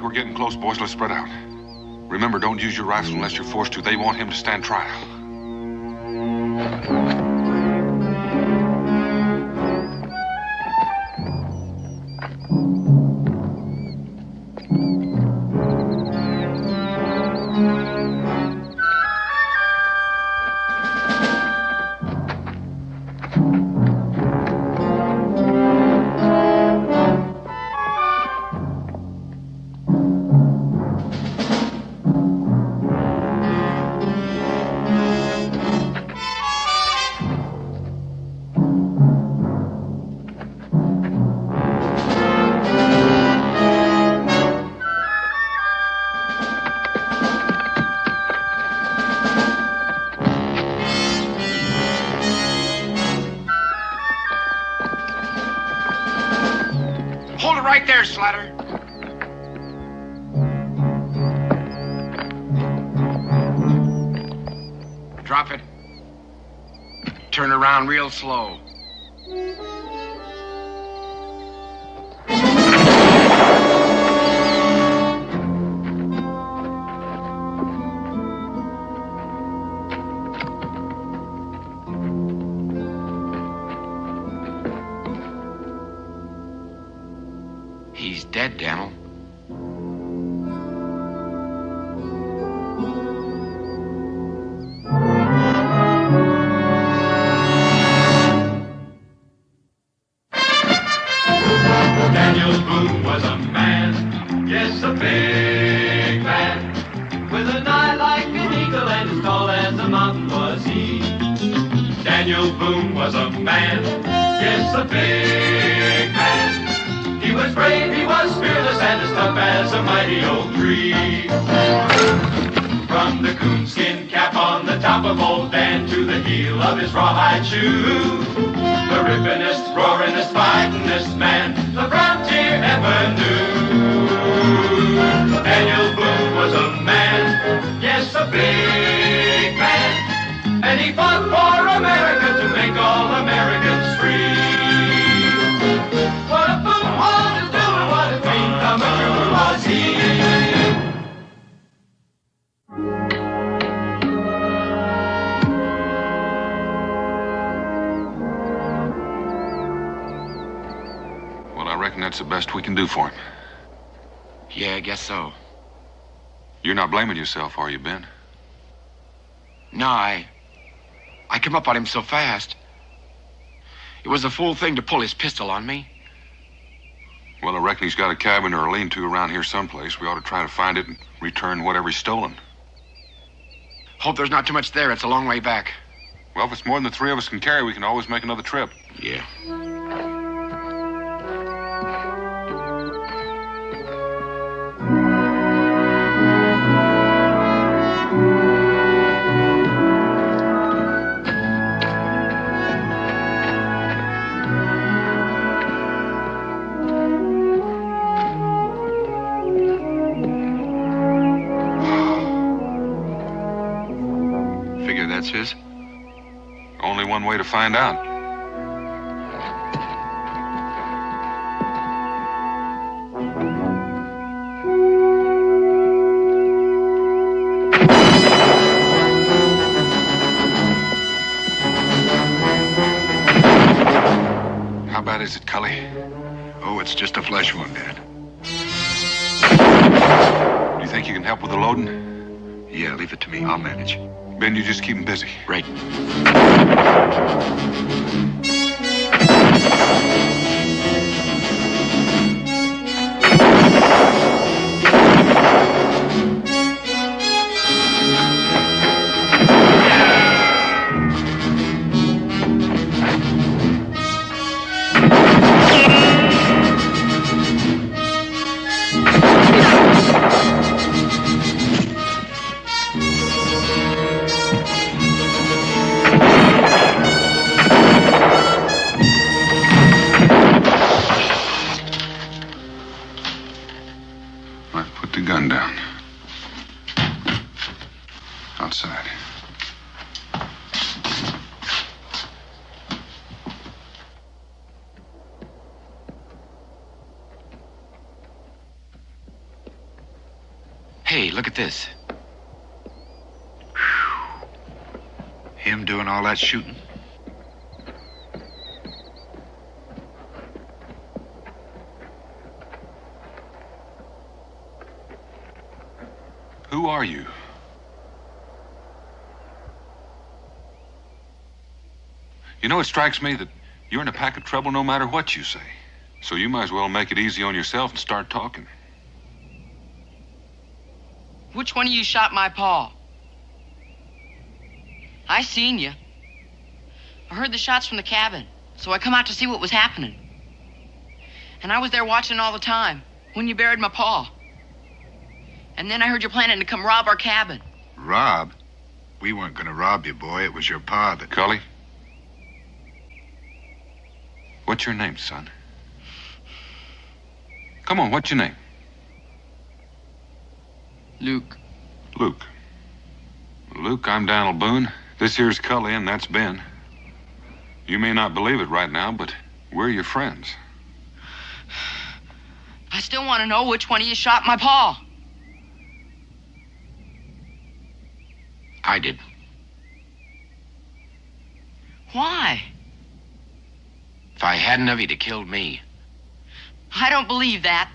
we're getting close, boys. Let's spread out. Remember, don't use your rifle unless you're forced to. They want him to stand trial. Drop it. Turn around real slow. He's dead, Daniel. Daniel Boone was a man, yes, a big man, with an eye like an eagle and as tall as a mountain was he. Daniel Boone was a man, yes, a big man. He was brave, he was fearless, and as tough as a mighty oak tree. From the coonskin cap on the top of old Dan to the heel of his rawhide shoe, the rippin'est, roaring'est, fighting'est man the frontier ever knew. Daniel Boone was a man, yes, a big man, and he fought for America to make all Americans free. What a Boone wanted to do and what a dream come true was he. That's the best we can do for him. Yeah, I guess so. You're not blaming yourself, are you, Ben? No, I come up on him so fast. It was a fool thing to pull his pistol on me. Well, I reckon he's got a cabin or a lean-to around here someplace. We ought to try to find it and return whatever he's stolen. Hope there's not too much there. It's a long way back. Well, if it's more than the three of us can carry, we can always make another trip. Yeah. His? Only one way to find out. How bad is it, Cully? Oh, it's just a flesh wound, Dad. Do you think you can help with the loading? Yeah, leave it to me. I'll manage. Ben, you just keep him busy. Right. look at this. Him doing all that shooting? Who are you? You know, it strikes me that you're in a pack of trouble no matter what you say. So you might as well make it easy on yourself and start talking. Which one of you shot my pa? I seen you. I heard the shots from the cabin, so I come out to see what was happening. And I was there watching all the time, when you buried my pa. And then I heard you planning to come rob our cabin. Rob? We weren't gonna rob you, boy. It was your pa that... Cully? What's your name, son? Come on, what's your name? Luke. Luke. Luke, I'm Daniel Boone. This here's Cully, and that's Ben. You may not believe it right now, but we're your friends. I still want to know which one of you shot my pa. I did. Why? If I hadn't of, he'd have killed me. I don't believe that.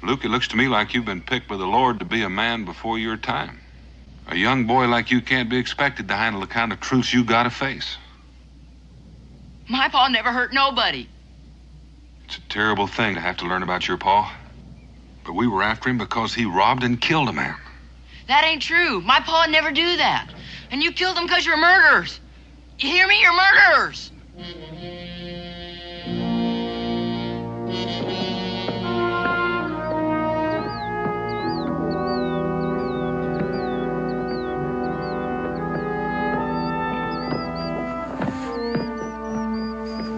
Luke, it looks to me like you've been picked by the Lord to be a man before your time. A young boy like you can't be expected to handle the kind of truths you gotta face. My pa never hurt nobody. It's a terrible thing to have to learn about your pa. But we were after him because he robbed and killed a man. That ain't true. My pa never do that. And you killed him because you're murderers. You hear me? You're murderers.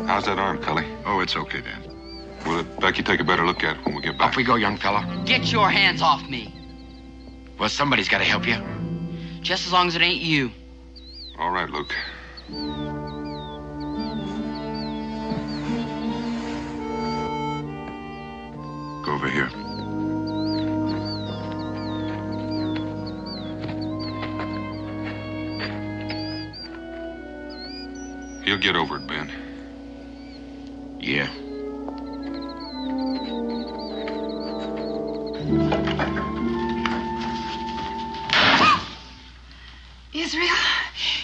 How's that arm, Cully? Oh, it's okay, Dan. We'll let Becky take a better look at it when we get back. Off we go, young fella. Get your hands off me. Well, somebody's got to help you. Just as long as it ain't you. All right, Luke. Go over here. You'll get over it, Ben. Yeah. Israel,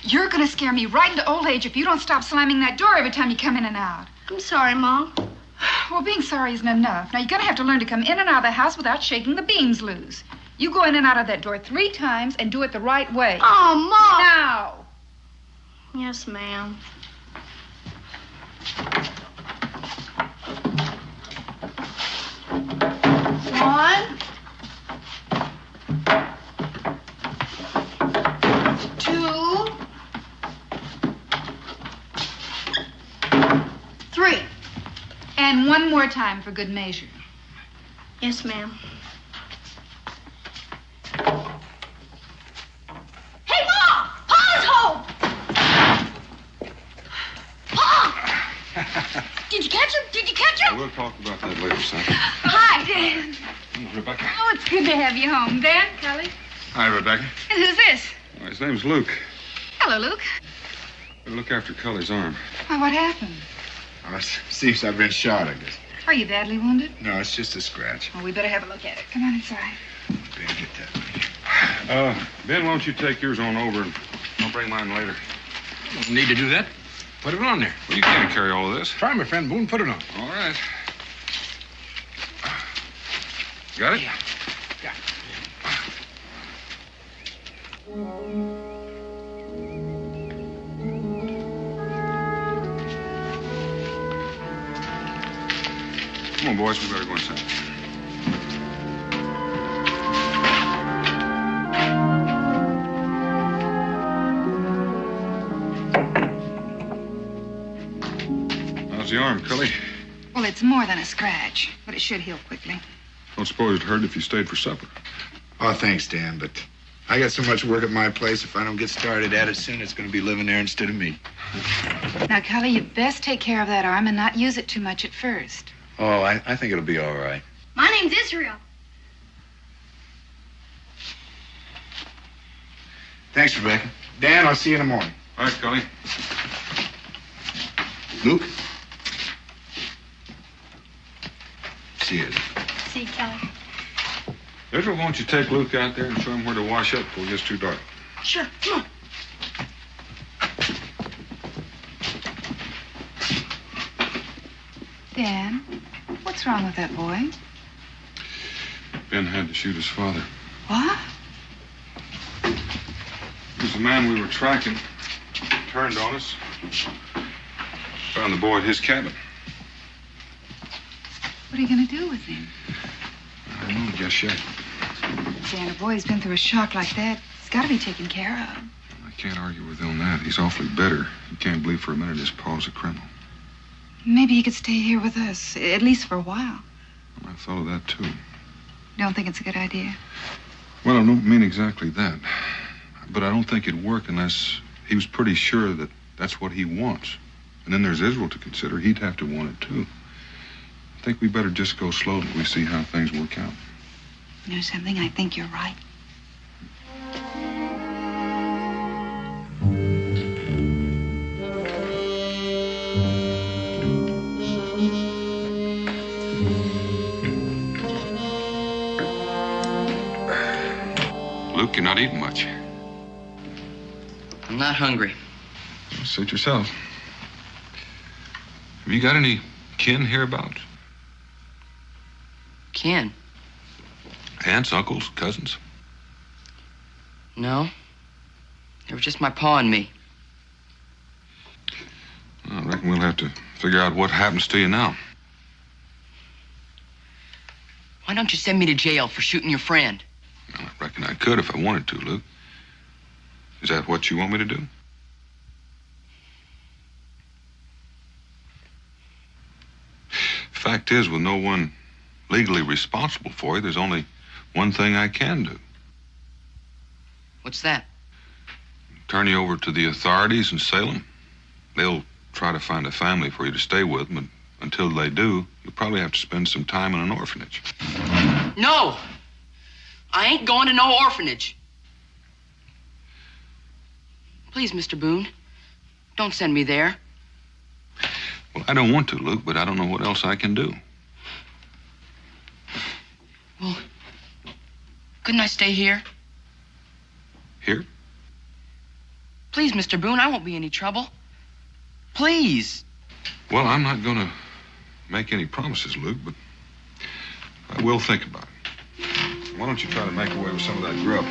you're gonna scare me right into old age if you don't stop slamming that door every time you come in and out. I'm sorry, Mom. Well, being sorry isn't enough. Now, you're gonna have to learn to come in and out of the house without shaking the beams loose. You go in and out of that door 3 times and do it the right way. Oh, Mom! Now! Yes, ma'am. One. 2. 3. And one more time for good measure. Yes, ma'am. Hey, Mom! Pa's home! Pa! Did you catch him? Did you catch him? We'll talk about that later, son. Hi, Dan. Rebecca. Oh, it's good to have you home. Dan, Cully. Hi, Rebecca. And who's this? Well, his name's Luke. Hello, Luke. We'll look after Cully's arm. Why, what happened? Oh, it seems I've been shot, I guess. Are you badly wounded? No, it's just a scratch. Well, we better have a look at it. Come on inside. Ben, get that. Ben, why don't you take yours on over and I'll bring mine later. Don't need to do that. Put it on there. Well, you can't carry all of this. Try, my friend Boone. Put it on. All right. Got it? Yeah. Yeah. Come on, boys. We better go inside. How's the arm, Cully? Well, it's more than a scratch, but it should heal quickly. Don't suppose it'd hurt if you stayed for supper. Oh, thanks, Dan, but I got so much work at my place. If I don't get started at it soon, it's going to be living there instead of me. Now, Cully, you'd best take care of that arm and not use it too much at first. Oh, I think it'll be all right. My name's Israel. Thanks, Rebecca. Dan, I'll see you in the morning. All right, Scully. Luke? See you. See you, Kelly. Israel, why don't you take Luke out there and show him where to wash up before it gets too dark? Sure, come on. Dan, what's wrong with that boy? Ben had to shoot his father. What? It was the man we were tracking. Turned on us. Found the boy at his cabin. What are you going to do with him? I don't know just yet. Dan, a boy's been through a shock like that. He's got to be taken care of. I can't argue with him on that. He's awfully bitter. He can't believe for a minute his pa's a criminal. Maybe he could stay here with us, at least for a while. I thought of that, too. Don't think it's a good idea? Well, I don't mean exactly that. But I don't think it'd work unless he was pretty sure that that's what he wants. And then there's Israel to consider. He'd have to want it, too. I think we better just go slow till we see how things work out. You know something? I think you're right. Luke, you're not eating much. I'm not hungry. Well, suit yourself. Have you got any kin hereabouts? Ken? Aunts, uncles, cousins? No. It was just my pa and me. I reckon we'll have to figure out what happens to you now. Why don't you send me to jail for shooting your friend? Well, I reckon I could if I wanted to, Luke. Is that what you want me to do? Fact is, with no one legally responsible for you, there's only one thing I can do. What's that? Turn you over to the authorities in Salem. They'll try to find a family for you to stay with, but until they do, you'll probably have to spend some time in an orphanage. No! I ain't going to no orphanage. Please, Mr. Boone, don't send me there. Well, I don't want to, Luke, but I don't know what else I can do. Well, couldn't I stay here? Here? Please, Mr. Boone, I won't be any trouble. Please. Well, I'm not going to make any promises, Luke, but I will think about it. Why don't you try to make away with some of that grub?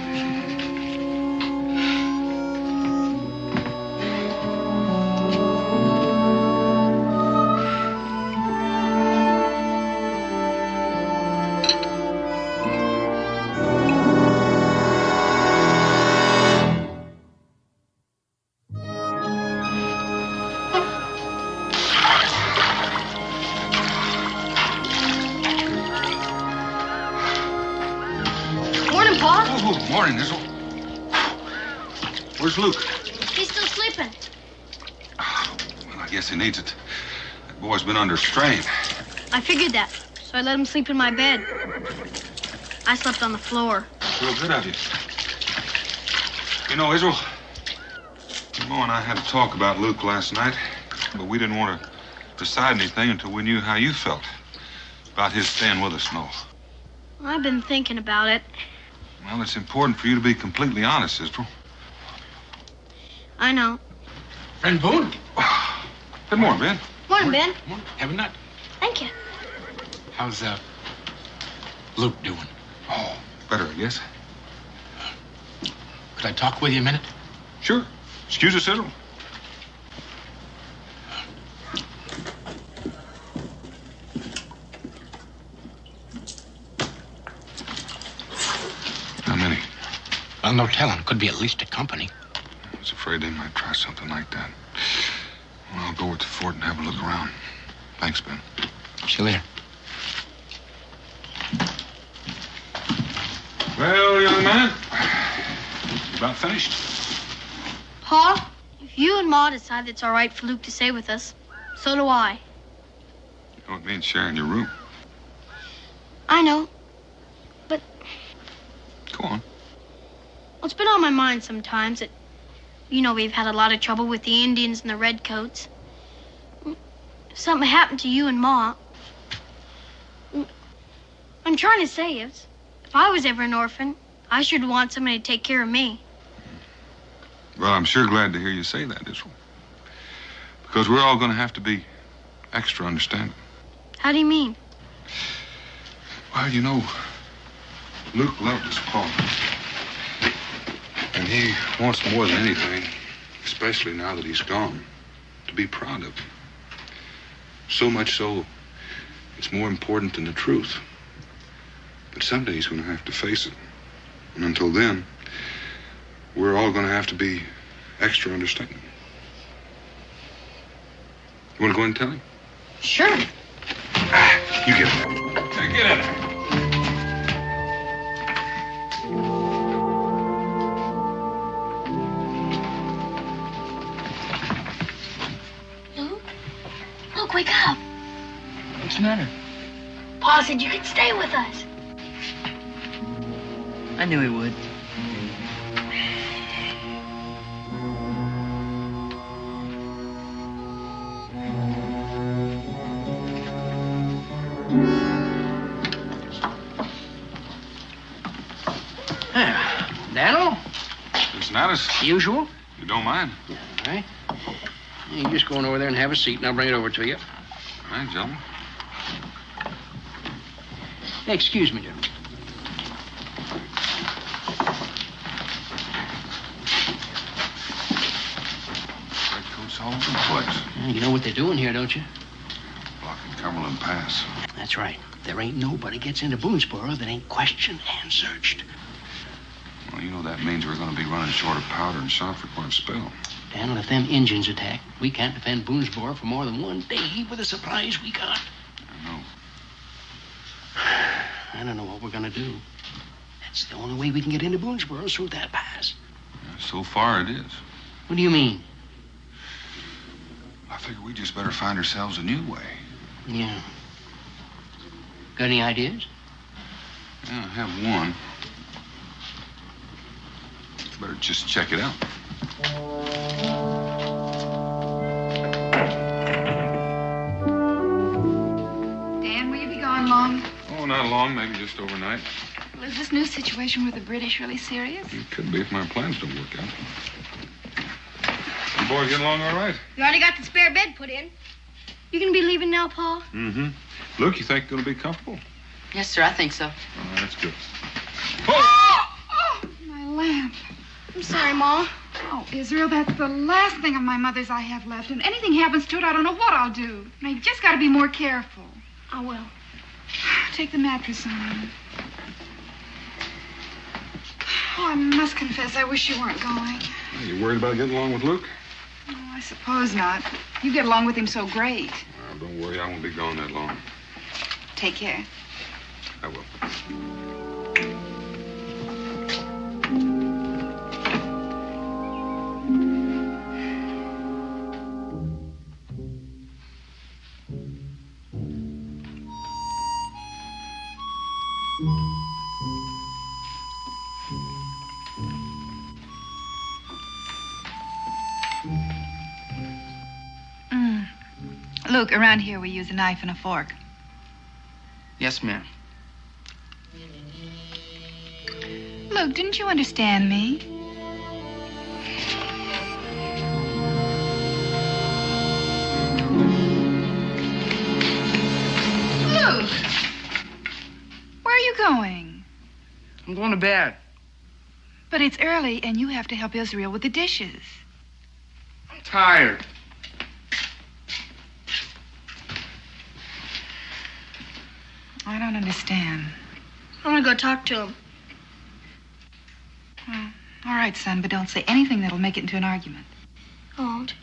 Morning, Israel. Where's Luke? He's still sleeping. Well, I guess he needs it. That boy's been under strain. I figured that, so I let him sleep in my bed. I slept on the floor. Real good of you. You know, Israel, Mo and I had a talk about Luke last night, but we didn't want to decide anything until we knew how you felt about his staying with us, Mo. I've been thinking about it. Well, it's important for you to be completely honest, Israel. I know. Friend Boone? Good morning, Ben. Morning, Ben. Morning. Have a nut. Thank you. How's Luke doing? Oh, better, I guess. Could I talk with you a minute? Sure. Excuse us, Israel. How many? Well, no telling. Could be at least a company. I was afraid they might try something like that. Well, I'll go with the fort and have a look around. Thanks, Ben. See you later. Well, young man, you about finished? Pa, if you and Ma decide it's all right for Luke to stay with us, so do I. You know, it means sharing your room. I know. But Go on. well, it's been on my mind sometimes that, you know, we've had a lot of trouble with the Indians and the Redcoats. If something happened to you and Ma, I'm trying to say is, if I was ever an orphan, I should want somebody to take care of me. Well, I'm sure glad to hear you say that, Israel. Because we're all going to have to be extra understanding. How do you mean? Well, you know, Luke loved his pa. And he wants more than anything, especially now that he's gone, to be proud of him. So much so, it's more important than the truth. But someday he's going to have to face it. And until then, we're all going to have to be extra understanding. You want to go in and tell him? Sure. You get in there. Get in there. Luke, wake up. What's the matter? Pa said you could stay with us. I knew he would. Daniel? It's not as Usual? you don't mind. All right. You just go on over there and have a seat, and I'll bring it over to you. All right, gentlemen. Hey, excuse me, gentlemen. Redcoats all over the place. You know what they're doing here, don't you? Blocking Cumberland Pass. That's right. There ain't nobody gets into Boonesboro that ain't questioned and searched. Well, you know that means we're going to be running short of powder and shot for quite a spell. Daniel, if them Injuns attack, we can't defend Boonesboro for more than one day with the supplies we got. I know. I don't know what we're gonna do. That's the only way we can get into Boonesboro is through that pass. Yeah, so far it is. What do you mean? I figure we just better find ourselves a new way. Yeah. Got any ideas? Yeah, I have one. Better just check it out. Dan, will you be gone long? Oh, not long, maybe just overnight. Well, is this new situation with the British really serious? It could be if my plans don't work out. You boys get along all right? You already got the spare bed put in. You gonna be leaving now, Pa? Mm-hmm. Luke, you think you're going to be comfortable? Yes, sir, I think so. Oh, that's good. Oh, my lamp. I'm sorry, Ma. Oh, Israel, that's the last thing of my mother's I have left. And anything happens to it, I don't know what I'll do. Now, you've just got to be more careful. I will. Take the mattress on. Oh, I must confess, I wish you weren't going. Are you worried about getting along with Luke? Oh, I suppose not. You get along with him so great. Well, don't worry, I won't be gone that long. Take care. I will. Luke, around here we use a knife and a fork. Yes, ma'am. Luke, didn't you understand me? Luke! Where are you going? I'm going to bed. But it's early, and you have to help Israel with the dishes. I'm tired. I don't understand. I'm gonna go talk to him. Well, all right, son, but don't say anything that'll make it into an argument. I won't.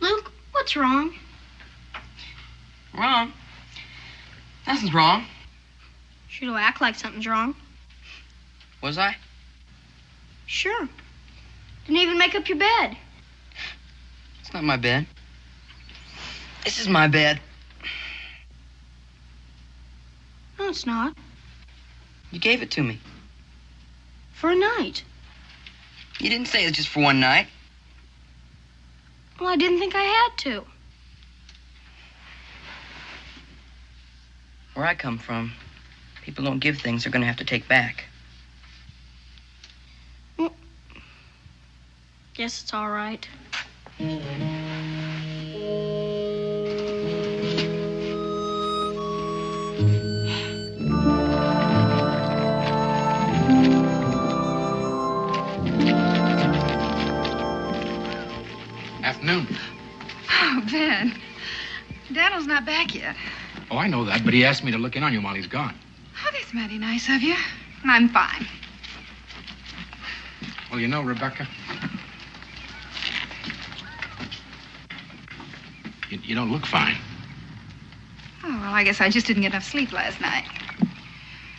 Luke, what's wrong? Wrong? Nothing's wrong. Sure do act like something's wrong. Was I? Sure. Didn't even make up your bed. It's not my bed. This is my bed. it's not. You gave it to me. For a night. You didn't say it was just for one night. Well, I didn't think I had to. Where I come from, people don't give things they're going to have to take back. Well, guess it's all right. Afternoon. Oh, Ben. Daniel's not back yet. Oh, I know that, but he asked me to look in on you while he's gone. Oh, that's mighty nice of you. I'm fine. Well, you know, Rebecca, you don't look fine. Oh, well, I guess I just didn't get enough sleep last night.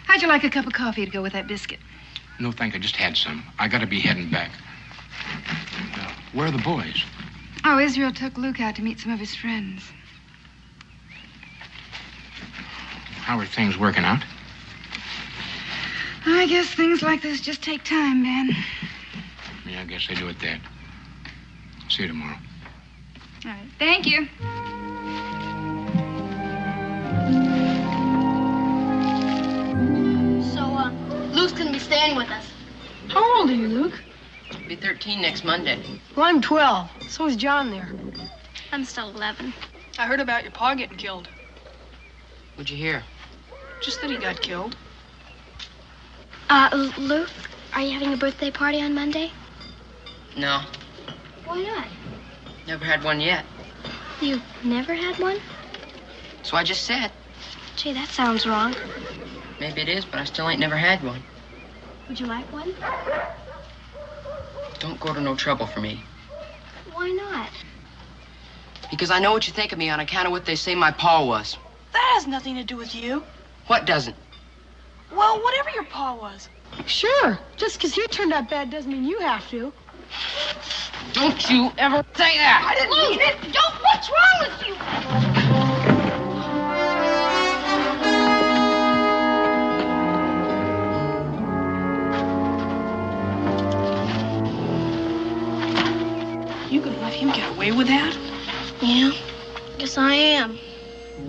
How'd you like a cup of coffee to go with that biscuit? No, thank you. I just had some. I gotta be heading back. Where are the boys? Oh, Israel took Luke out to meet some of his friends. How are things working out? I guess things like this just take time, Ben. Yeah, I guess they do it then. See you tomorrow. All right. Thank you. So, Luke's gonna be staying with us. How old are you, Luke? I'll be 13 next Monday. Well, I'm 12. So is John there. I'm still 11. I heard about your pa getting killed. What'd you hear? Just that he got killed. Luke, are you having a birthday party on Monday? No, Why not? never had one yet. You've never had one? So I just said. Gee, that sounds wrong. Maybe it is, but I still ain't never had one. Would you like one? Don't go to no trouble for me. Why not? Because I know what you think of me on account of what they say my pa was. That has nothing to do with you. What doesn't? Well, whatever your pa was. Sure. Just because he turned out bad doesn't mean you have to. Don't you ever say that! I didn't mean it. Don't. What's wrong with you? You gonna let him get away with that? Yeah, guess I am.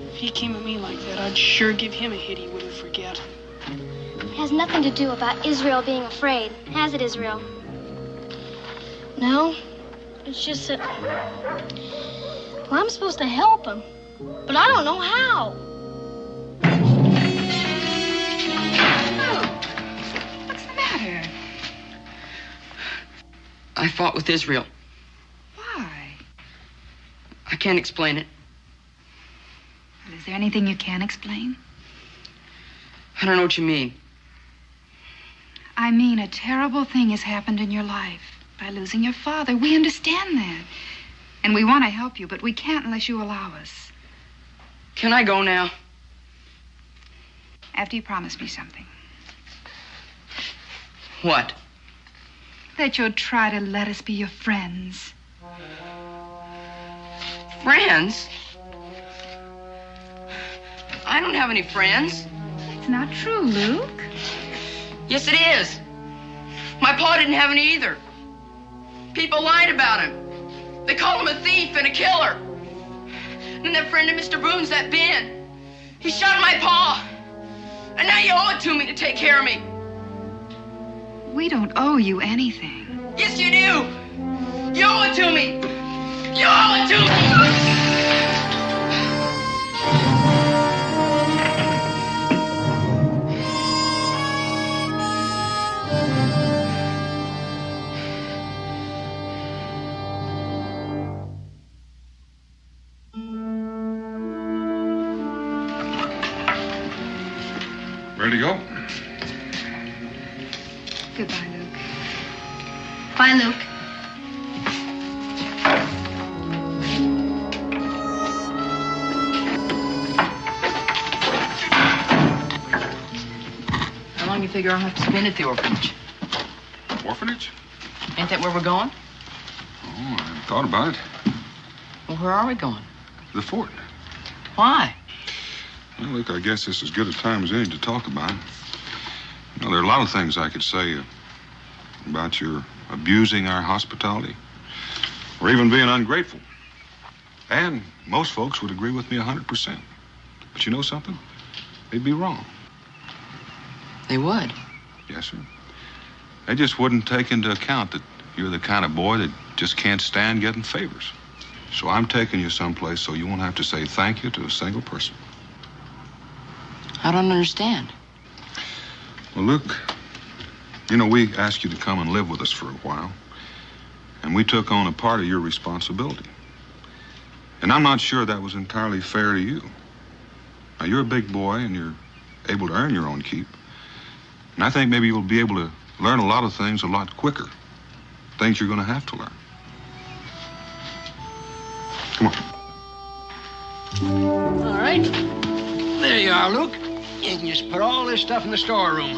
If he came at me like that, I'd sure give him a hit he wouldn't forget. It has nothing to do about Israel being afraid, has it, Israel? No, it's just that... Well, I'm supposed to help him, but I don't know how. Oh, what's the matter? I fought with Israel. Why? I can't explain it. Well, is there anything you can explain? I don't know what you mean. I mean, a terrible thing has happened in your life by losing your father. We understand that. And we want to help you, but we can't unless you allow us. Can I go now? After you promise me something. What? That you'll try to let us be your friends. Friends? I don't have any friends. It's not true, Luke. Yes, it is. My pa didn't have any either. People lied about him. They called him a thief and a killer. And that friend of Mr. Boone's, that Ben, he shot my pa. And now you owe it to me to take care of me. We don't owe you anything. Yes, you do. You owe it to me. You owe it to me. Ready to go? Goodbye, Luke. Bye, Luke. How long do you figure I'll have to spend at the orphanage? Orphanage? Ain't that where we're going? Oh, I haven't thought about it. Well, where are we going? The fort. Why? Well, look, I guess this is as good a time as any to talk about it. You know, there are a lot of things I could say about your abusing our hospitality, or even being ungrateful. And most folks would agree with me 100%. But you know something? They'd be wrong. They would? Yes, sir. They just wouldn't take into account that you're the kind of boy that just can't stand getting favors. So I'm taking you someplace so you won't have to say thank you to a single person. I don't understand. Well, look, you know, we asked you to come and live with us for a while, and we took on a part of your responsibility. And I'm not sure that was entirely fair to you. Now, you're a big boy, and you're able to earn your own keep. And I think maybe you'll be able to learn a lot of things a lot quicker. Things you're going to have to learn. Come on. All right. There you are, Luke. You can just put all this stuff in the storeroom.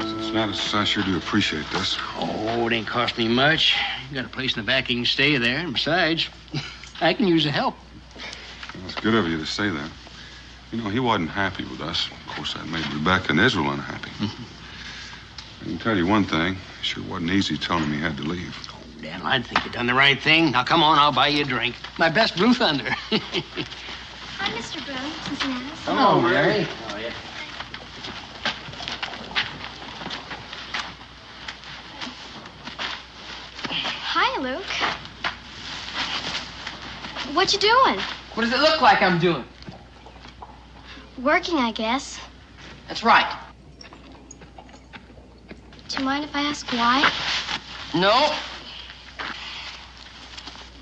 Cincinnatus, I sure do appreciate this. Oh, it ain't cost me much. You got a place in the back you can stay there. And besides, I can use the help. Well, it's good of you to say that. You know, he wasn't happy with us. Of course, that made Rebecca and Israel unhappy. I can tell you one thing. It sure wasn't easy telling him he had to leave. Oh, Dan, I think you done the right thing. Now, come on, I'll buy you a drink. My best Blue Thunder. Hi, Mr. Boone, Cincinnatus. Hello, Mary. How are you? Hi, Luke. What you doing? What does it look like I'm doing? Working, I guess. That's right. Do you mind if I ask why? No.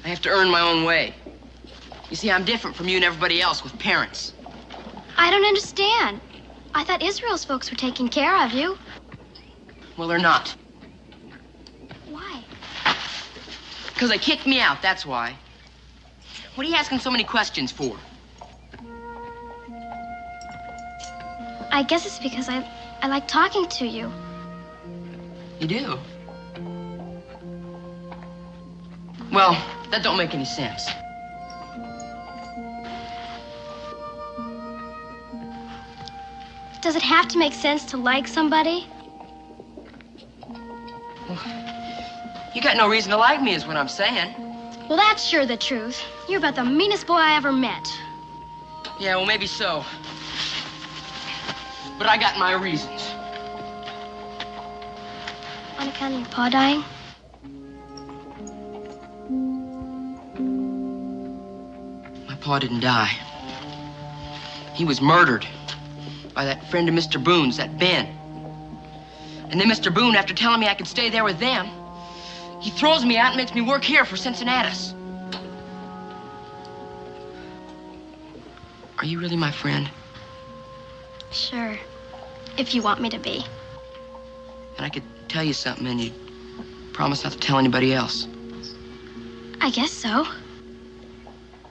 I have to earn my own way. You see, I'm different from you and everybody else with parents. I don't understand. I thought Israel's folks were taking care of you. Well, they're not. Why? Because they kicked me out, that's why. What are you asking so many questions for? I guess it's because I like talking to you. You do? Well, that don't make any sense. Does it have to make sense to like somebody? You got no reason to like me, is what I'm saying. Well, that's sure the truth. You're about the meanest boy I ever met. Yeah, well, maybe so. But I got my reasons. On account of your pa dying? My pa didn't die. He was murdered by that friend of Mr. Boone's, that Ben. And then Mr. Boone, after telling me I could stay there with them, he throws me out and makes me work here for Cincinnatus. Are you really my friend? Sure. If you want me to be. And I could tell you something and you'd promise not to tell anybody else. I guess so.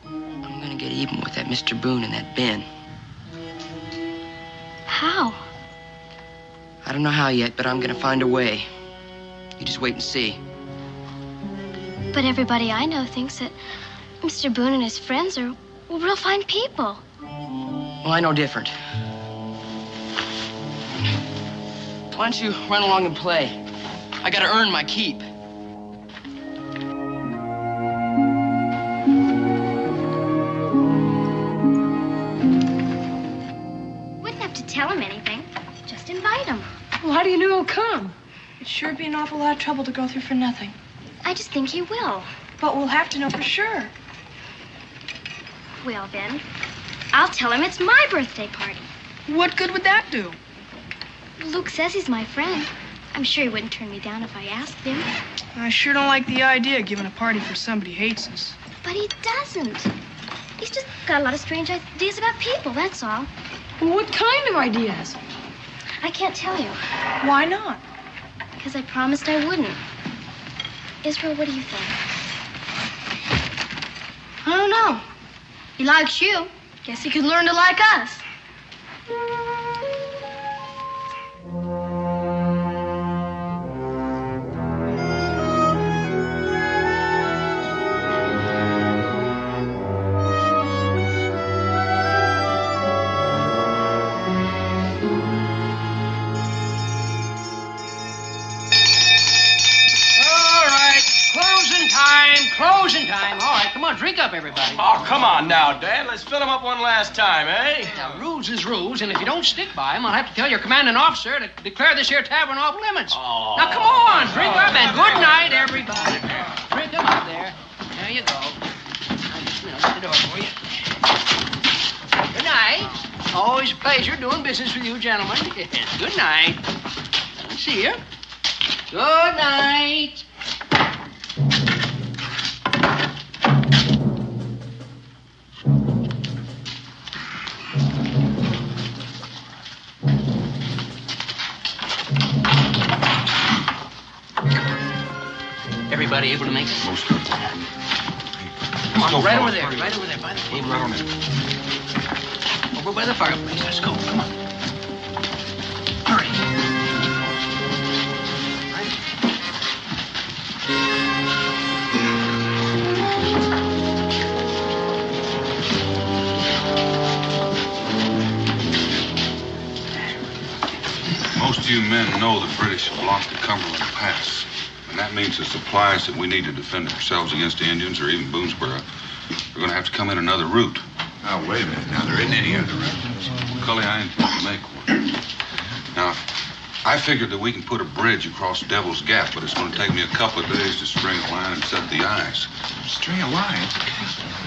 I'm gonna get even with that Mr. Boone and that Ben. How? I don't know how yet, but I'm gonna find a way. You just wait and see. But everybody I know thinks that Mr. Boone and his friends are real fine people. Well, I know different. Why don't you run along and play? I gotta earn my keep. Wouldn't have to tell him anything. Just invite him. Well, how do you know he'll come? It'd sure be an awful lot of trouble to go through for nothing. I just think he will. But we'll have to know for sure. Well, then, I'll tell him it's my birthday party. What good would that do? Luke says he's my friend. I'm sure he wouldn't turn me down if I asked him. I sure don't like the idea of giving a party for somebody who hates us. But he doesn't. He's just got a lot of strange ideas about people, that's all. What kind of ideas? I can't tell you. Why not? Because I promised I wouldn't. Israel, what do you think? I don't know. He likes you. Guess he could learn to like us. drink up, everybody. Oh, come on now, Dad. Let's fill them up one last time, eh? Now, rules is rules, and if you don't stick by them, I'll have to tell your commanding officer to declare this here tavern off limits. Oh. Now, come on, drink up, and good night, everybody. Drink them up there. There you go. I'll just, shut the door for you. Good night. Always a pleasure doing business with you, gentlemen. Yes, good night. I'll see you. Good night. Everybody able to make it? Most of them. Come on, right over there, by the table. Right on it. Over by the fireplace. Let's go. Come on. Hurry. Most of you men know the British have blocked the Cumberland Pass. And that means the supplies that we need to defend ourselves against the Indians or even Boonesboro are going to have to come in another route. Oh, wait a minute. Now, there isn't any other route. Cully, I intend to make one. Now, I figured that we can put a bridge across Devil's Gap, but it's going to take me a couple of days to string a line and set the ice. String a line?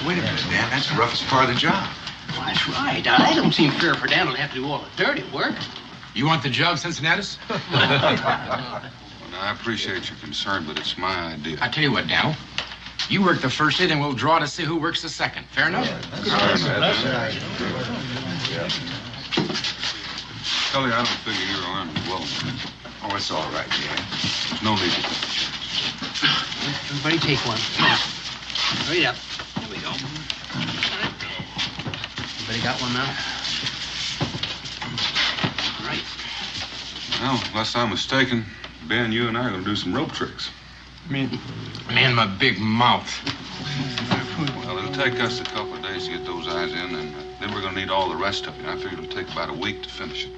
Wait a minute, Dan. That's the roughest part of the job. Well, that's right. I don't seem fair for Daniel to have to do all the dirty work. You want the job, Cincinnatus? Well, now, I appreciate your concern, but it's my idea. I tell you what, Daniel. You work the first day, then we'll draw to see who works the second. Fair enough? Cully, I don't figure you're armed well. Oh, it's all right, Dan. There's no need to. Everybody take one. Come on. Hurry up. There we go. Everybody got one now? All right. Well, unless I'm mistaken, Ben, you and I are going to do some rope tricks. Man, my big mouth. Well, it'll take us a couple of days to get those eyes in, and then we're going to need all the rest of it. I figure it'll take about a week to finish it.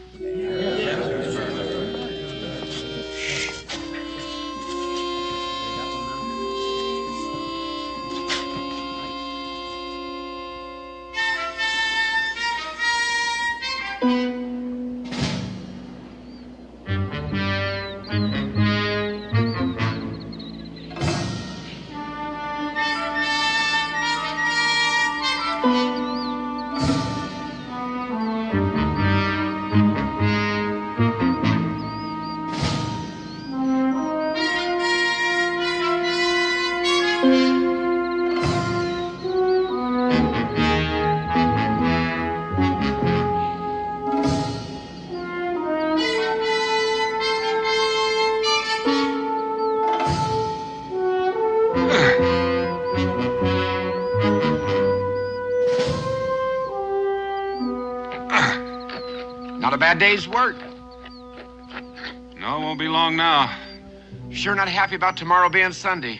Not a bad day's work. No, it won't be long now. Sure not happy about tomorrow being Sunday.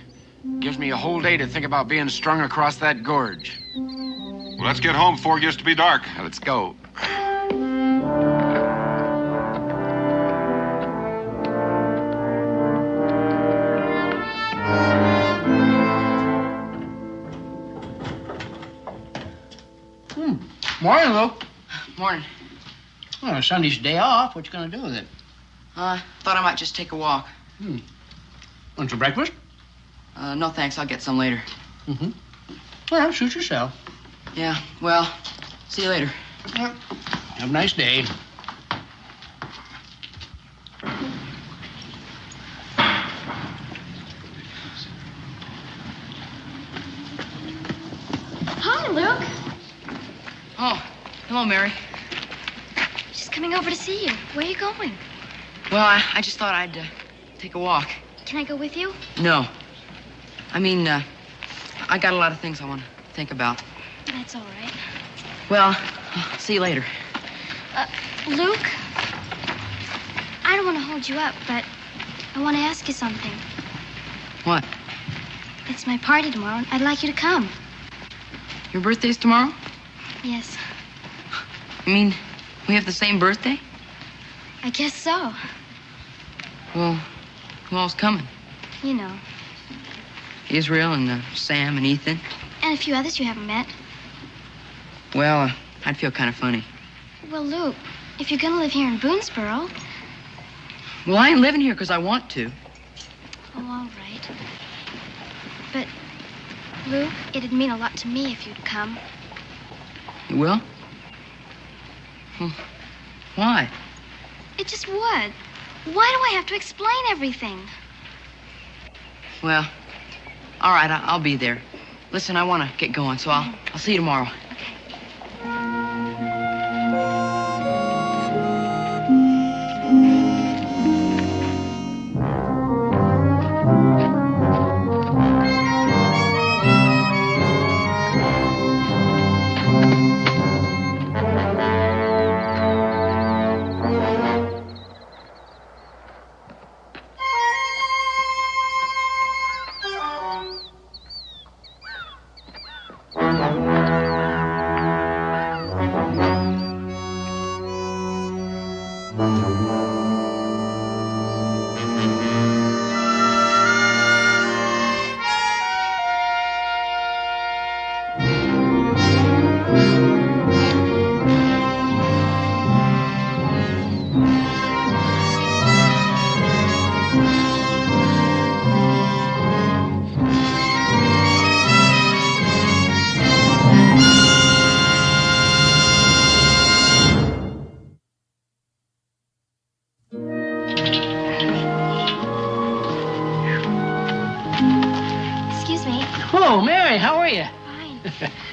Gives me a whole day to think about being strung across that gorge. Well, let's get home before it gets to be dark. Now, let's go. Morning, Luke. Morning. Well, Sunday's day off. What you gonna do with it? Thought I might just take a walk. Want some breakfast? No thanks, I'll get some later. Well, suit yourself. Yeah, well, see you later. Well, have a nice day. Hi, Luke. Oh, hello, Mary. Just coming over to see you. Where are you going? Well, I just thought I'd take a walk. Can I go with you? No. I mean, I got a lot of things I want to think about. That's all right. Well, I'll see you later. Luke, I don't want to hold you up, but I want to ask you something. What? It's my party tomorrow, and I'd like you to come. Your birthday's tomorrow? Yes, You mean we have the same birthday? I guess so. Well, who all's coming? You know. Israel and Sam and Ethan. And And a few others you haven't met. Well, I'd feel kind of funny. Well, Luke, if you're going to live here in Boonesboro... Well, I ain't living here because I want to. Oh, all right. But, Luke, it'd mean a lot to me if you'd come. You will? Why? It just would. Why do I have to explain everything? Well, all right, I'll be there. Listen, I want to get going, so I'll see you tomorrow.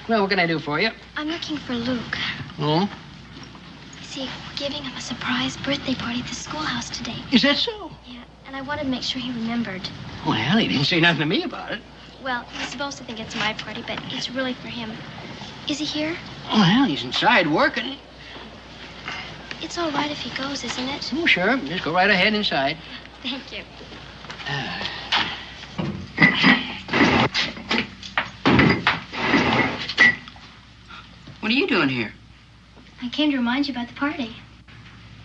Well, what can I do for you? I'm looking for Luke. Oh? See, we're giving him a surprise birthday party at the schoolhouse today. Is that so? Yeah, and I wanted to make sure he remembered. Well, he didn't say nothing to me about it. Well, he's supposed to think it's my party, but it's really for him. Is he here? Well, he's inside working. It's all right if he goes, isn't it? Oh, sure. Just go right ahead inside. Thank you. What are you doing here? I came to remind you about the party.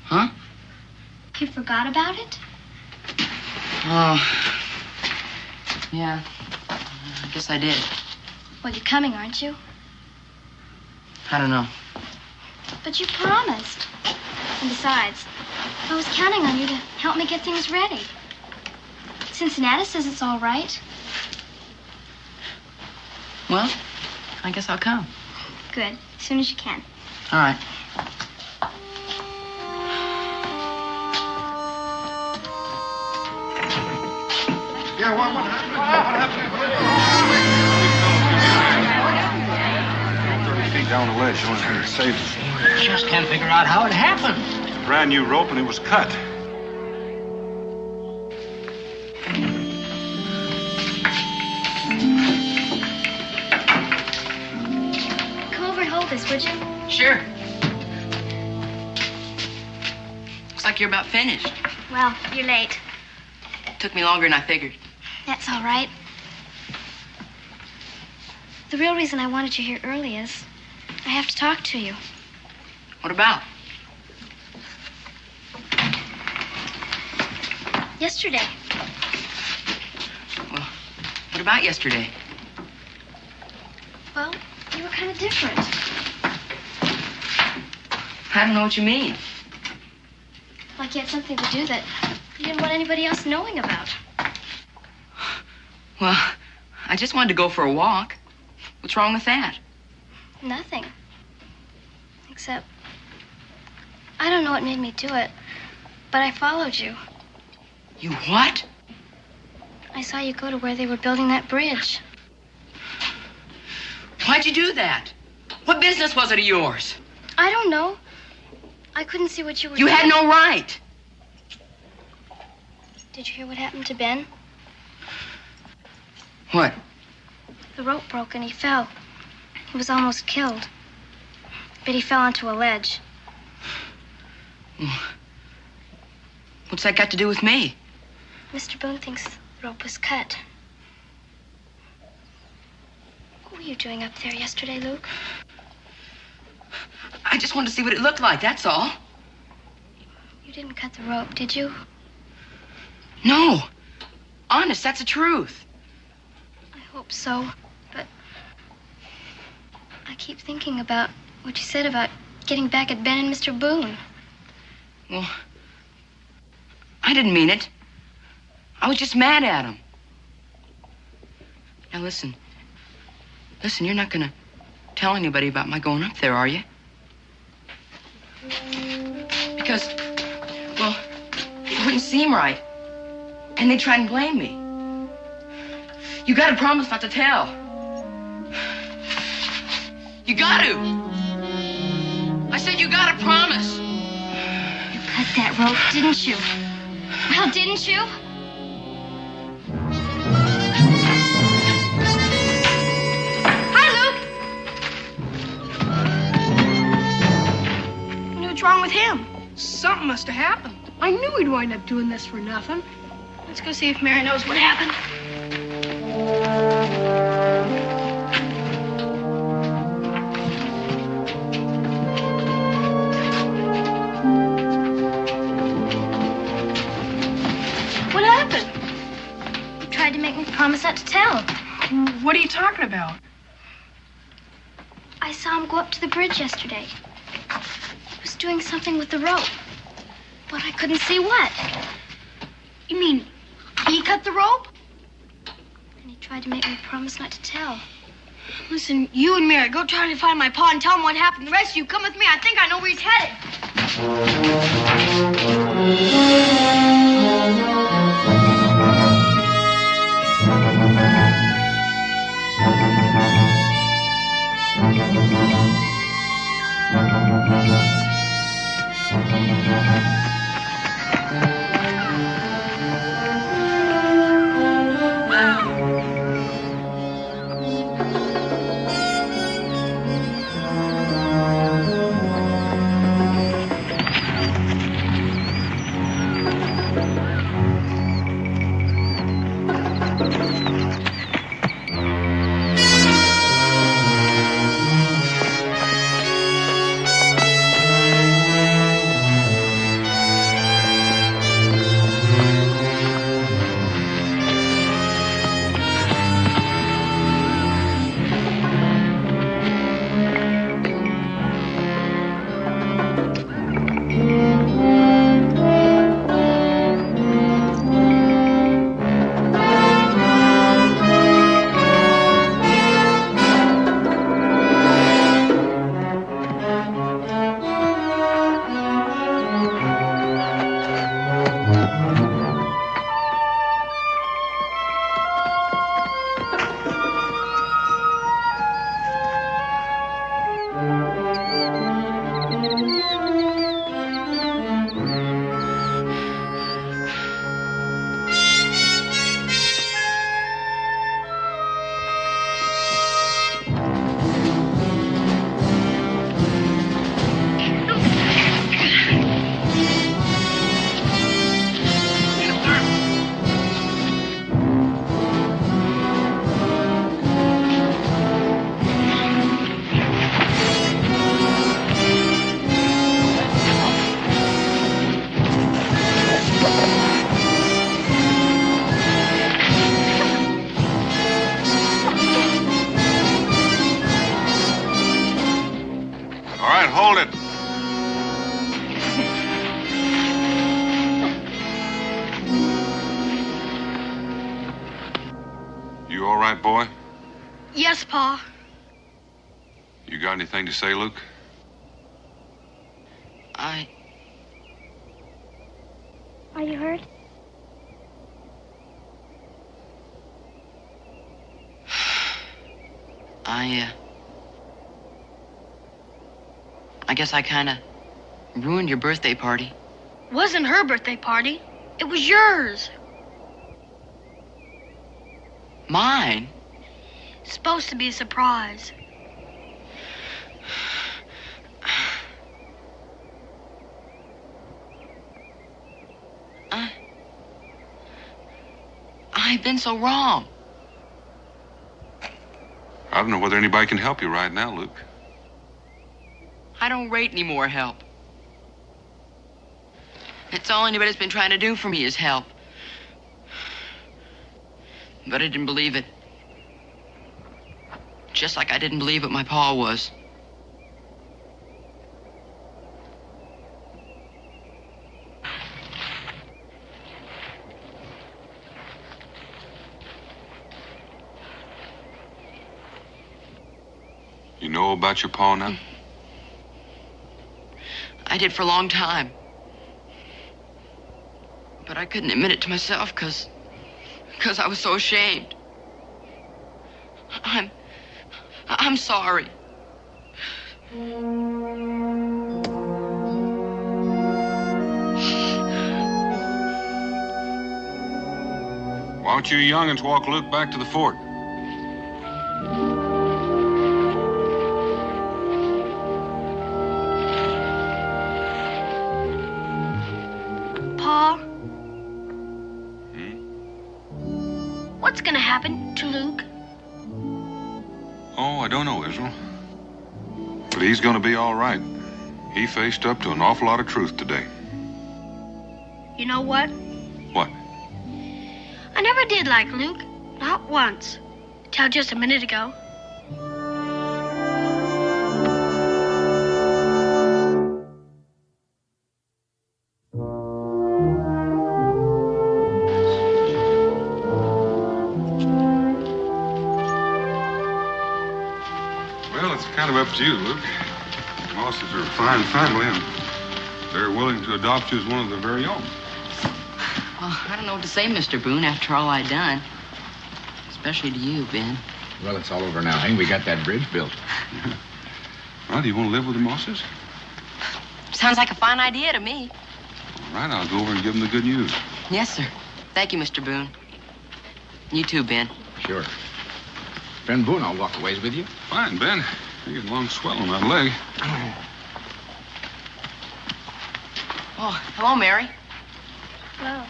Huh? You forgot about it? Oh. Yeah. I guess I did. Well, you're coming, aren't you? I don't know. But you promised. And besides, I was counting on you to help me get things ready. Cincinnati says it's all right. Well, I guess I'll come. Good. As soon as you can. All right. Yeah, what happened? 30 feet down the ledge, showing how to save us. Just can't figure out how it happened. Brand new rope, and it was cut. This, would you? Sure. Looks like you're about finished. Well, you're late. Took me longer than I figured. That's all right. The real reason I wanted you here early is I have to talk to you. What about? Yesterday. Well, what about yesterday? Well, you were kind of different. I don't know what you mean. Like you had something to do that you didn't want anybody else knowing about. Well, I just wanted to go for a walk. What's wrong with that? Nothing. Except, I don't know what made me do it, but I followed you. You what? I saw you go to where they were building that bridge. Why'd you do that? What business was it of yours? I don't know. I couldn't see what you were doing. You had no right. Did you hear what happened to Ben? What? The rope broke and he fell. He was almost killed. But he fell onto a ledge. What's that got to do with me? Mr. Boone thinks the rope was cut. What were you doing up there yesterday, Luke? I just wanted to see what it looked like, that's all. You didn't cut the rope, did you? No. Honest, that's the truth. I hope so, but I keep thinking about what you said about getting back at Ben and Mr. Boone. Well, I didn't mean it. I was just mad at him. Now listen. Listen, you're not gonna tell anybody about my going up there, are you? Because, well, it wouldn't seem right. And they'd try and blame me. You gotta promise not to tell. You gotta. I said you gotta promise. You cut that rope, didn't you? Well, didn't you? Hi, Luke. What's wrong with him? Something must have happened. I knew he'd wind up doing this for nothing. Let's go see if Mary knows what happened. What happened? He tried to make me promise not to tell. What are you talking about? I saw him go up to the bridge yesterday. He was doing something with the rope, but I couldn't see what. You mean he cut the rope? And he tried to make me promise not to tell. Listen, you and Mary, go try to find my pa and tell him what happened. The rest of you, come with me. I think I know where he's headed. Hold it. You all right, boy? Yes, Pa. You got anything to say, Luke? Are you hurt? I guess I kind of ruined your birthday party. It wasn't her birthday party. It was yours. Mine? It's supposed to be a surprise. I've been so wrong. I don't know whether anybody can help you right now, Luke. I don't rate any more help. It's all anybody's been trying to do for me is help. But I didn't believe it. Just like I didn't believe what my pa was. You know about your pa now? I did for a long time. But I couldn't admit it to myself because I was so ashamed. I'm sorry. Why don't you young'uns walk Luke back to the fort? Pa? What's gonna happen to Luke? Oh, I don't know, Israel. But he's gonna be all right. He faced up to an awful lot of truth today. You know what? What? I never did like Luke. Not once. Till just a minute ago. Well, it's kind of up to you, Luke. The Mosses are a fine family, and they're willing to adopt you as one of their very own. Well, I don't know what to say, Mr. Boone, after all I'd done. Especially to you, Ben. Well, it's all over now, eh? We got that bridge built. Well, do you want to live with the Mosses? Sounds like a fine idea to me. All right, I'll go over and give them the good news. Yes, sir. Thank you, Mr. Boone. You too, Ben. Sure. Ben Boone, I'll walk a ways with you. Fine, Ben. You're getting a long swell on that leg. Oh, hello, Mary. Well,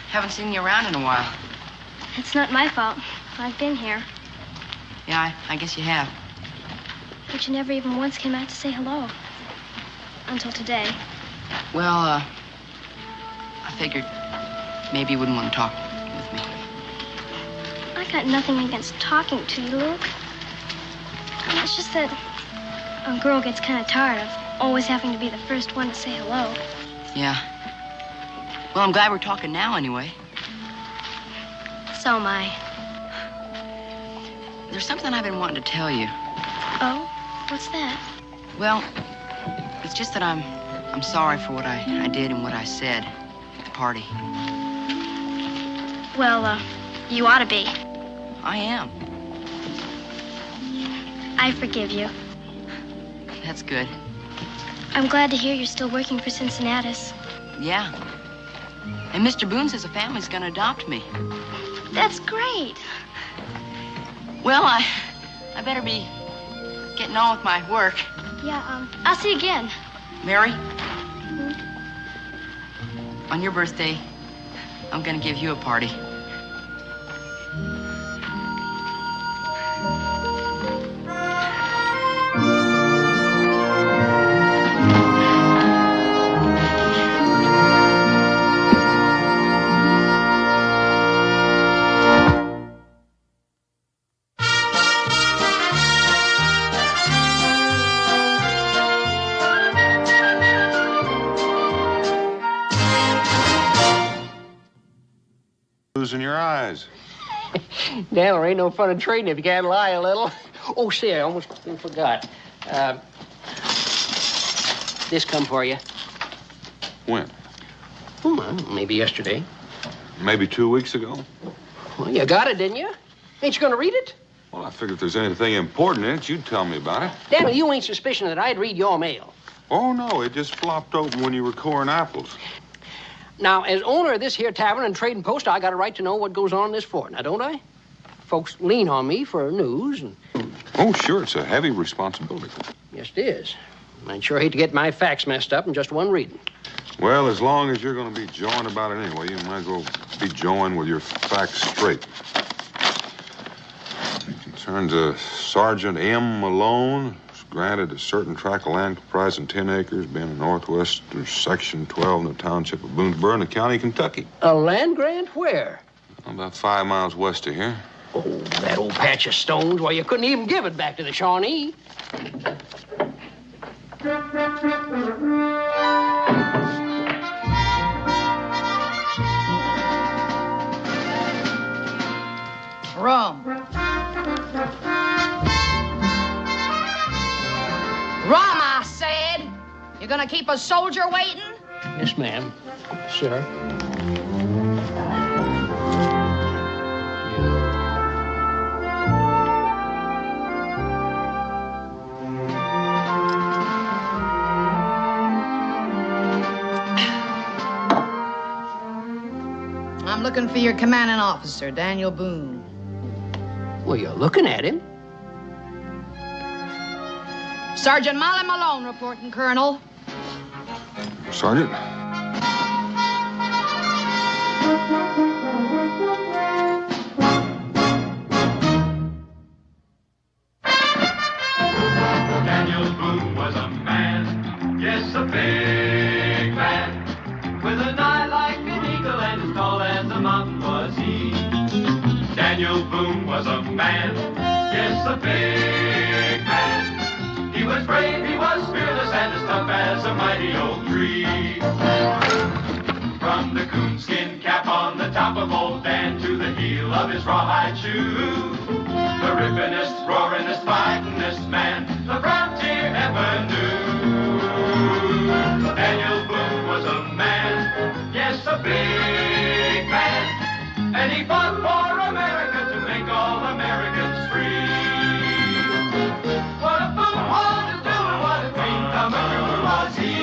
Haven't seen you around in a while. it's not my fault. I've been here. Yeah, I guess you have. But you never even once came out to say hello. Until today. Well, I figured maybe you wouldn't want to talk with me. I got nothing against talking to you, Luke. It's just that a girl gets kind of tired of always having to be the first one to say hello. Yeah. Well, I'm glad we're talking now anyway. So am I. There's something I've been wanting to tell you. Oh? What's that? Well, it's just that I'm sorry for what I did and what I said at the party. Well, you ought to be. I am. I forgive you. That's good. I'm glad to hear you're still working for Cincinnatus. Yeah. And Mr. Boone says the family's gonna adopt me. That's great. Well, I better be getting on with my work. Yeah, I'll see you again. Mary? On your birthday, I'm gonna give you a party. In your eyes. Daniel, ain't no fun in trading if you can't lie a little. Oh, see, I almost forgot. This come for you. When? Well, maybe yesterday. Maybe 2 weeks ago. Well, you got it, didn't you? Ain't you gonna read it? Well, I figured if there's anything important in it, you'd tell me about it. Daniel, you ain't suspicious that I'd read your mail. Oh, no, it just flopped open when you were coring apples. Now, as owner of this here tavern and trading post, I got a right to know what goes on in this fort, now don't I? Folks lean on me for news and... Oh, sure, it's a heavy responsibility. Yes, it is. I'd sure hate to get my facts messed up in just one reading. Well, as long as you're going to be jawing about it anyway, you might as well be jawing with your facts straight. It concerns a Sergeant M. Malone, who's granted a certain tract of land comprising 10 acres, being in northwestern section 12 in the township of Boonesboro in the county of Kentucky. A land grant where? About 5 miles west of here. Oh, that old patch of stones. Why, you couldn't even give it back to the Shawnee. Rum. Rum, I said. You gonna keep a soldier waiting? Yes, ma'am. Sir. I'm looking for your commanding officer, Daniel Boone. Well, you're looking at him. Sergeant Molly Malone reporting, Colonel. Sergeant? Daniel Boone was a man, yes, a big man, with an eye like an eagle and as tall as a mountain was he. Daniel Boone was a man, yes, a big man. He was brave, he was fearless, and as tough as a mighty oak tree. From the coonskin cap on the top of old Dan to the heel of his rawhide shoe, the rippinest, roaringest, fightingest man the frontier ever knew. Daniel Boone was a man, yes, a big man, and he fought for America to make all Americans free. What a Boone wanted to do and what a dream come true was he.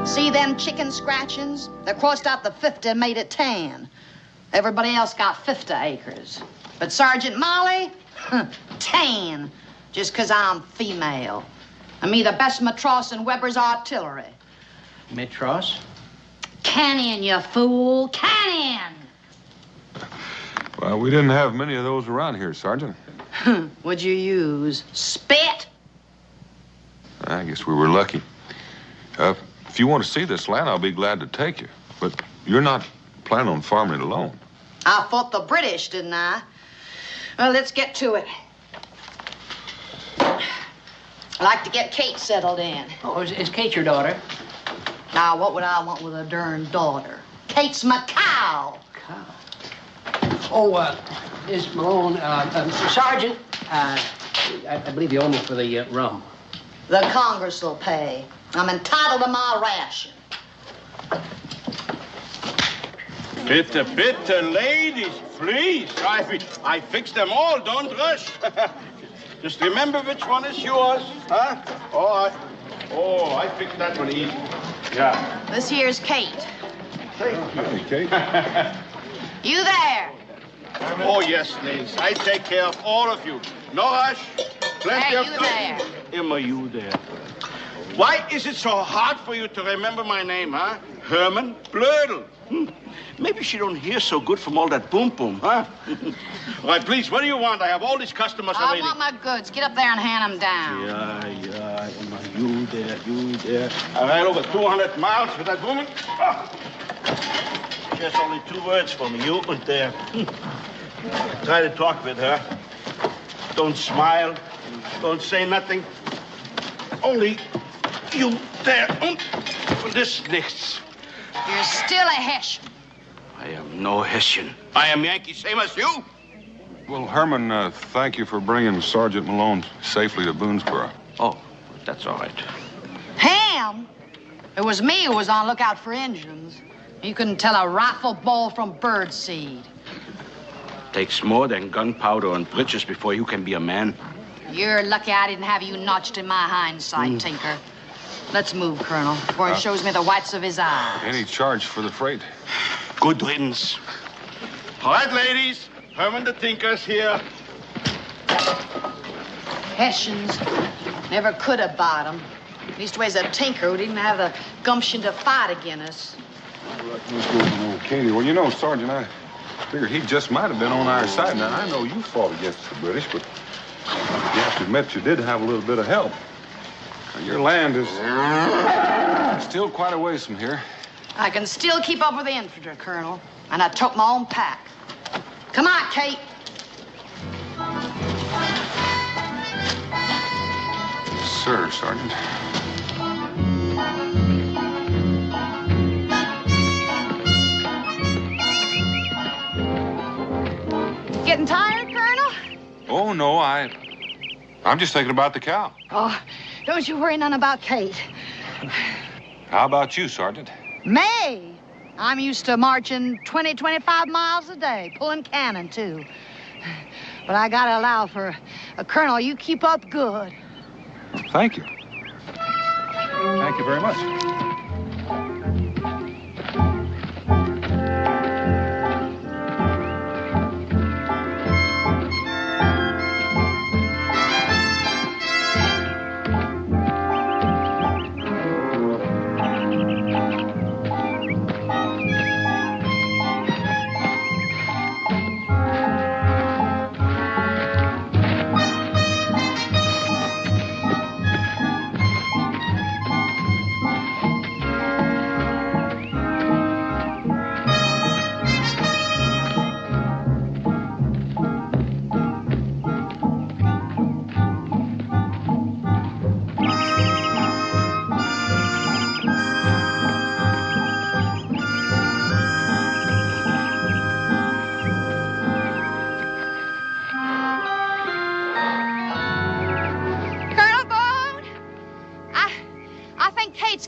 See them chicken scratchings? They crossed out the 50 and made it 10. Everybody else got 50 acres. But Sergeant Molly, 10, just 'cause I'm female. And me the best matros in Weber's artillery. Mitros? Cannon, you fool, cannon! Well, we didn't have many of those around here, Sergeant. What'd you use? Spit? I guess we were lucky. If you want to see this land, I'll be glad to take you. But you're not planning on farming it alone. I fought the British, didn't I? Well, let's get to it. I like to get Kate settled in. Oh, is Kate your daughter? Now, what would I want with a darn daughter? Kate's my cow. Oh, Miss Malone, Sergeant, I believe you owe me for the rum. The Congress will pay. I'm entitled to my ration. Bitte, ladies, please. I fixed them all. Don't rush. Just remember which one is yours, huh? Oh, I fixed that one easy. Yeah. This here's Kate. Thank you. Hey, Kate. You there? Oh, yes, ladies. I take care of all of you. No rush. Plenty Hey, of you time. there? Emma, you there. Why is it so hard for you to remember my name, huh? Herman Blödel. Maybe she don't hear so good from all that boom, huh? All right, please, what do you want? I have all these customers already. I want my goods. Get up there and hand them down. Yeah, Emma, you there. I ride over 200 miles with that woman. Oh. She has only 2 words for me, you and there. Try to talk with her. Don't smile. Don't say nothing. Only you there. This nichts. You're still a Hessian. I am no Hessian. I am Yankee, same as you. Well, Herman, thank you for bringing Sergeant Malone safely to Boonesboro. Oh, that's all right. Ham? It was me who was on lookout for Injuns. You couldn't tell a rifle ball from bird seed. Takes more than gunpowder and britches before you can be a man. You're lucky I didn't have you notched in my hindsight, Tinker. Let's move, Colonel, before he shows me the whites of his eyes. Any charge for the freight? Good riddance. All right, ladies. Herman the Tinker's here. Hessians never could have bought them. Leastways a tinker who didn't have the gumption to fight against us. Katie, well, you know, Sergeant, I figured he just might have been on our side. Now, I know you fought against the British, but you have to admit you did have a little bit of help. Now, your land is still quite a ways from here. I can still keep up with the infantry, Colonel. And I took my own pack. Come on, Kate. Sir, Sergeant. Getting tired, Colonel? Oh, no, I'm just thinking about the cow. Oh, don't you worry none about Kate. How about you, Sergeant? Me? I'm used to marching 20, 25 miles a day, pulling cannon, too. But I gotta allow for a Colonel, you keep up good. Thank you. Thank you very much.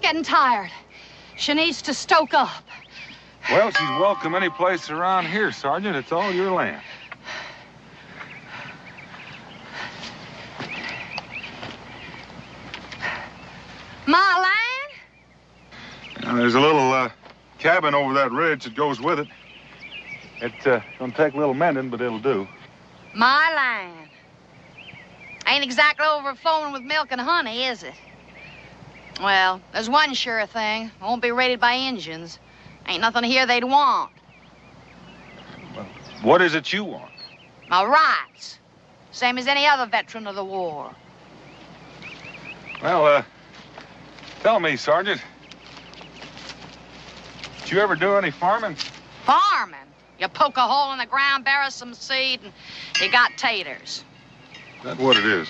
Getting tired. She needs to stoke up. Well, she's welcome any place around here, Sergeant. It's all your land. My land? Now, there's a little cabin over that ridge that goes with it. It's gonna take a little mending, but it'll do. My land. Ain't exactly overflowing with milk and honey, is it? Well, there's one sure thing. Won't be raided by Indians. Ain't nothing here they'd want. Well, what is it you want? My rights. Same as any other veteran of the war. Well, tell me, Sergeant. Did you ever do any farming? Farming? You poke a hole in the ground, bury some seed, and you got taters. That's what it is.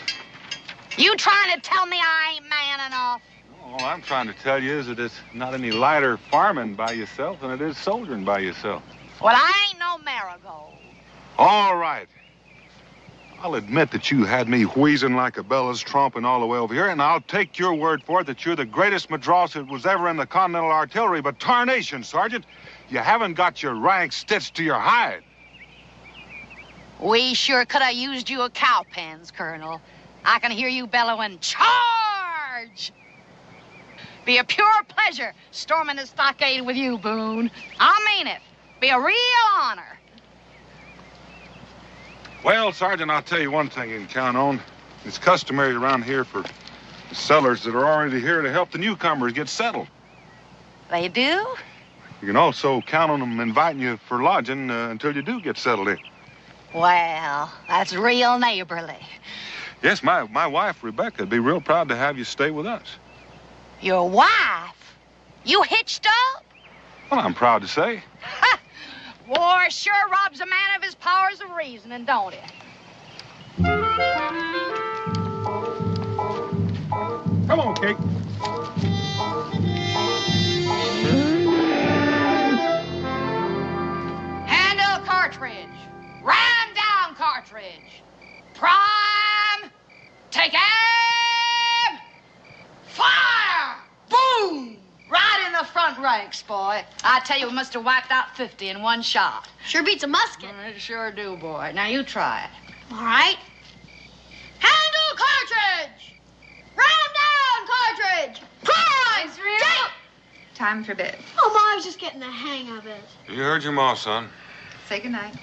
You trying to tell me I ain't man enough? All I'm trying to tell you is that it's not any lighter farming by yourself than it is soldiering by yourself. Well, I ain't no marigold. All right. I'll admit that you had me wheezing like a bellows tromping all the way over here, and I'll take your word for it that you're the greatest madross that was ever in the Continental Artillery, but tarnation, Sergeant, you haven't got your rank stitched to your hide. We sure could have used you a cowpens, Colonel. I can hear you bellowing, charge! Be a pure pleasure storming the stockade with you, Boone. I mean it. Be a real honor. Well, Sergeant, I'll tell you one thing you can count on. It's customary around here for the settlers that are already here to help the newcomers get settled. They do? You can also count on them inviting you for lodging until you do get settled in. Well, that's real neighborly. Yes, my wife, Rebecca, would be real proud to have you stay with us. Your wife? You hitched up? Well, I'm proud to say. War sure robs a man of his powers of reasoning, don't it? Come on, Kate. Handle cartridge. Ram down cartridge. Prime. Take aim. Fire! Boom! Right in the front ranks, boy. I tell you, we must have wiped out 50 in one shot. Sure beats a musket. It sure do, boy. Now, you try it. All right. Handle cartridge! Round down cartridge! Prime! Israel! Time for bed. Oh, Ma, I was just getting the hang of it. You heard your ma, son. Say goodnight.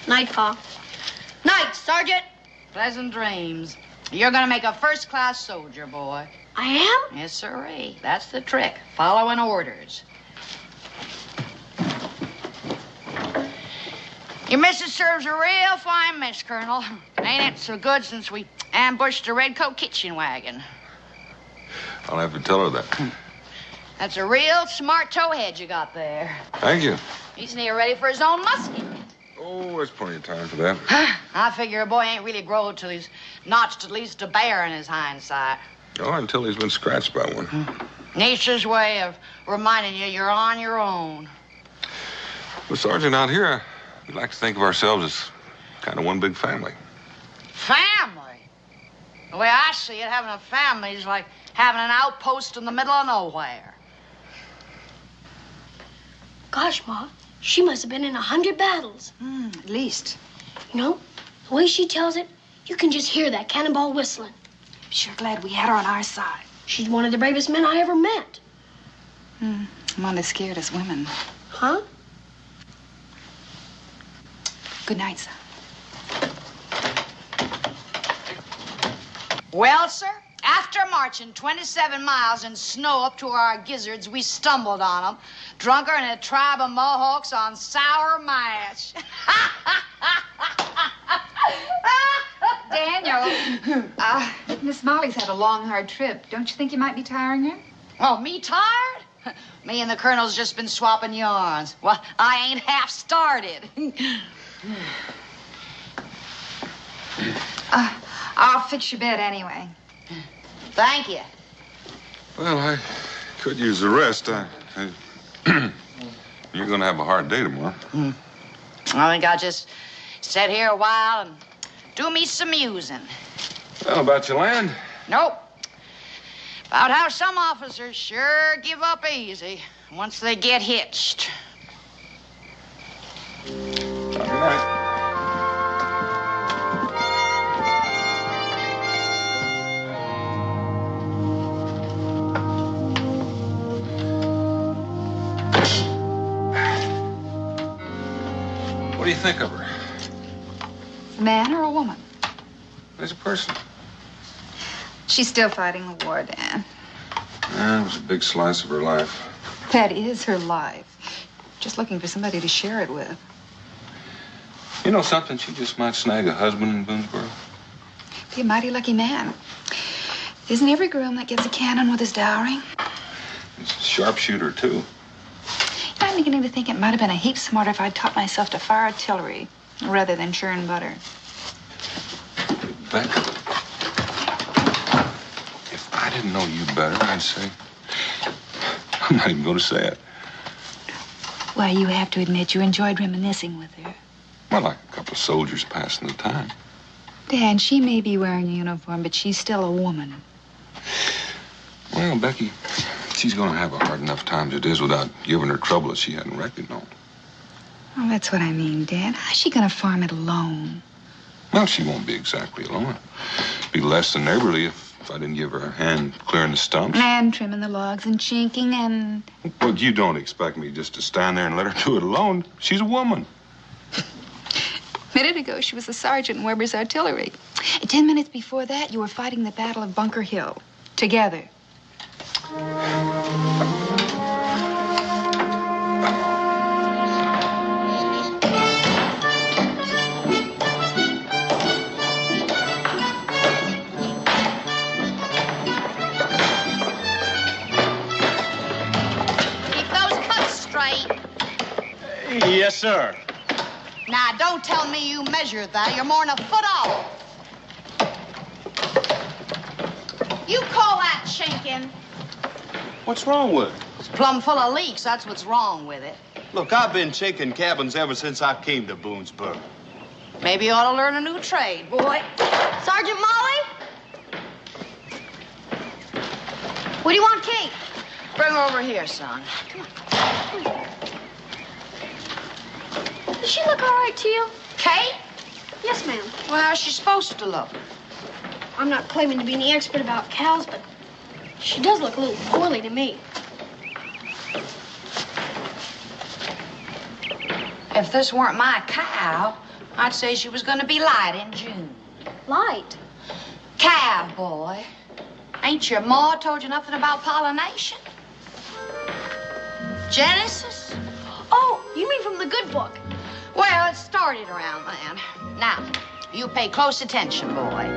Night, Pa. Night, Sergeant. Pleasant dreams. You're gonna make a first-class soldier, boy. I am? Yes, sirree. That's the trick. Following orders. Your missus serves a real fine mess, Colonel. Ain't it so good since we ambushed the Redcoat kitchen wagon? I'll have to tell her that. That's a real smart towhead you got there. Thank you. He's near ready for his own musket. Oh, there's plenty of time for that. I figure a boy ain't really grown till he's notched at least a bear in his hindsight. Oh, until he's been scratched by one. Nature's way of reminding you you're on your own. Well, Sergeant, out here, we like to think of ourselves as kind of one big family. Family? The way I see it, having a family is like having an outpost in the middle of nowhere. Gosh, Ma, she must have been in 100 battles. At least. You know, the way she tells it, you can just hear that cannonball whistling. I'm sure glad we had her on our side. She's one of the bravest men I ever met. I'm not as scared as women. Huh? Good night, son. Well, sir, after marching 27 miles in snow up to our gizzards, we stumbled on them, drunker than a tribe of Mohawks on sour mash. Daniel, Miss Molly's had a long, hard trip. Don't you think you might be tiring her? Oh, me tired? Me and the Colonel's just been swapping yarns. Well, I ain't half started. I'll fix your bed anyway. Thank you. Well, I could use the rest. You're going to have a hard day tomorrow. I think I'll just sit here a while and do me some musing. Well, about your land? Nope. About how some officers sure give up easy once they get hitched. Good night. What do you think of her? A man or a woman? As a person. She's still fighting the war, Dan. It was a big slice of her life. That is her life. Just looking for somebody to share it with. You know something? She just might snag a husband in Boonesboro. Be a mighty lucky man. Isn't every groom that gets a cannon with his dowry? He's a sharpshooter, too. I'm beginning to think it might have been a heap smarter if I'd taught myself to fire artillery rather than churn butter. Beck, if I didn't know you better, I'd say... I'm not even going to say it. Why, you have to admit you enjoyed reminiscing with her. Well, like a couple of soldiers passing the time. Dan, she may be wearing a uniform, but she's still a woman. Well, Becky, she's going to have a hard enough time as it is without giving her trouble that she hadn't reckoned on. Well, that's what I mean, Dan. How's she going to farm it alone? Well, she won't be exactly alone. Be less than neighborly if I didn't give her a hand clearing the stumps. And trimming the logs and chinking and... Well, you don't expect me just to stand there and let her do it alone. She's a woman. A minute ago, she was a sergeant in Weber's artillery. 10 minutes before that, you were fighting the Battle of Bunker Hill. Together. Yes, sir. Now, don't tell me you measured that. You're more than a foot off. You call that chinking? What's wrong with it? It's plumb full of leaks. That's what's wrong with it. Look, I've been chinking cabins ever since I came to Boonesboro. Maybe you ought to learn a new trade, boy. Sergeant Molly? What do you want, Kate? Bring her over here, son. Come on. Does she look all right to you? Kate? Yes, ma'am. Well, how's she supposed to look? I'm not claiming to be any expert about cows, but she does look a little poorly to me. If this weren't my cow, I'd say she was going to be light in June. Light? Cowboy. Ain't your ma told you nothing about pollination? Genesis? Oh, you mean from the good book? Well, it started around then. Now, you pay close attention, boy.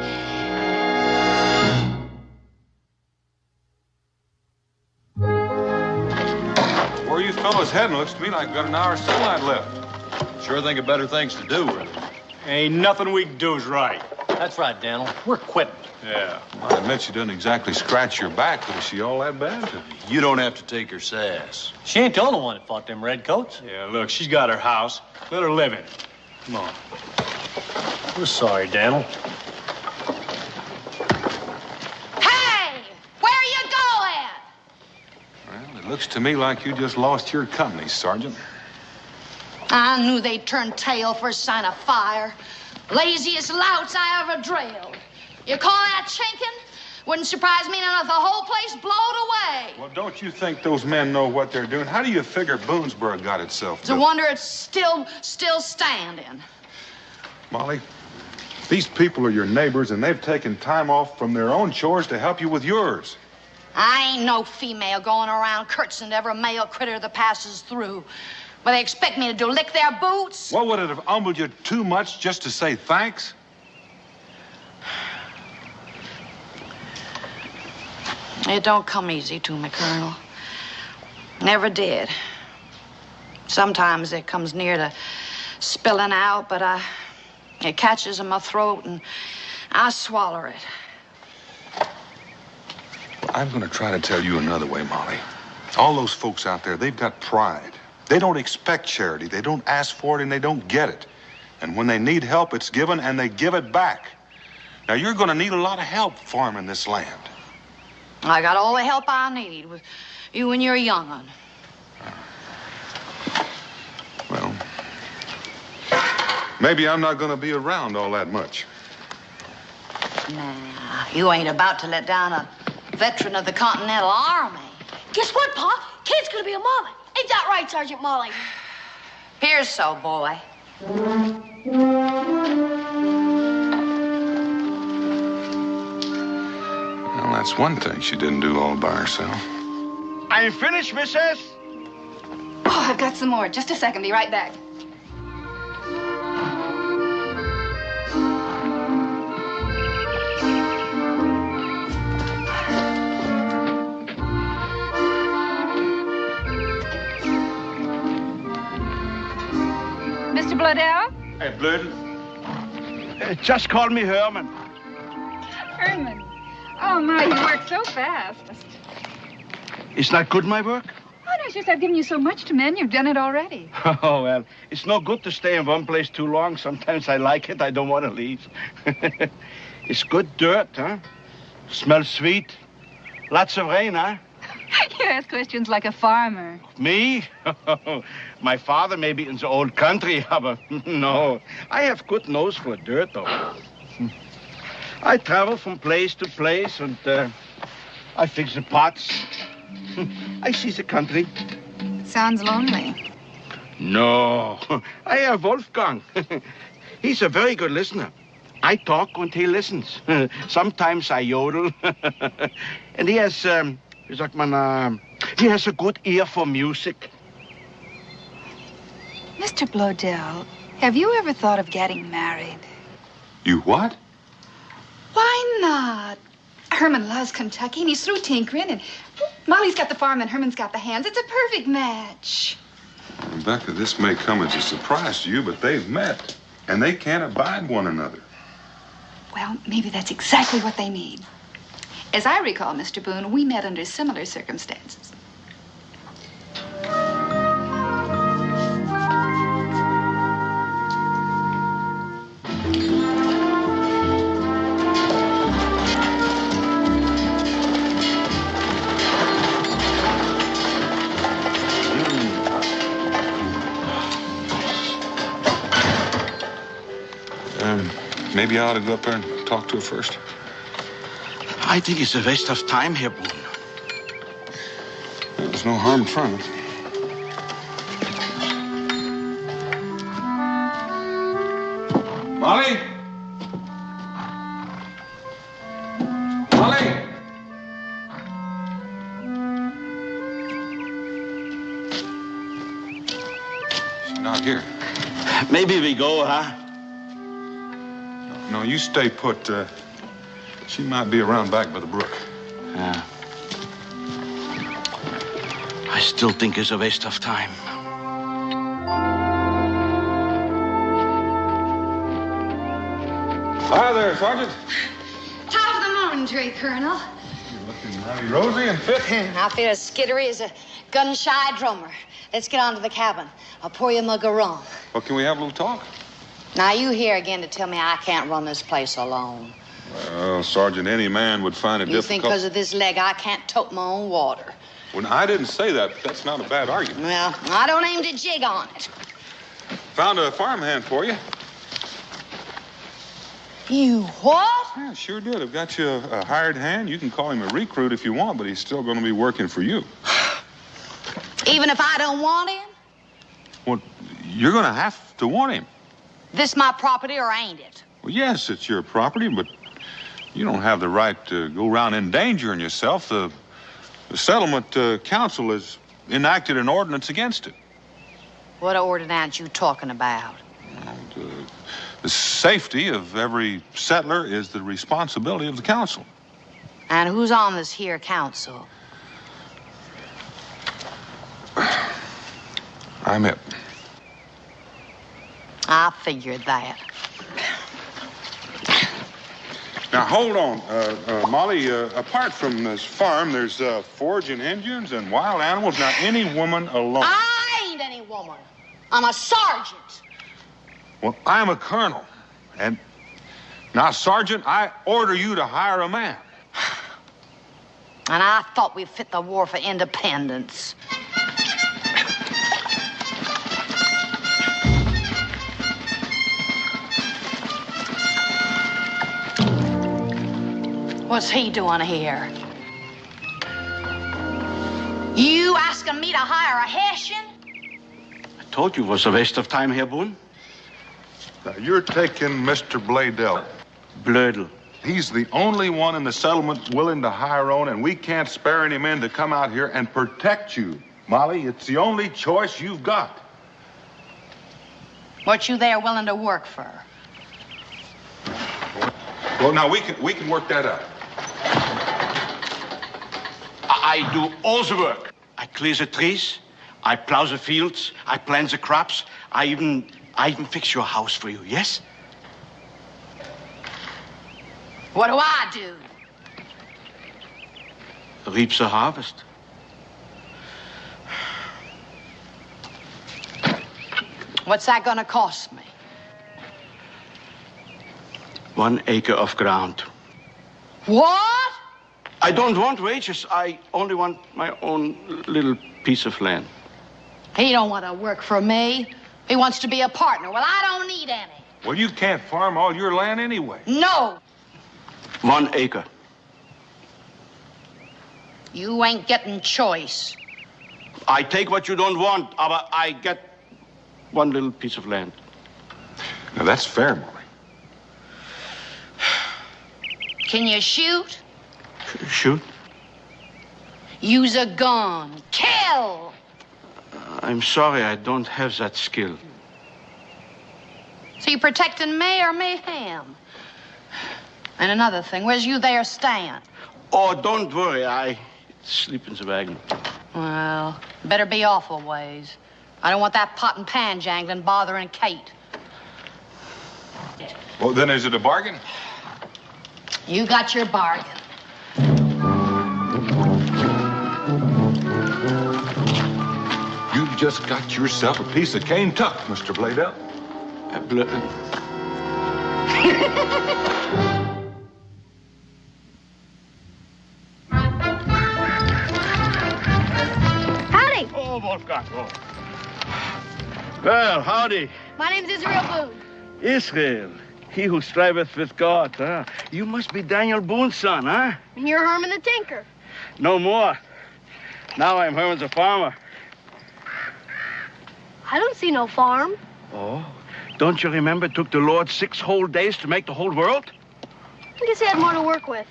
was heading, looks to me like we've got an hour of sunlight left. Sure think of better things to do with it. Ain't nothing we can do is right. That's right, Daniel. We're quitting. Yeah. Well, I admit she doesn't exactly scratch your back, but is she all that bad? You don't have to take her sass. She ain't the only one that fought them redcoats. Yeah, look, she's got her house. Let her live in it. Come on. We're sorry, Daniel. Hey! Where are you going? Well, it looks to me like you just lost your company, Sergeant. I knew they'd turn tail for a sign of fire. Laziest louts I ever drilled. You call that chinking? Wouldn't surprise me none if the whole place blowed away. Well, don't you think those men know what they're doing? How do you figure Boonesboro got itself It's a built? wonder it's still standing. Molly, these people are your neighbors, and they've taken time off from their own chores to help you with yours. I ain't no female going around curtsying to every male critter that passes through. But they expect me to do lick their boots? Well, would it have humbled you too much just to say thanks? It don't come easy to me, Colonel. Never did. Sometimes it comes near to spilling out, but it catches in my throat and I swallow it. I'm going to try to tell you another way, Molly. All those folks out there, they've got pride. They don't expect charity. They don't ask for it, and they don't get it. And when they need help, it's given, and they give it back. Now, you're going to need a lot of help farming this land. I got all the help I need with you and your young'un. Well, maybe I'm not going to be around all that much. Nah, you ain't about to let down a veteran of the Continental Army. Guess what, Pa? Kid's gonna be a mama. Ain't that right, Sergeant Molly? Here's so, boy. Well, that's one thing she didn't do all by herself. I'm finished, Mrs. Oh, I've got some more. Just a second. Be right back. Mr. Bloodell? Hey, Blood. Just call me Herman. Herman. Oh, my, you work so fast. It's not good, my work? Oh, no, it's just I've given you so much to mend. You've done it already. Oh, well, it's no good to stay in one place too long. Sometimes I like it. I don't want to leave. It's good dirt, huh? Smells sweet. Lots of rain, huh? You ask questions like a farmer. Me? My father may be in the old country, but no. I have good nose for dirt, though. I travel from place to place, and I fix the pots. I see the country. Sounds lonely. No, I have Wolfgang. He's a very good listener. I talk and he listens. Sometimes I yodel. And he has, wie sagt man, he has a good ear for music. Mr. Bloedel, have you ever thought of getting married? You what? Why not? Herman loves Kentucky, and he's through tinkering, and Molly's got the farm, and Herman's got the hands. It's a perfect match. Rebecca, this may come as a surprise to you, but they've met, and they can't abide one another. Well, maybe that's exactly what they need. As I recall, Mr. Boone, we met under similar circumstances. Maybe I ought to go up there and talk to her first. I think it's a waste of time here, Boone. There's no harm trying. Molly? Molly? She's not here. Maybe we go, huh? No, you stay put. She might be around back by the brook. Yeah. I still think it's a waste of time. Hi there, Sergeant. Top of the morning to you, Colonel. You're looking mighty rosy and fit. I feel as skittery as a gun-shy drummer. Let's get on to the cabin. I'll pour you a mug of rum. Well, can we have a little talk? Now, you here again to tell me I can't run this place alone. Well, Sergeant, any man would find it You think because of this leg I can't tote my own water? Well, I didn't say that, but that's not a bad argument. Well, I don't aim to jig on it. Found a farmhand for you. You what? Yeah, sure did. I've got you a hired hand. You can call him a recruit if you want, but he's still going to be working for you. Even if I don't want him? Well, you're going to have to want him. This my property or ain't it? Well, yes, it's your property, but you don't have the right to go around endangering yourself. The settlement council has enacted an ordinance against it. What ordinance you talking about? The safety of every settler is the responsibility of the council. And who's on this here council? I'm it. I figured that. Now, hold on, Molly. Apart from this farm, there's foraging Indians and wild animals. Now, any woman alone. I ain't any woman. I'm a sergeant. Well, I'm a colonel. And now, Sergeant, I order you to hire a man. And I thought we fit the war for independence. What's he doing here? You asking me to hire a Hessian? I told you it was a waste of time here, Boone. Now, you're taking Mr. Bladel. Bladel. He's the only one in the settlement willing to hire on, and we can't spare any men to come out here and protect you. Molly, it's the only choice you've got. What you there willing to work for? Well, now, we can work that out. I do all the work. I clear the trees, I plow the fields, I plant the crops, I even fix your house for you, yes? What do I do? Reap the harvest. What's that gonna cost me? 1 acre of ground. What? I don't want wages. I only want my own little piece of land. He don't want to work for me. He wants to be a partner. Well, I don't need any. Well, you can't farm all your land anyway. No. 1 acre. You ain't getting choice. I take what you don't want, but I get 1 little piece of land. Now, that's fair, Molly. Can you shoot? Shoot? Use a gun. Kill! I'm sorry, I don't have that skill. So you protecting me or me him? And another thing, where's you there stand? Oh, don't worry, I sleep in the wagon. Well, better be awful ways. I don't want that pot and pan jangling bothering Kate. Well, then is it a bargain? You got your bargain. You just got yourself a piece of cane tuck, Mr. Bladel. Howdy. Oh, Wolfgang. Oh. Well, howdy. My name's Israel Boone. Israel, he who striveth with God, huh? You must be Daniel Boone's son, huh? And you're Herman the Tinker. No more. Now I'm Herman the farmer. I don't see no farm. Oh, don't you remember it took the Lord 6 whole days to make the whole world? I guess he had more to work with.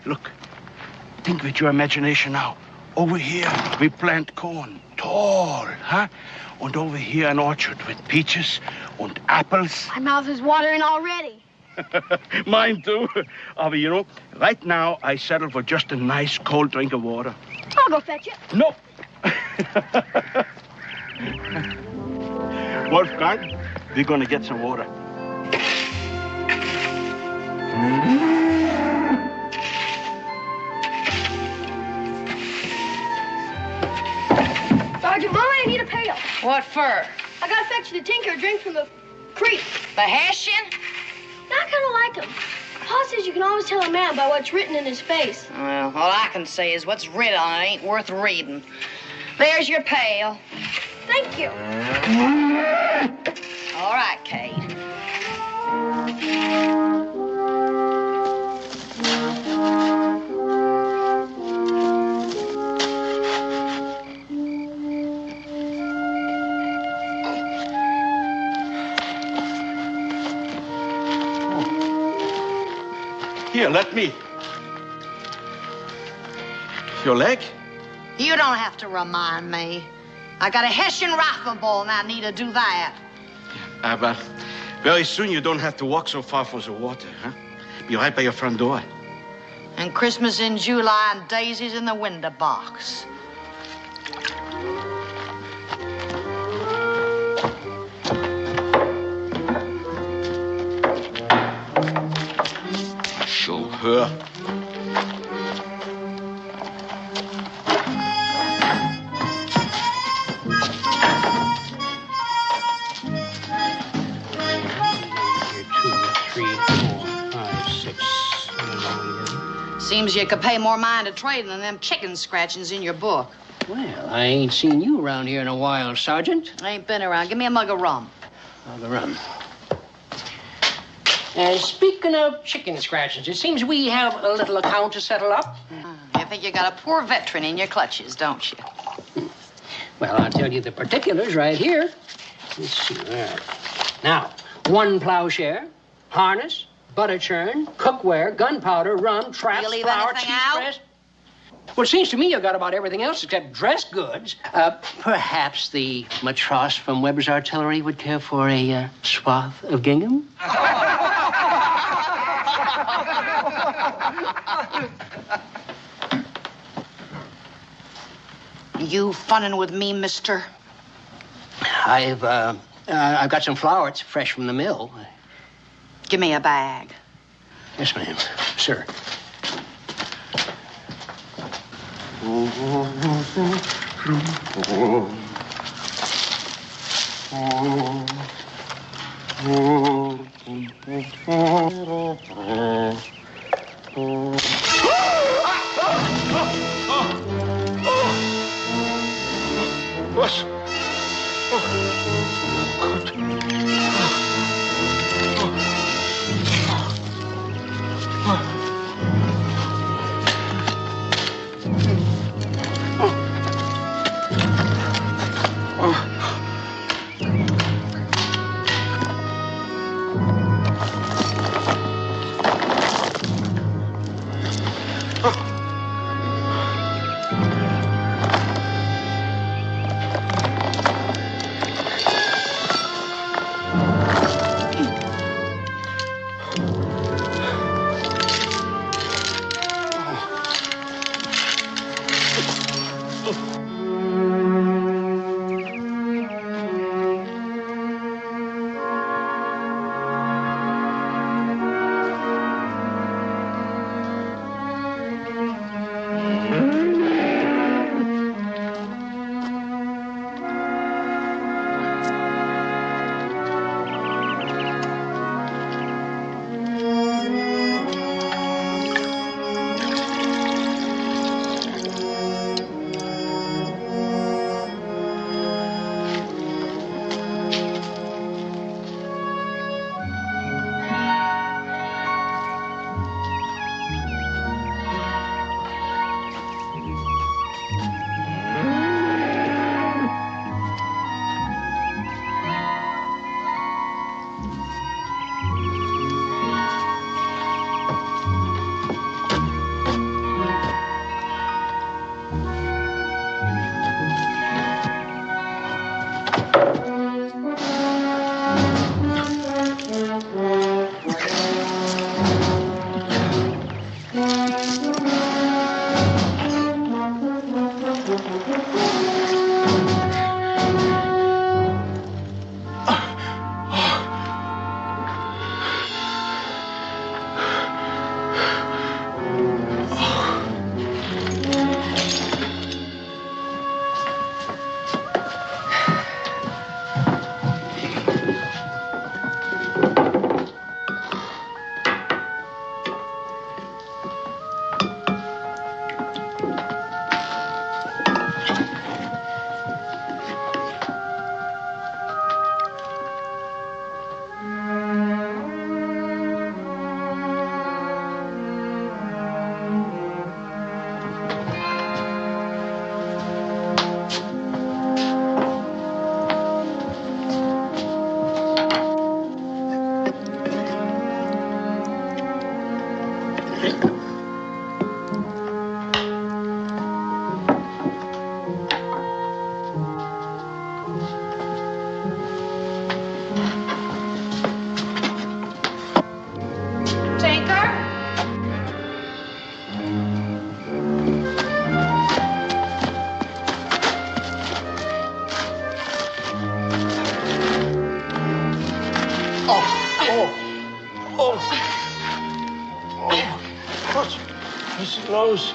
Look, think with your imagination now. Over here, we plant corn, tall, huh? And over here, an orchard with peaches and apples. My mouth is watering already. Mine too. But you know, right now, I settle for just a nice cold drink of water. I'll go fetch it. No, Wolfgang, we're gonna get some water. Sergeant, Molly, I need a pail. What for? I gotta fetch the tinker a drink from the creek. The Hessian? I kind of like him. Pa says you can always tell a man by what's written in his face. Well, all I can say is what's written on it ain't worth reading. There's your pail. Thank you. All right, Kate. Here, let me. Your leg? You don't have to remind me. I got a Hessian rifle ball and I need to do that. But very soon you don't have to walk so far for the water, huh? Be right by your front door. And Christmas in July and daisies in the window box. Show her. Seems you could pay more mind to trading than them chicken scratchings in your book. Well, I ain't seen you around here in a while, Sergeant. I ain't been around. Give me a mug of rum. Mug of rum. Speaking of chicken scratchings, it seems we have a little account to settle up. You think you got a poor veteran in your clutches, don't you? Well, I'll tell you the particulars right here. Let's see. There. Now, 1 plowshare, harness, butter churn, cookware, gunpowder, rum, traps, You leave flour, anything cheese out? press. Well, it seems to me you got about everything else except dress goods. Perhaps the matros from Weber's Artillery would care for a swath of gingham? You funning with me, mister? I've got some flour. It's fresh from the mill. Give me a bag. Yes, ma'am. Sir. Was?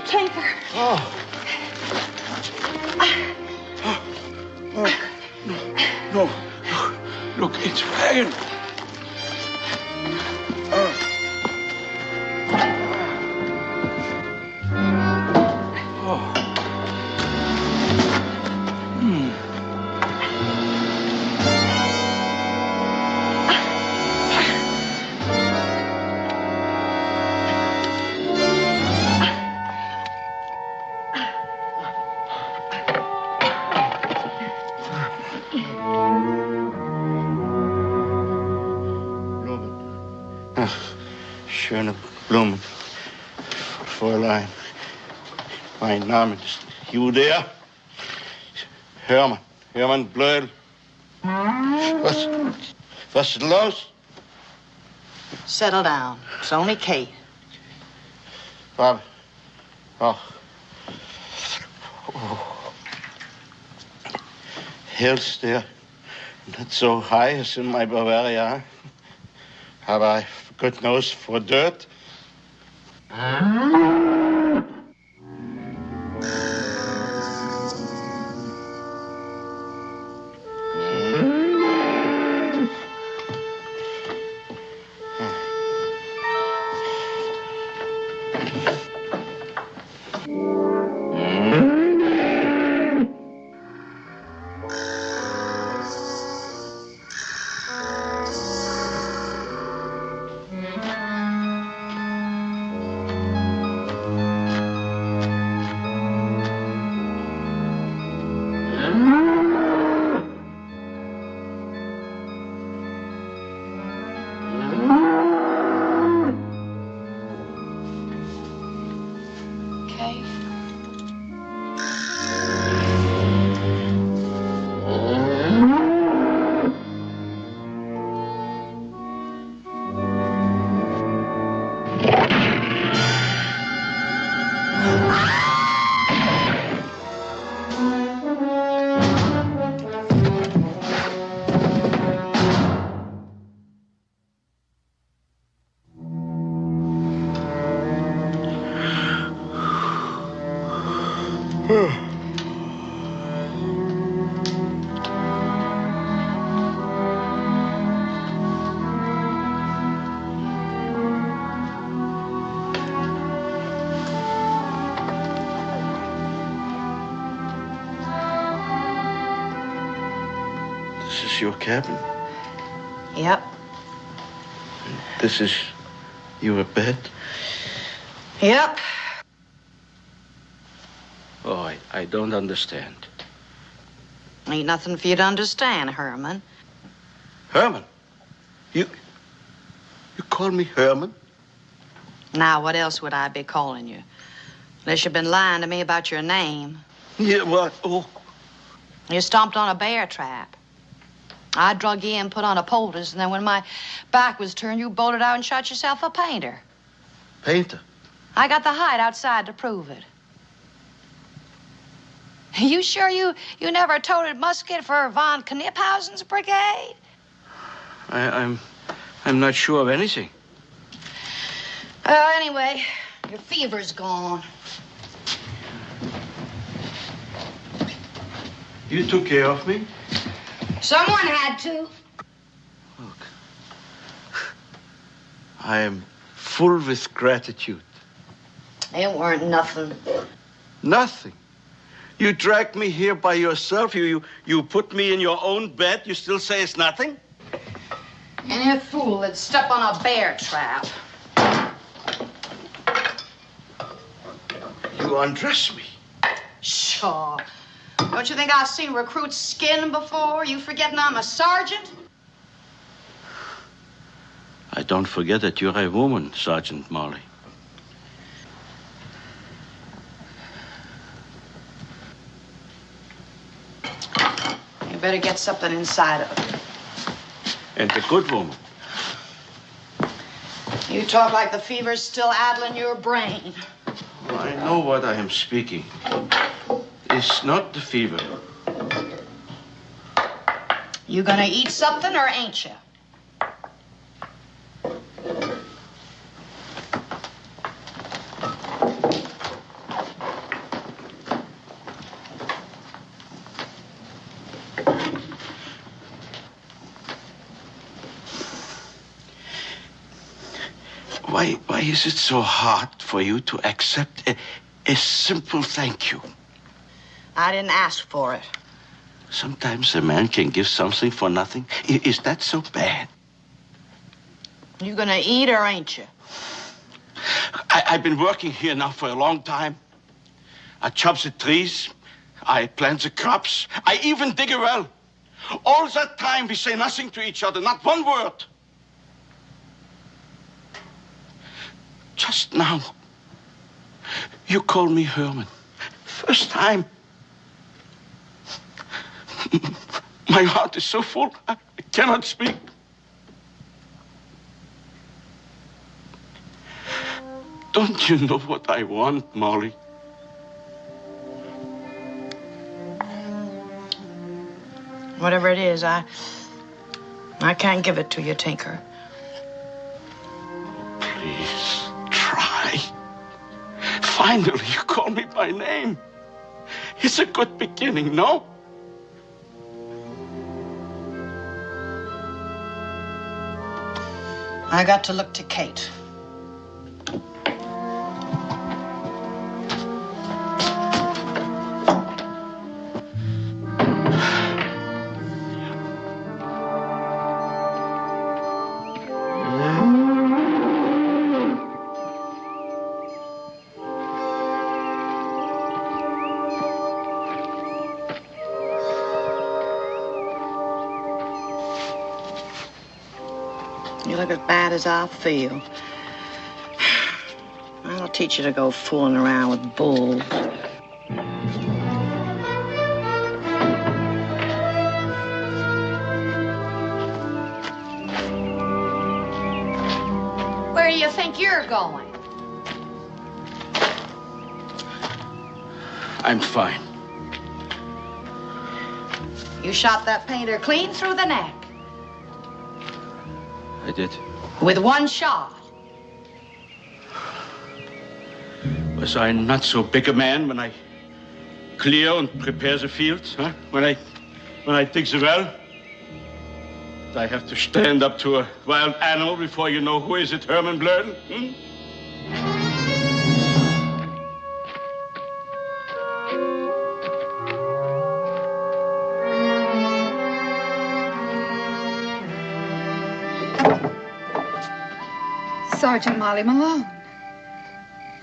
Tinker. Oh. No. Look, it's flagging. Schöne Blumen. Fräulein. Mein Name ist Judea. Hermann Blödel. Was ist los? Settle down. It's only Kate. Bob. Oh. Hills there. Not so high as in my Bavaria. Have I, good nose for dirt? This is your cabin? Yep. This is your bed? Yep. Oh, I don't understand. Ain't nothing for you to understand, Herman. Herman? You call me Herman? Now, what else would I be calling you? Unless you've been lying to me about your name. Yeah, what? Oh. You stomped on a bear trap. I drug you in, put on a poultice, and then when my back was turned, you bolted out and shot yourself a painter. Painter? I got the hide outside to prove it. You sure you never toted musket for von Kniphausen's brigade? I'm not sure of anything. Anyway, your fever's gone. You took care of me? Someone had to. Look, I am full with gratitude. It weren't nothing. Nothing? You dragged me here by yourself. You put me in your own bed. You still say it's nothing? Any fool that'd step on a bear trap. You undress me. Sure. Don't you think I've seen recruits' skin before? You forgetting I'm a sergeant? I don't forget that you're a woman, Sergeant Molly. better get something inside of it. And the good woman. You talk like the fever's still addling your brain. Well, I know what I am speaking. It's not the fever. You gonna eat something or ain't you? Why is it so hard for you to accept a simple thank you? I didn't ask for it. Sometimes a man can give something for nothing. Is that so bad? You gonna eat or ain't you? I've been working here now for a long time. I chop the trees. I plant the crops. I even dig a well. All that time we say nothing to each other, not one word. Just now, you call me Herman. First time. My heart is so full, I cannot speak. Don't you know what I want, Molly? Whatever it is, I can't give it to you, Tinker. Please, try. Finally, you call me by name. It's a good beginning, no? I got to look to Kate. You look as bad as I feel. I'll teach you to go fooling around with bulls. Where do you think you're going? I'm fine. You shot that painter clean through the neck. I did. With one shot. Was I not so big a man when I clear and prepare the fields, huh? When I dig the well? Did I have to stand up to a wild animal before you know who is it, Herman Blurden? Hmm? Sergeant Molly Malone.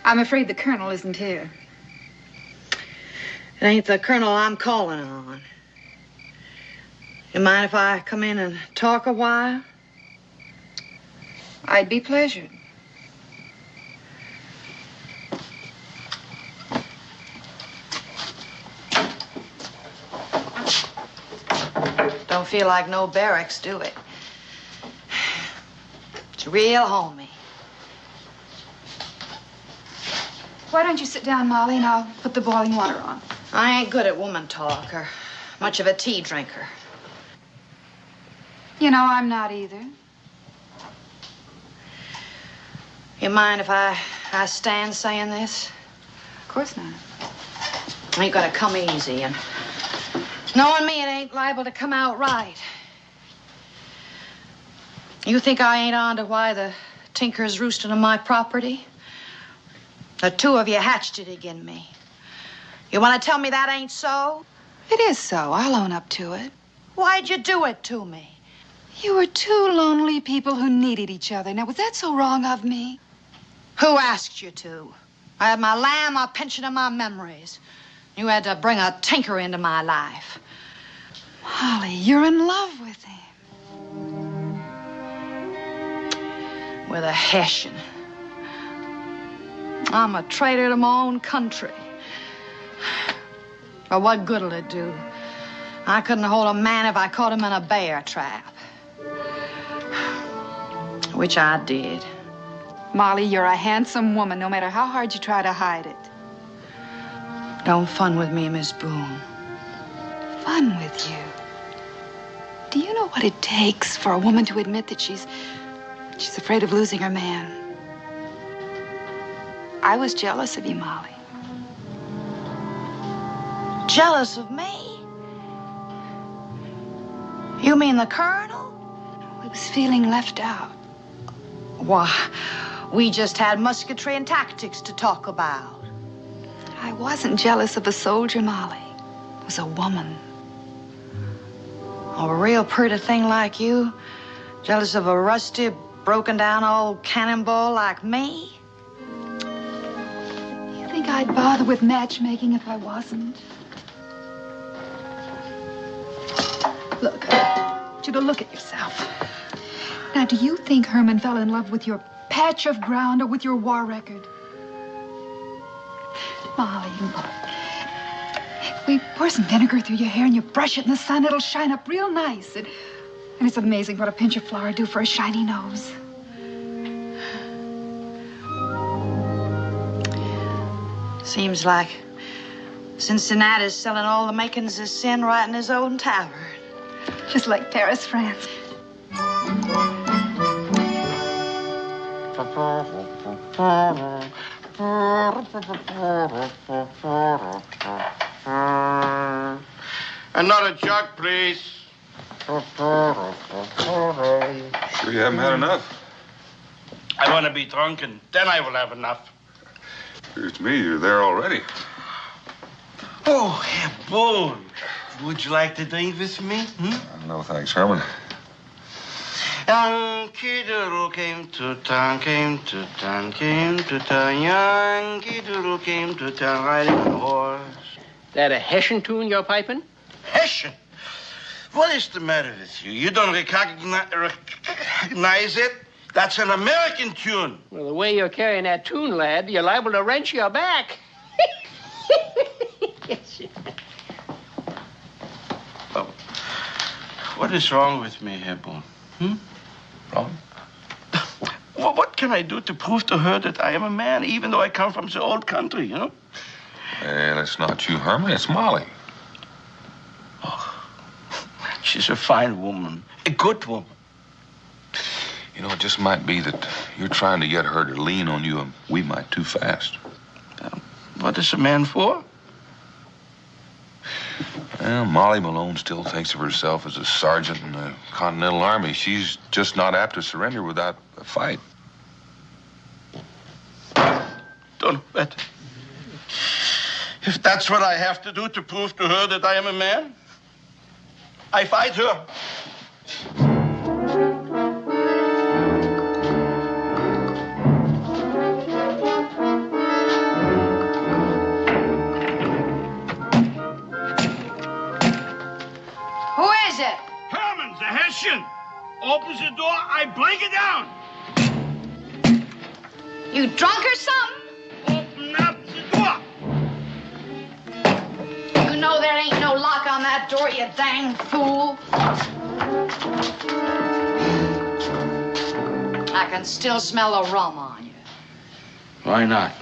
I'm afraid the colonel isn't here. It ain't the colonel I'm calling on. You mind if I come in and talk a while? I'd be pleasured. Don't feel like no barracks, do it? It's real homey. Why don't you sit down, Molly, and I'll put the boiling water on. I ain't good at woman talk or much of a tea drinker. You know, I'm not either. You mind if I stand saying this? Of course not. I ain't gonna come easy, and knowing me, it ain't liable to come out right. You think I ain't on to why the tinker's roosting on my property? The two of you hatched it again me. You want to tell me that ain't so? It is so. I'll own up to it. Why'd you do it to me? You were two lonely people who needed each other. Now, was that so wrong of me? Who asked you to? I had my lamb, my pension, and my memories. You had to bring a tinker into my life. Molly, you're in love with him. With a Hessian. I'm a traitor to my own country. But what good'll it do? I couldn't hold a man if I caught him in a bear trap. Which I did. Molly, you're a handsome woman, no matter how hard you try to hide it. Don't fun with me, Miss Boone. Fun with you? Do you know what it takes for a woman to admit that she's afraid of losing her man? I was jealous of you, Molly. Jealous of me? You mean the Colonel? I was feeling left out. Why, we just had musketry and tactics to talk about. I wasn't jealous of a soldier, Molly. It was a woman. A real pretty thing like you? Jealous of a rusty, broken-down old cannonball like me? You think I'd bother with matchmaking if I wasn't? Look, I want you to look at yourself. Now, do you think Herman fell in love with your patch of ground or with your war record? Molly, look. If we pour some vinegar through your hair and you brush it in the sun, it'll shine up real nice. And it's amazing what a pinch of flour do for a shiny nose. Seems like Cincinnati's selling all the makings of sin right in his own tavern. Just like Paris, France. Another jug, please. Sure you haven't had enough? I want to be drunk, and then I will have enough. Appears to me you're there already. Oh, Herr Boone. Would you like to drink with me? No, thanks, Herman. Yankee Doodle came to town, came to town, came to town. Yankee Doodle came to town riding a horse. That a Hessian tune you're piping? Hessian? What is the matter with you? You don't recognize it? That's an American tune. Well, the way you're carrying that tune, lad, you're liable to wrench your back. Oh, what is wrong with me, Herr Boone? Wrong? Well, what can I do to prove to her that I am a man, even though I come from the old country, you know? And it's not you, Herman, it's Molly. Oh, she's a fine woman, a good woman. You know, it just might be that you're trying to get her to lean on you and we might too fast. What is a man for? Well, Molly Malone still thinks of herself as a sergeant in the Continental Army. She's just not apt to surrender without a fight. Don't bet. If that's what I have to do to prove to her that I am a man, I fight her. Who is it? Herman, the Hessian. Opens the door, I break it down. You drunk or something? Open up the door. You know there ain't no lock on that door, you dang fool. I can still smell the rum on you. Why not?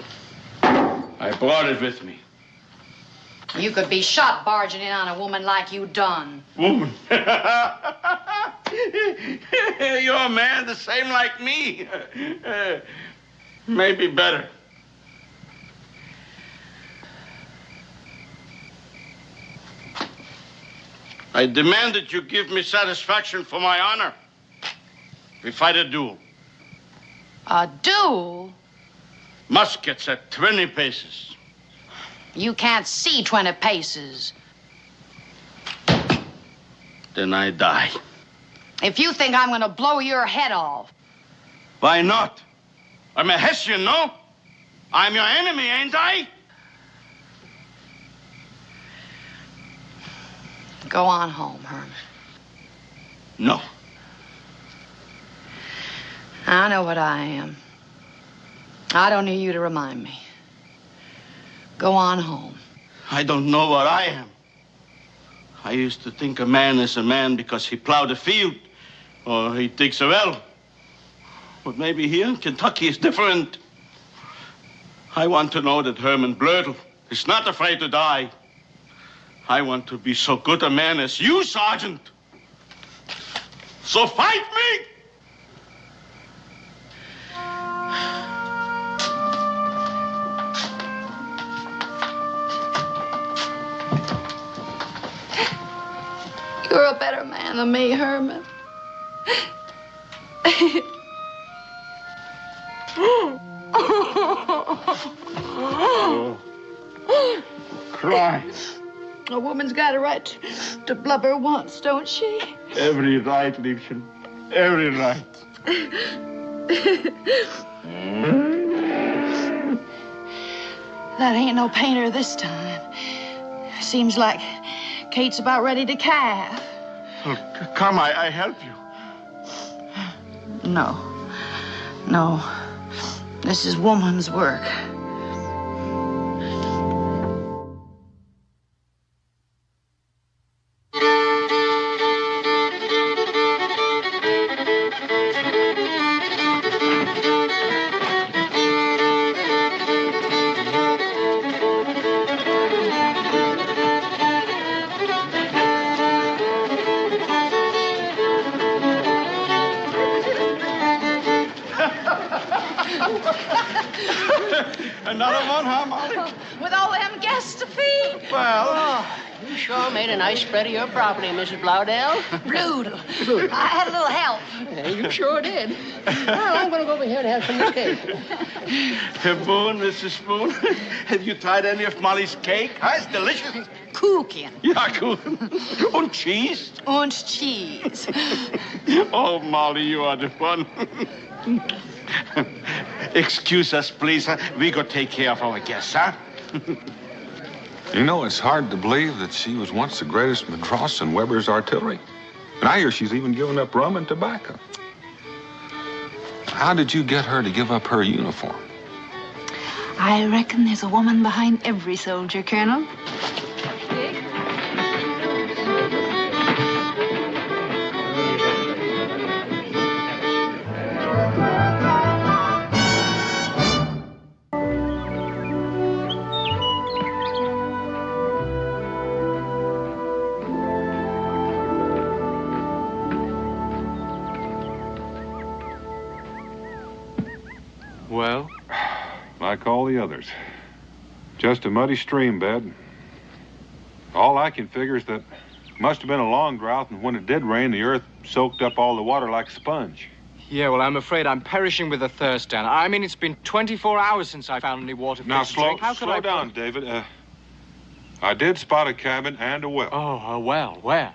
I brought it with me. You could be shot barging in on a woman like you done. Woman. You're a man the same like me. Maybe better. I demand that you give me satisfaction for my honor. We fight a duel. A duel? Muskets at 20 paces. You can't see 20 paces. Then I die. If you think I'm gonna blow your head off. Why not? I'm a Hessian, no? I'm your enemy, ain't I? Go on home, Herman. No. I know what I am. I don't need you to remind me. Go on home. I don't know what I am. I used to think a man is a man because he plowed a field or he digs a well. But maybe here in Kentucky is different. I want to know that Herman Blödel is not afraid to die. I want to be so good a man as you, Sergeant. So fight me! You're a better man than me, Herman. Cry. A woman's got a right to blubber once, don't she? Every right, Liebchen. Every right. That ain't no painter this time. Seems like Kate's about ready to calve. Oh, come, I help you. No. No. This is woman's work. Another one, huh, Molly? With all them guests to feed. Well, You sure made a nice spread of your property, Mrs. Bloudell. Bludel. I had a little help. Yeah, you sure did. Well, I'm going to go over here and have some of this cake. Boone, Mrs. Boone, have you tried any of Molly's cake? Huh? It's delicious. Kuchen. Ja, Kuchen. And cheese. Und cheese. Oh, Molly, you are the one. Excuse us, please. Huh? We go take care of our guests, huh? You know, it's hard to believe that she was once the greatest Madross in Weber's artillery. And I hear she's even given up rum and tobacco. How did you get her to give up her uniform? I reckon there's a woman behind every soldier, Colonel. Well? Like all the others. Just a muddy stream bed. All I can figure is that it must have been a long drought, and when it did rain, the earth soaked up all the water like a sponge. Yeah, well, I'm afraid I'm perishing with a thirst, Dan. I mean, it's been 24 hours since I found any water. Now, slow down, David. I did spot a cabin and a well. Oh, a well. Where?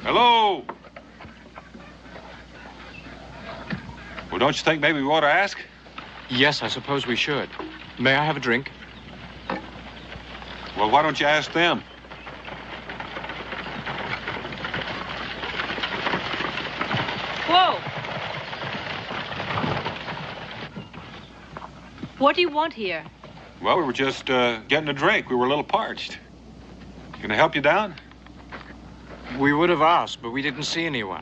Hello? Well, don't you think maybe we ought to ask? Yes, I suppose we should. May I have a drink? Well, why don't you ask them? Whoa! What do you want here? Well, we were just getting a drink. We were a little parched. Can I help you down? We would have asked, but we didn't see anyone.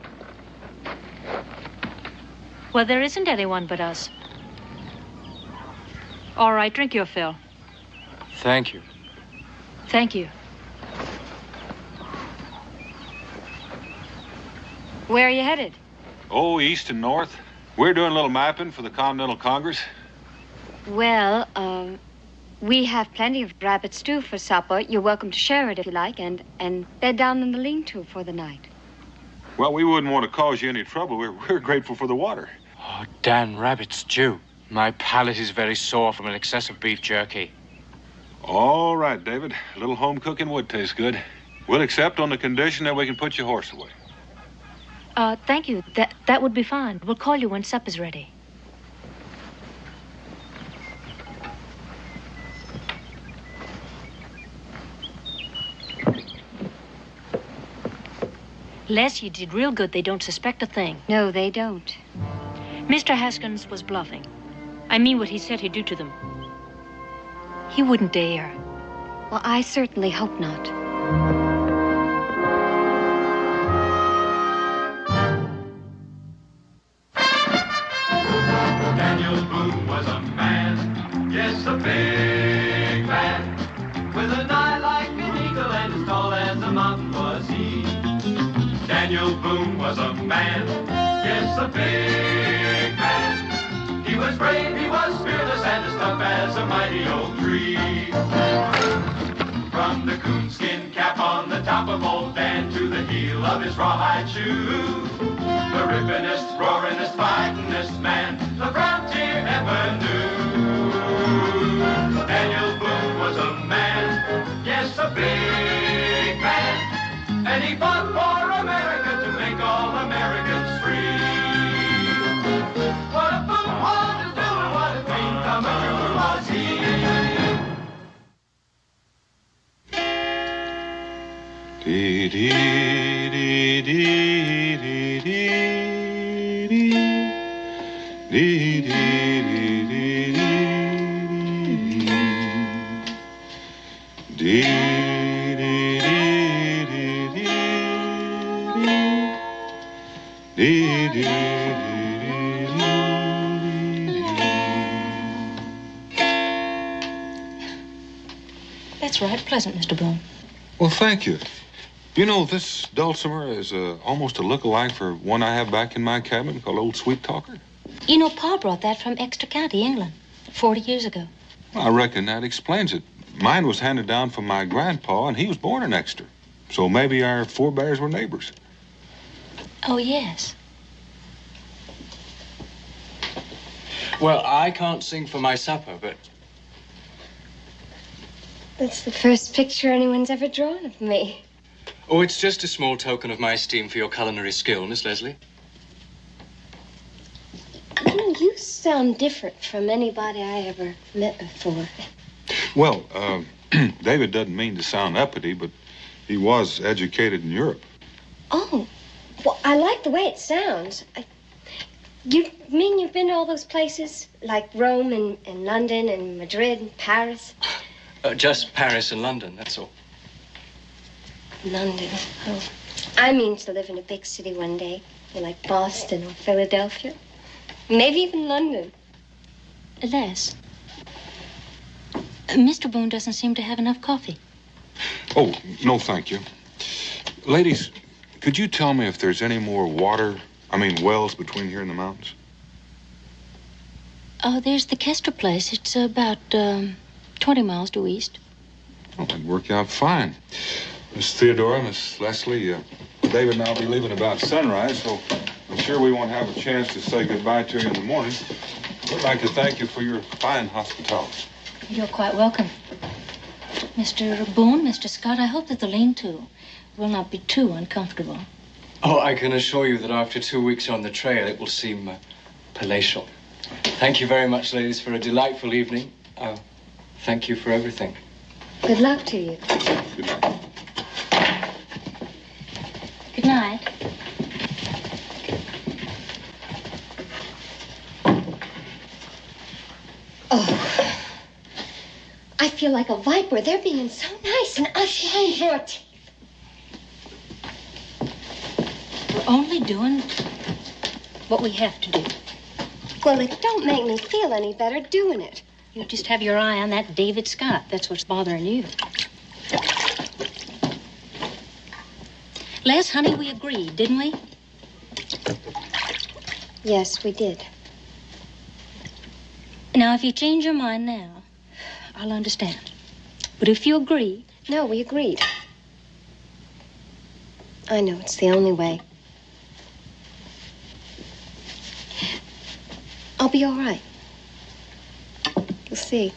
Well, there isn't anyone but us. All right, drink your fill. Thank you. Thank you. Where are you headed? Oh, east and north. We're doing a little mapping for the Continental Congress. Well, we have plenty of rabbit stew for supper. You're welcome to share it if you like, and bed down in the lean-to for the night. Well, we wouldn't want to cause you any trouble. We're grateful for the water. Oh, Dan, rabbit stew. My palate is very sore from an excess of beef jerky. All right, David. A little home cooking would taste good. We'll accept on the condition that we can put your horse away. Thank you. That would be fine. We'll call you when supper's ready. Les, you did real good. They don't suspect a thing. No, they don't. Mr. Haskins was bluffing. I mean what he said he'd do to them. He wouldn't dare. Well, I certainly hope not. Daniel Boone was a man, yes, a big man, with an eye like an eagle and as tall as a mountain was he. Daniel Boone was a man, yes, a big man. He was brave, he was fearless, and as tough as a mighty oak tree. From the coonskin cap on the top of old Dan to the heel of his rawhide shoe, the rippinest, roaringest, fightingest man the frontier ever knew. Daniel Boone was a man, yes, a big man, and he fought for America to make all Americans free. What a Boone wanted to do and what a dream come true was he. Dee dee dee dee dee dee dee dee That's right. Pleasant, Mr. Boone. Well, thank you. You know, this dulcimer is almost a look-alike for one I have back in my cabin called Old Sweet Talker. You know, Pa brought that from Exeter County, England, 40 years ago. I reckon that explains it. Mine was handed down from my grandpa, and he was born in Exeter. So maybe our forebears were neighbors. Oh, yes. Well, I can't sing for my supper, but... That's the first picture anyone's ever drawn of me. Oh, it's just a small token of my esteem for your culinary skill, Miss Leslie. You know, you sound different from anybody I ever met before. Well, David doesn't mean to sound uppity, but he was educated in Europe. Oh, well, I like the way it sounds. You mean you've been to all those places? Like Rome and London and Madrid and Paris? Just Paris and London, that's all. London. Oh. I mean to live in a big city one day. Like Boston or Philadelphia. Maybe even London. Les, Mr. Boone doesn't seem to have enough coffee. Oh, no, thank you. Ladies, could you tell me if there's any more wells between here and the mountains? Oh, there's the Kester place. It's about 20 miles due east. Oh, that'd work out fine. Miss Theodora, Miss Leslie, David and I'll be leaving about sunrise, so I'm sure we won't have a chance to say goodbye to you in the morning. I'd like to thank you for your fine hospitality. You're quite welcome. Mr. Boone, Mr. Scott, I hope that the lean-to will not be too uncomfortable. Oh, I can assure you that after 2 weeks on the trail, it will seem palatial. Thank you very much, ladies, for a delightful evening. Thank you for everything. Good luck to you. Good night. Good night. Oh, I feel like a viper. They're being so nice and us lying for it. We're only doing what we have to do. Well, it don't make me feel any better doing it. You just have your eye on that David Scott. That's what's bothering you. Les, honey, we agreed, didn't we? Yes, we did. Now, if you change your mind now, I'll understand. But if you agree... No, we agreed. I know, it's the only way. I'll be all right. You'll see.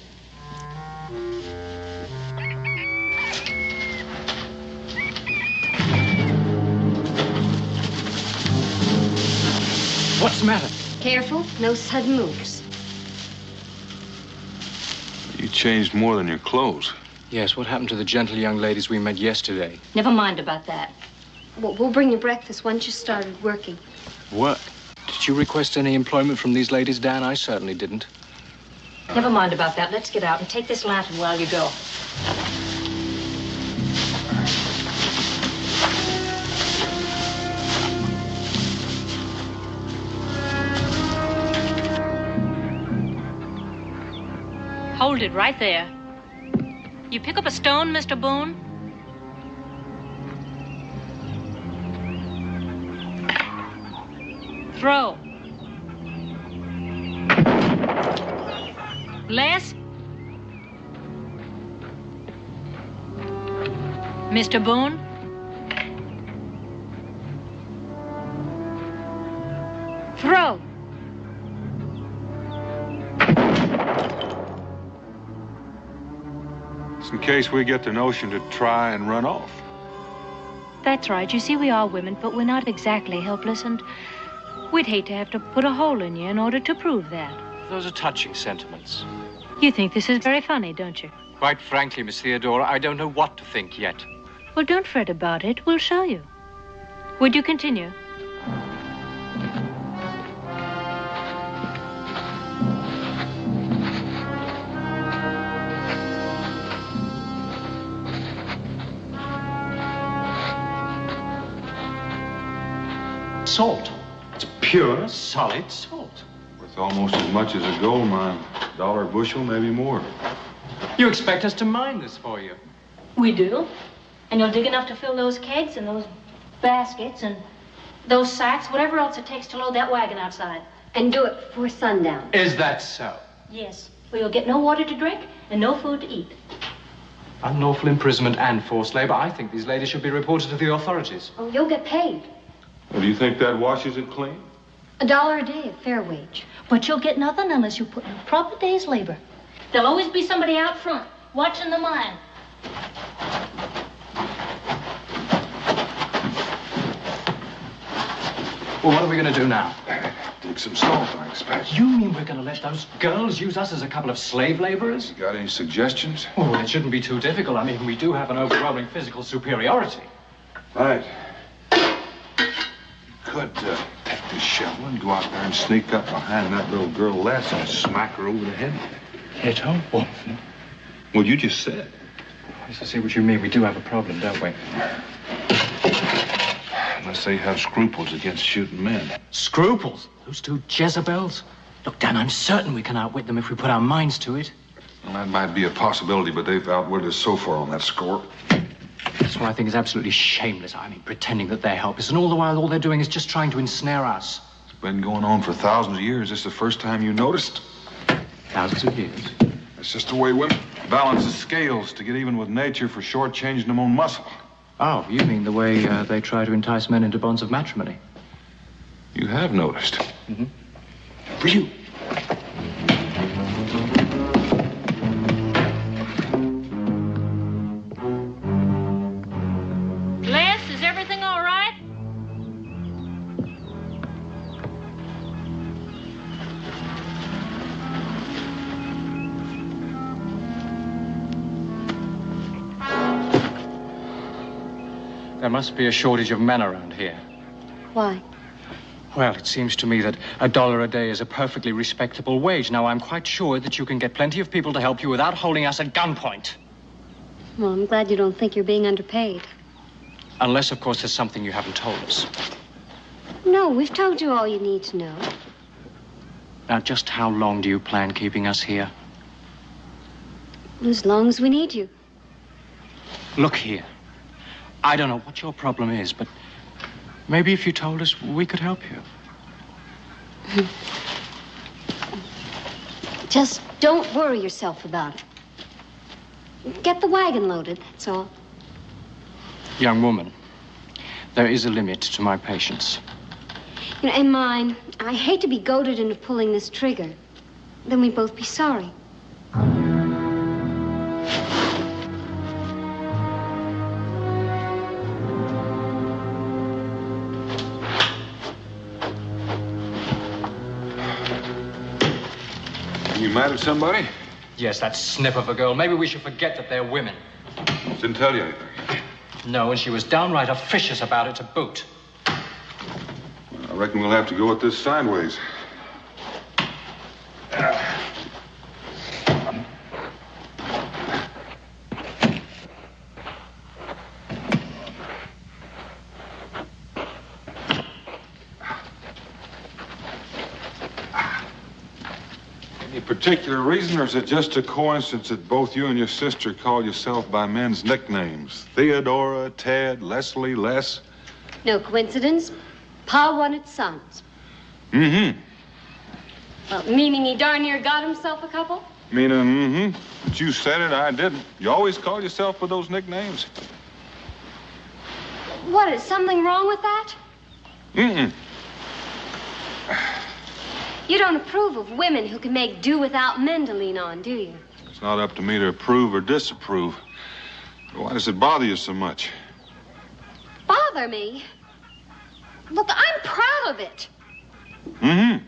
What's the matter? Careful, no sudden moves. You changed more than your clothes. Yes, what happened to the gentle young ladies we met yesterday? Never mind about that. We'll bring you breakfast once you started working. Work? Did you request any employment from these ladies, Dan? I certainly didn't. Never mind about that. Let's get out and take this lantern while you go. Hold it right there. You pick up a stone, Mr. Boone? Throw. Les? Mr. Boone? Throw. Just in case we get the notion to try and run off. That's right. You see, we are women, but we're not exactly helpless, and we'd hate to have to put a hole in you in order to prove that. Those are touching sentiments. You think this is very funny, don't you? Quite frankly, Miss Theodora, I don't know what to think yet. Well, don't fret about it. We'll show you. Would you continue? Salt. It's pure, solid salt. Worth almost as much as a gold mine. $1 a bushel, maybe more. You expect us to mine this for you? We do. And you'll dig enough to fill those kegs and those baskets and those sacks, whatever else it takes to load that wagon outside. And do it before sundown. Is that so? Yes. Well, you'll get no water to drink and no food to eat. Unlawful imprisonment and forced labor. I think these ladies should be reported to the authorities. Oh, you'll get paid. Well, do you think that washes it clean? $1 a day, a fair wage. But you'll get nothing unless you put in a proper day's labor. There'll always be somebody out front watching the mine. Well, what are we going to do now? Dig some salt, I expect. You mean we're going to let those girls use us as a couple of slave laborers? You got any suggestions? Oh, it shouldn't be too difficult. I mean, we do have an overwhelming physical superiority. Right. Could take this shovel and go out there and sneak up behind that little girl Les and smack her over the head. Hit her? What? Well, you just said. Yes, I see what you mean. We do have a problem, don't we? Unless they have scruples against shooting men. Scruples? Those two Jezebels? Look, Dan, I'm certain we can outwit them if we put our minds to it. Well, that might be a possibility, but they've outwitted us so far on that score. That's what I think is absolutely shameless. I mean, pretending that they're helpless, and all the while, all they're doing is just trying to ensnare us. It's been going on for thousands of years. This is the first time you noticed? Thousands of years. It's just the way women balance the scales to get even with nature for shortchanging them on muscle. Oh, you mean the way they try to entice men into bonds of matrimony? You have noticed. Mm-hmm. For you. Les, is everything all right? There must be a shortage of men around here. Why? Well, it seems to me that $1 a day is a perfectly respectable wage. Now, I'm quite sure that you can get plenty of people to help you without holding us at gunpoint. Well, I'm glad you don't think you're being underpaid. Unless, of course, there's something you haven't told us. No, we've told you all you need to know. Now, just how long do you plan keeping us here? As long as we need you. Look here. I don't know what your problem is, but maybe if you told us, we could help you. Just don't worry yourself about it. Get the wagon loaded, that's all. Young woman, there is a limit to my patience. You know, and mine. I hate to be goaded into pulling this trigger. Then we'd both be sorry. You mad at somebody? Yes, that snip of a girl. Maybe we should forget that they're women. Didn't tell you anything. No, and she was downright officious about it to boot. I reckon we'll have to go at this sideways. Any particular reason, or is it just a coincidence that both you and your sister call yourself by men's nicknames? Theodora, Ted, Leslie, Les? No coincidence. Pa wanted sons. Mm-hmm. Well, meaning he darn near got himself a couple? Meaning, But you said it, I didn't. You always call yourself with those nicknames. What, is something wrong with that? Mm-mm. You don't approve of women who can make do without men to lean on, do you? It's not up to me to approve or disapprove. Why does it bother you so much? Bother me? Look, I'm proud of it. Mm-hmm.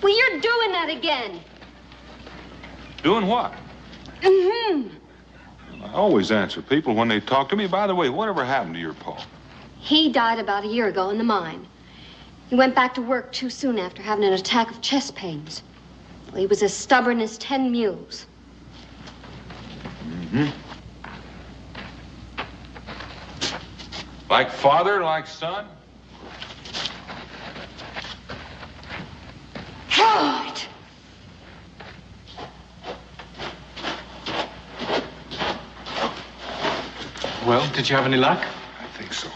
Well, you're doing that again. Doing what? Mm-hmm. I always answer people when they talk to me. By the way, whatever happened to your pa? He died about a year ago in the mine. He went back to work too soon after having an attack of chest pains. Well, he was as stubborn as 10 mules. Mm-hmm. Like father, like son? God! Well, did you have any luck? I think so.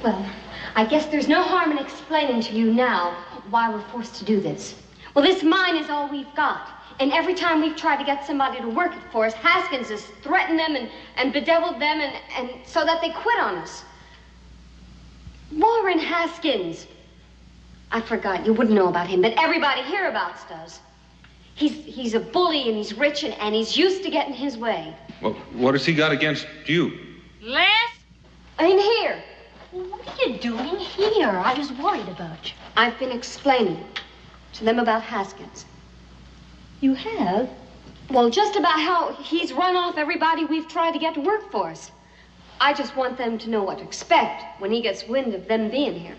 Well, I guess there's no harm in explaining to you now why we're forced to do this. Well, this mine is all we've got. And every time we've tried to get somebody to work it for us, Haskins has threatened them and bedeviled them and so that they quit on us. Warren Haskins. I forgot, you wouldn't know about him, but everybody hereabouts does. He's a bully and he's rich and he's used to getting his way. Well, what has he got against you? Les? In here. What are you doing here? I was worried about you. I've been explaining to them about Haskins. You have? Well, just about how he's run off everybody we've tried to get to work for us. I just want them to know what to expect when he gets wind of them being here.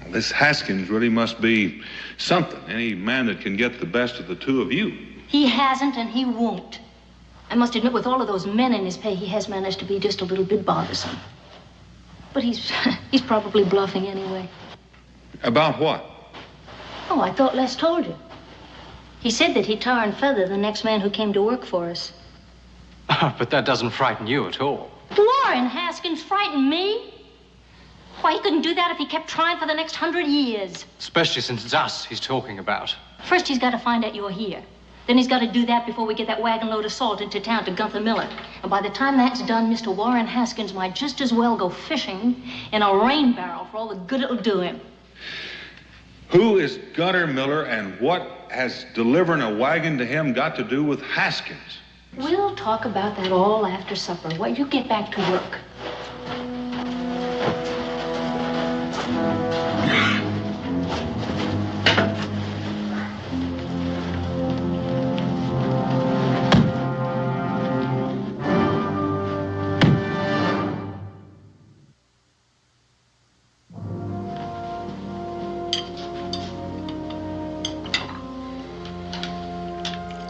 Well, this Haskins really must be something. Any man that can get the best of the two of you. He hasn't and he won't. I must admit, with all of those men in his pay, he has managed to be just a little bit bothersome. But he's probably bluffing anyway. About what? Oh, I thought Les told you. He said that he'd tar and feather the next man who came to work for us. But that doesn't frighten you at all. Warren Haskins frightened me. Why, he couldn't do that if he kept trying for the next 100 years. Especially since it's us he's talking about. First, he's got to find out you're here. Then he's got to do that before we get that wagon load of salt into town to Gunther Miller. And by the time that's done, Mr. Warren Haskins might just as well go fishing in a rain barrel for all the good it'll do him. Who is Gunther Miller and what has delivering a wagon to him got to do with Haskins? We'll talk about that all after supper. While you get back to work.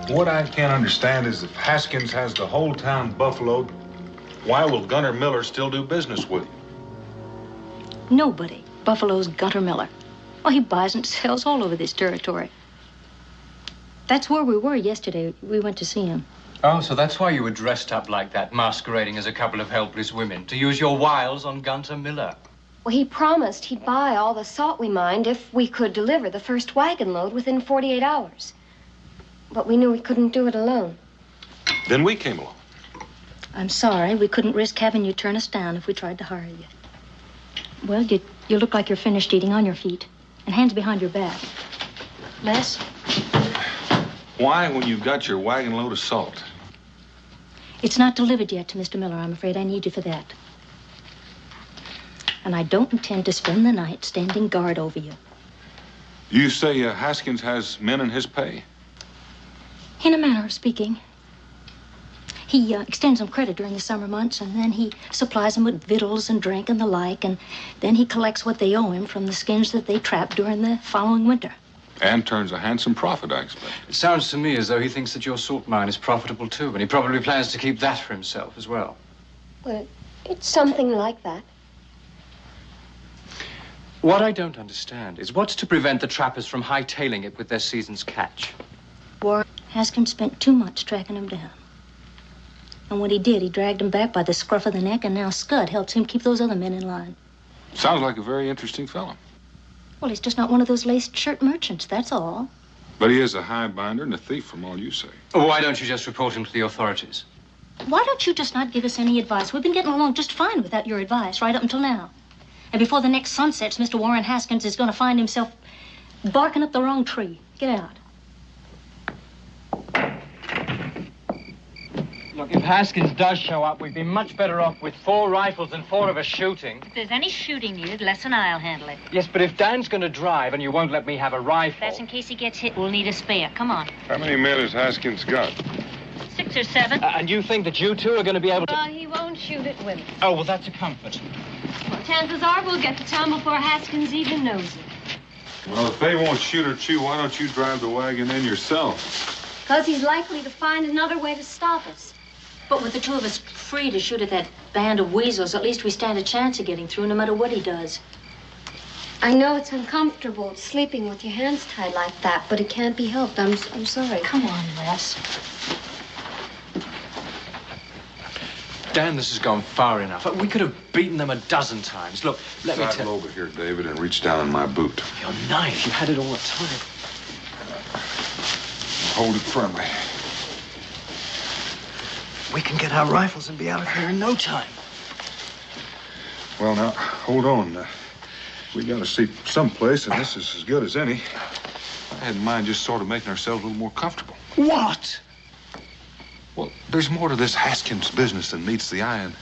What I can't understand is if Haskins has the whole town buffaloed, why will Gunther Miller still do business with you? Nobody buffaloes Gunther Miller. Well, he buys and sells all over this territory. That's where we were yesterday. We went to see him. Oh, so that's why you were dressed up like that, masquerading as a couple of helpless women, to use your wiles on Gunther Miller. Well, he promised he'd buy all the salt we mined if we could deliver the first wagon load within 48 hours. But we knew we couldn't do it alone. Then we came along. I'm sorry. We couldn't risk having you turn us down if we tried to hire you. Well, you look like you're finished eating on your feet. And hands behind your back. Les? Why, when you've got your wagon load of salt? It's not delivered yet to Mr. Miller. I'm afraid I need you for that. And I don't intend to spend the night standing guard over you. You say Haskins has men in his pay? In a manner of speaking. He extends them credit during the summer months, and then he supplies them with victuals and drink and the like, and then he collects what they owe him from the skins that they trapped during the following winter. And turns a handsome profit, I expect. It sounds to me as though he thinks that your salt mine is profitable too, and he probably plans to keep that for himself as well. Well, it's something like that. What I don't understand is what's to prevent the trappers from hightailing it with their season's catch? Warren Haskins spent 2 months tracking him down. And when he did, he dragged him back by the scruff of the neck, and now Scud helps him keep those other men in line. Sounds like a very interesting fellow. Well, he's just not one of those laced shirt merchants, that's all. But he is a high binder and a thief from all you say. Why don't you just report him to the authorities? Why don't you just not give us any advice? We've been getting along just fine without your advice right up until now. And before the next sun sets, Mr. Warren Haskins is going to find himself barking up the wrong tree. Get out. Look, if Haskins does show up, we'd be much better off with 4 rifles and 4 of us shooting. If there's any shooting needed, Les and I'll handle it. Yes, but if Dan's going to drive and you won't let me have a rifle... That's in case he gets hit. We'll need a spare. Come on. How many men has Haskins got? 6 or 7. And you think that you two are going to be able to... He won't shoot it with us. Oh, well, that's a comfort. Well, chances are we'll get to town before Haskins even knows it. Well, if they won't shoot at you, why don't you drive the wagon in yourself? Because he's likely to find another way to stop us. But with the 2 of us free to shoot at that band of weasels, at least we stand a chance of getting through no matter what he does. I know it's uncomfortable sleeping with your hands tied like that, but it can't be helped. I'm sorry. Come on, Les. Dan, this has gone far enough. We could have beaten them a dozen times. Look, let me Sidle over here, David, and reach down in my boot. Your knife, you had it all the time. Hold it firmly. We can get our rifles and be out of here in no time. Well, now, hold on. We got to sleep someplace, and this is as good as any. I had in mind just sort of making ourselves a little more comfortable. What? Well, there's more to this Haskins business than meets the eye, and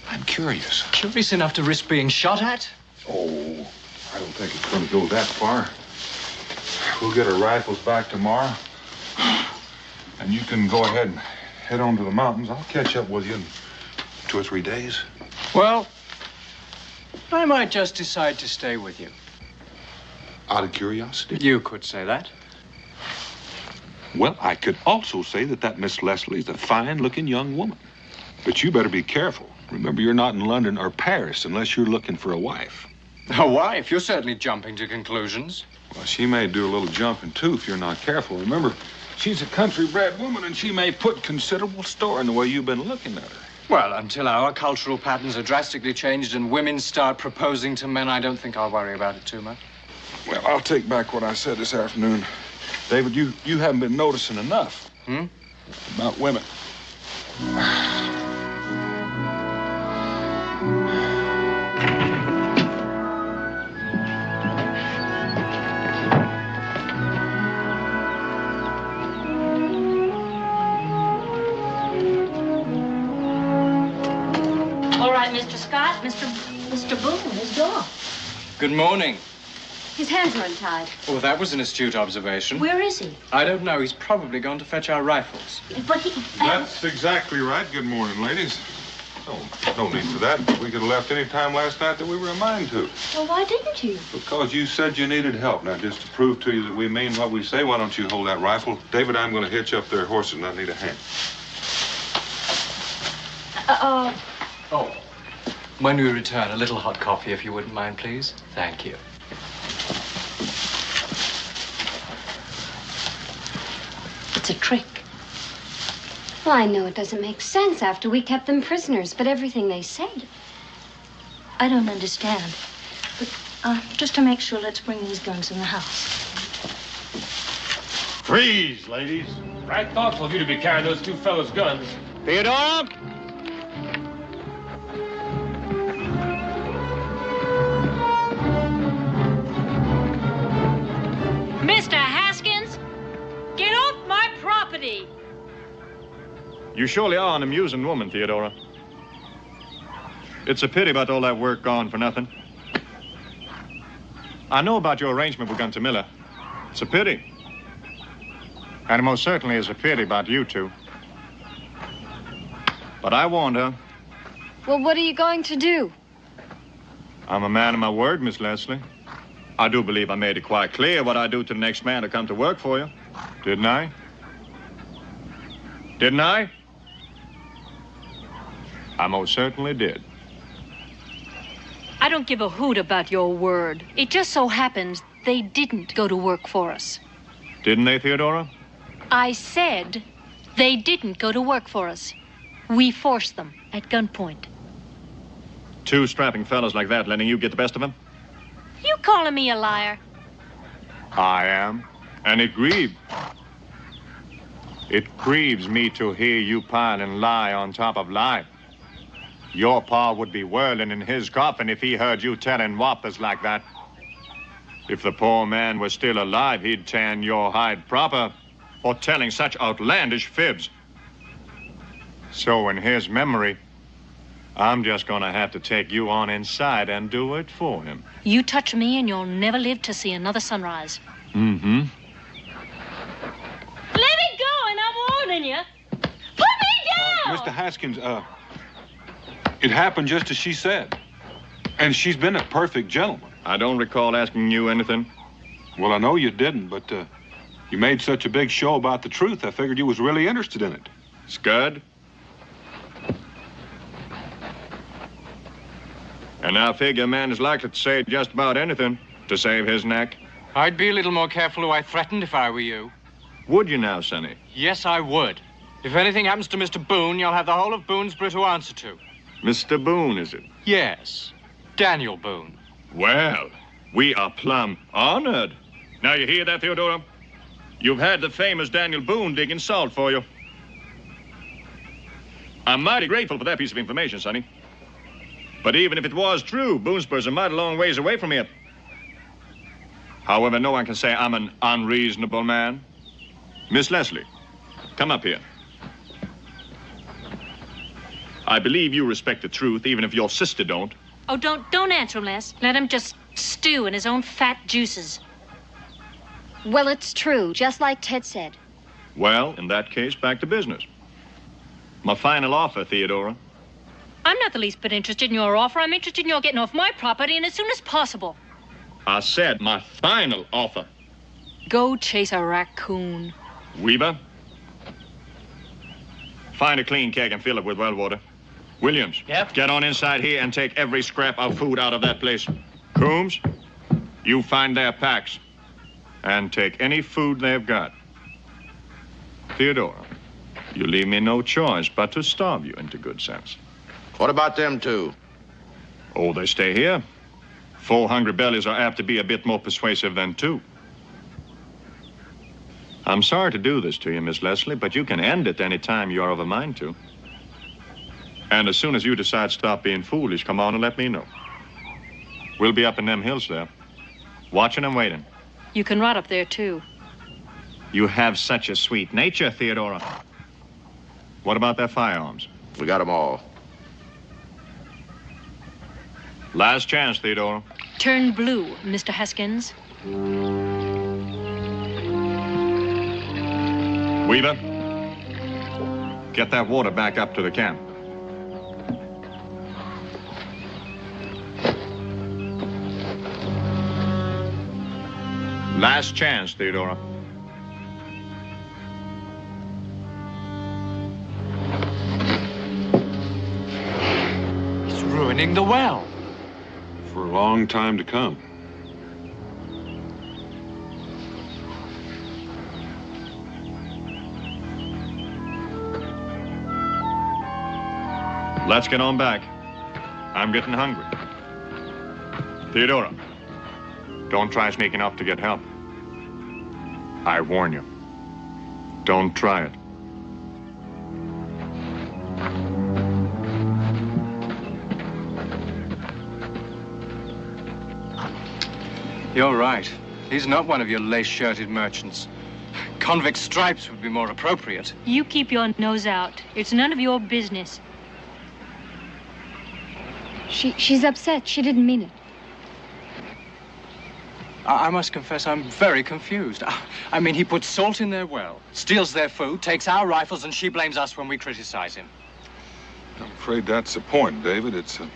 I'm curious. Curious enough to risk being shot at? Oh, I don't think it's going to go that far. We'll get our rifles back tomorrow, and you can go ahead and head on to the mountains. I'll catch up with you in 2 or 3 days. Well, I might just decide to stay with you. Out of curiosity? You could say that. Well, I could also say that Miss Leslie's a fine-looking young woman. But you better be careful. Remember, you're not in London or Paris unless you're looking for a wife. A wife? You're certainly jumping to conclusions. Well, she may do a little jumping, too, if you're not careful. Remember, she's a country-bred woman, and she may put considerable store in the way you've been looking at her. Well, until our cultural patterns are drastically changed and women start proposing to men, I don't think I'll worry about it too much. Well, I'll take back what I said this afternoon. David, you haven't been noticing enough. About women. All right, Mr. Scott, Mr. Boone is gone. Good morning. His hands are untied. Oh, that was an astute observation. Where is he? I don't know. He's probably gone to fetch our rifles. But he... That's exactly right. Good morning, ladies. Oh, no need for that. We could have left any time last night that we were in mind to. Well, why didn't you? Because you said you needed help. Now, just to prove to you that we mean what we say, why don't you hold that rifle? David, I'm going to hitch up their horses, and I need a hand. Oh. When we return, a little hot coffee, if you wouldn't mind, please. Thank you. It's a trick. Well, I know it doesn't make sense after we kept them prisoners, but everything they said. I don't understand. But just to make sure, let's bring these guns in the house. Freeze, ladies. Right thoughtful of you to be carrying those 2 fellows' guns. Theodora? Mr. Haskins, get off my property. You surely are an amusing woman, Theodora. It's a pity about all that work gone for nothing. I know about your arrangement with Gunther Miller. It's a pity. And it most certainly is a pity about you two. But I warned her. Well, what are you going to do? I'm a man of my word, Miss Leslie. I do believe I made it quite clear what I do to the next man to come to work for you. Didn't I? Didn't I? I most certainly did. I don't give a hoot about your word. It just so happens they didn't go to work for us. Didn't they, Theodora? I said they didn't go to work for us. We forced them at gunpoint. Two strapping fellas like that letting you get the best of them? You calling me a liar? I am. And it grieves. It grieves me to hear you piling lie on top of lie. Your pa would be whirling in his coffin if he heard you telling whoppers like that. If the poor man was still alive, he'd tan your hide proper for telling such outlandish fibs. So in his memory, I'm just gonna have to take you on inside and do it for him. You touch me and you'll never live to see another sunrise. Mm-hmm. Let it go, and I'm warning you. Put me down! Mr. Haskins, it happened just as she said. And she's been a perfect gentleman. I don't recall asking you anything. Well, I know you didn't, but you made such a big show about the truth, I figured you was really interested in it. Scud? And I figure a man is likely to say just about anything to save his neck. I'd be a little more careful who I threatened if I were you. Would you now, Sonny? Yes, I would. If anything happens to Mr. Boone, you'll have the whole of Boonesboro to answer to. Mr. Boone, is it? Yes. Daniel Boone. Well, we are plumb honored. Now, you hear that, Theodora? You've had the famous Daniel Boone digging salt for you. I'm mighty grateful for that piece of information, Sonny. But even if it was true, Boonesboro's a mighty long ways away from here. However, no one can say I'm an unreasonable man. Miss Leslie, come up here. I believe you respect the truth, even if your sister don't. Oh, don't answer him, Les. Let him just stew in his own fat juices. Well, it's true, just like Ted said. Well, in that case, back to business. My final offer, Theodora. I'm not the least bit interested in your offer. I'm interested in your getting off my property and as soon as possible. I said my final offer. Go chase a raccoon. Weaver, find a clean keg and fill it with well water. Williams, yep. Get on inside here and take every scrap of food out of that place. Coombs, you find their packs and take any food they've got. Theodora, you leave me no choice but to starve you into good sense. What about them two? Oh, they stay here. 4 hungry bellies are apt to be a bit more persuasive than 2. I'm sorry to do this to you, Miss Leslie, but you can end it any time you are of a mind to. And as soon as you decide to stop being foolish, come on and let me know. We'll be up in them hills there, watching and waiting. You can rot up there, too. You have such a sweet nature, Theodora. What about their firearms? We got them all. Last chance, Theodora. Turn blue, Mr. Haskins. Weaver, get that water back up to the camp. Last chance, Theodora. It's ruining the well. For a long time to come. Let's get on back. I'm getting hungry. Theodora, don't try sneaking up to get help. I warn you. Don't try it. You're right. He's not one of your lace-shirted merchants. Convict stripes would be more appropriate. You keep your nose out. It's none of your business. She's upset. She didn't mean it. I must confess I'm very confused. I mean, he puts salt in their well, steals their food, takes our rifles, and she blames us when we criticize him. I'm afraid that's the point, David. It's a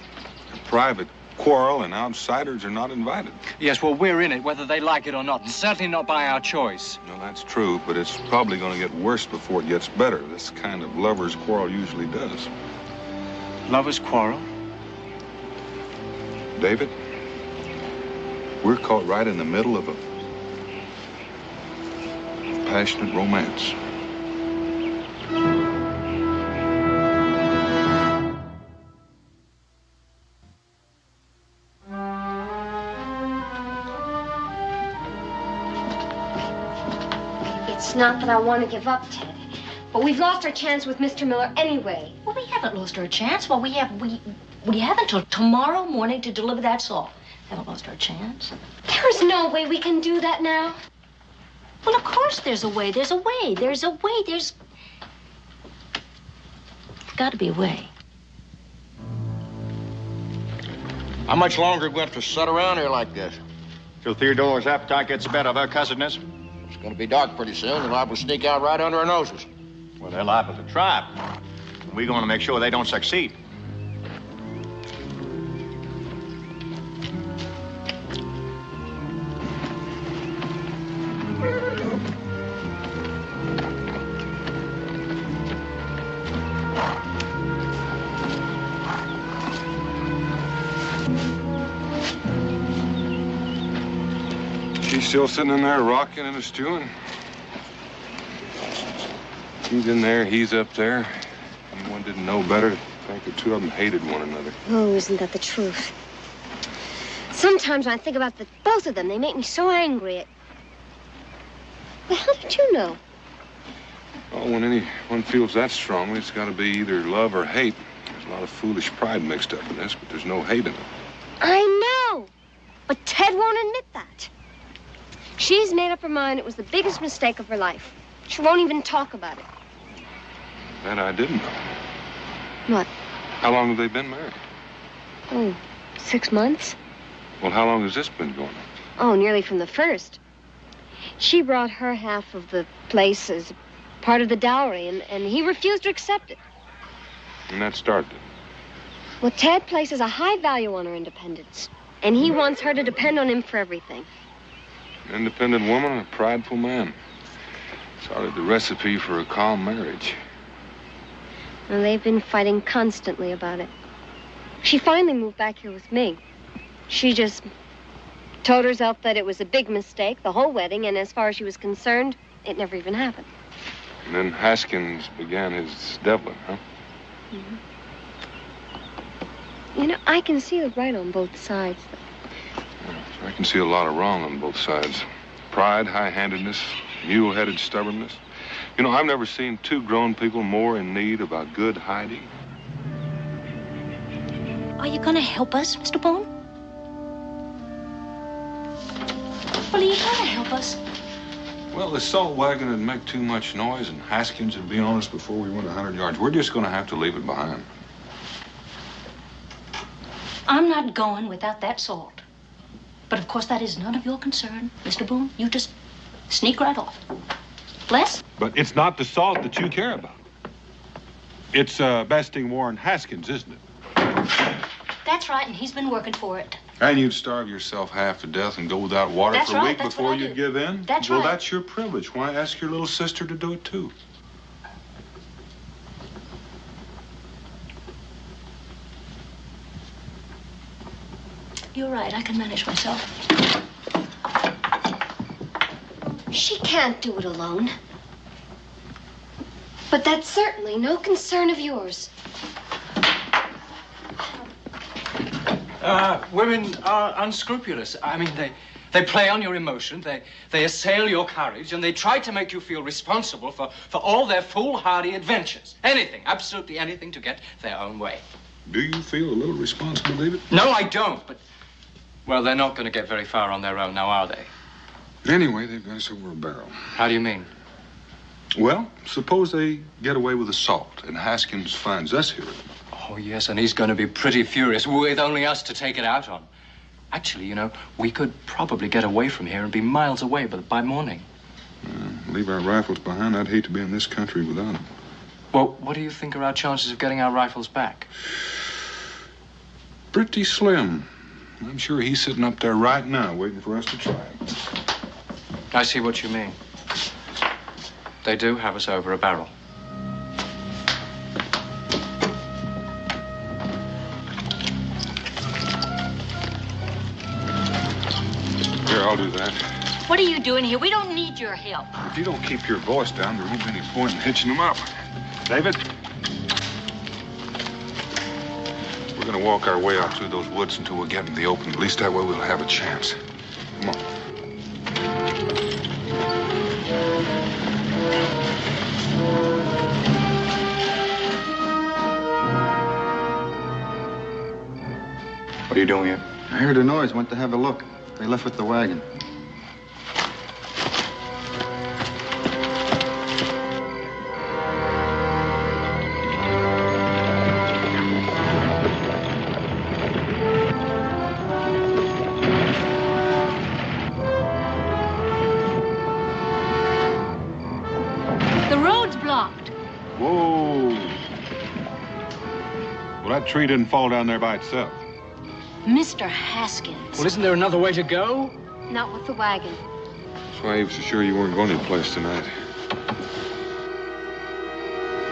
private quarrel, and outsiders are not invited. Yes, well, we're in it, whether they like it or not, and certainly not by our choice. No, that's true, but it's probably going to get worse before it gets better. This kind of lovers' quarrel usually does. Lovers' quarrel? David, we're caught right in the middle of a passionate romance. It's not that I want to give up, Ted, but we've lost our chance with Mr. Miller anyway. Well, we haven't lost our chance. Well, we have until tomorrow morning to deliver that salt. Haven't lost our chance. There's no way we can do that now. Well, of course there's a way. There's a way. There's a way. There's got to be a way. How much longer are we going to sit around here like this? Till Theodora's appetite gets the better of her cussedness. It's going to be dark pretty soon. They're liable to sneak out right under our noses. Well, they're liable to try. We're going to make sure they don't succeed. She's still sitting in there rocking and stewing. He's in there, he's up there. Anyone didn't know better to think the two of them hated one another. Oh, isn't that the truth? Sometimes when I think about both of them, they make me so angry. Well, how did you know? Oh, when anyone feels that strongly, it's got to be either love or hate. There's a lot of foolish pride mixed up in this, but there's no hate in it. I know, but Ted won't admit that. She's made up her mind it was the biggest mistake of her life. She won't even talk about it. That I didn't know. What? How long have they been married? Oh, 6 months. Well, how long has this been going on? Oh, nearly from the first. She brought her half of the place as part of the dowry, and he refused to accept it. And that started it. Well, Ted places a high value on her independence, and he wants her to depend on him for everything. An independent woman and a prideful man. It's hardly the recipe for a calm marriage. And they've been fighting constantly about it. She finally moved back here with me. She just told herself that it was a big mistake, the whole wedding, and as far as she was concerned, it never even happened. And then Haskins began his deviling, huh? Mm-hmm. You know, I can see the right on both sides, though. I can see a lot of wrong on both sides. Pride, high-handedness, mule-headed stubbornness. You know, I've never seen two grown people more in need of a good hiding. Are you going to help us, Mr. Boone? Well, are you going to help us? Well, the salt wagon would make too much noise, and Haskins would be on us before we went 100 yards. We're just going to have to leave it behind. I'm not going without that salt. But, of course, that is none of your concern, Mr. Boone. You just sneak right off. Bless? But it's not the salt that you care about. It's besting Warren Haskins, isn't it? That's right, and he's been working for it. And you'd starve yourself half to death and go without water for a week before you'd give in? That's right. Well, that's your privilege. Why ask your little sister to do it, too? You're right. I can manage myself. She can't do it alone. But that's certainly no concern of yours. Women are unscrupulous. I mean, they play on your emotion, they assail your courage, and they try to make you feel responsible for all their foolhardy adventures. Anything, absolutely anything to get their own way. Do you feel a little responsible, David? No, I don't, but... Well, they're not going to get very far on their own now, are they? Anyway, they've got us over a barrel. How do you mean? Well, suppose they get away with the salt and Haskins finds us here. Oh, yes, and he's going to be pretty furious with only us to take it out on. Actually, you know, we could probably get away from here and be miles away by morning. Leave our rifles behind. I'd hate to be in this country without them. Well, what do you think are our chances of getting our rifles back? Pretty slim. I'm sure he's sitting up there right now waiting for us to try it. I see what you mean. They do have us over a barrel. Here, I'll do that. What are you doing here? We don't need your help. If you don't keep your voice down, there won't be any point in hitching them up. David? We're gonna walk our way out through those woods until we get in the open. At least that way we'll have a chance. Come on. What are you doing here? I heard a noise, went to have a look. They left with the wagon. The road's blocked. Whoa. Well, that tree didn't fall down there by itself. Mr. Haskins. Well, isn't there another way to go? Not with the wagon. That's why he was so sure you weren't going anyplace tonight.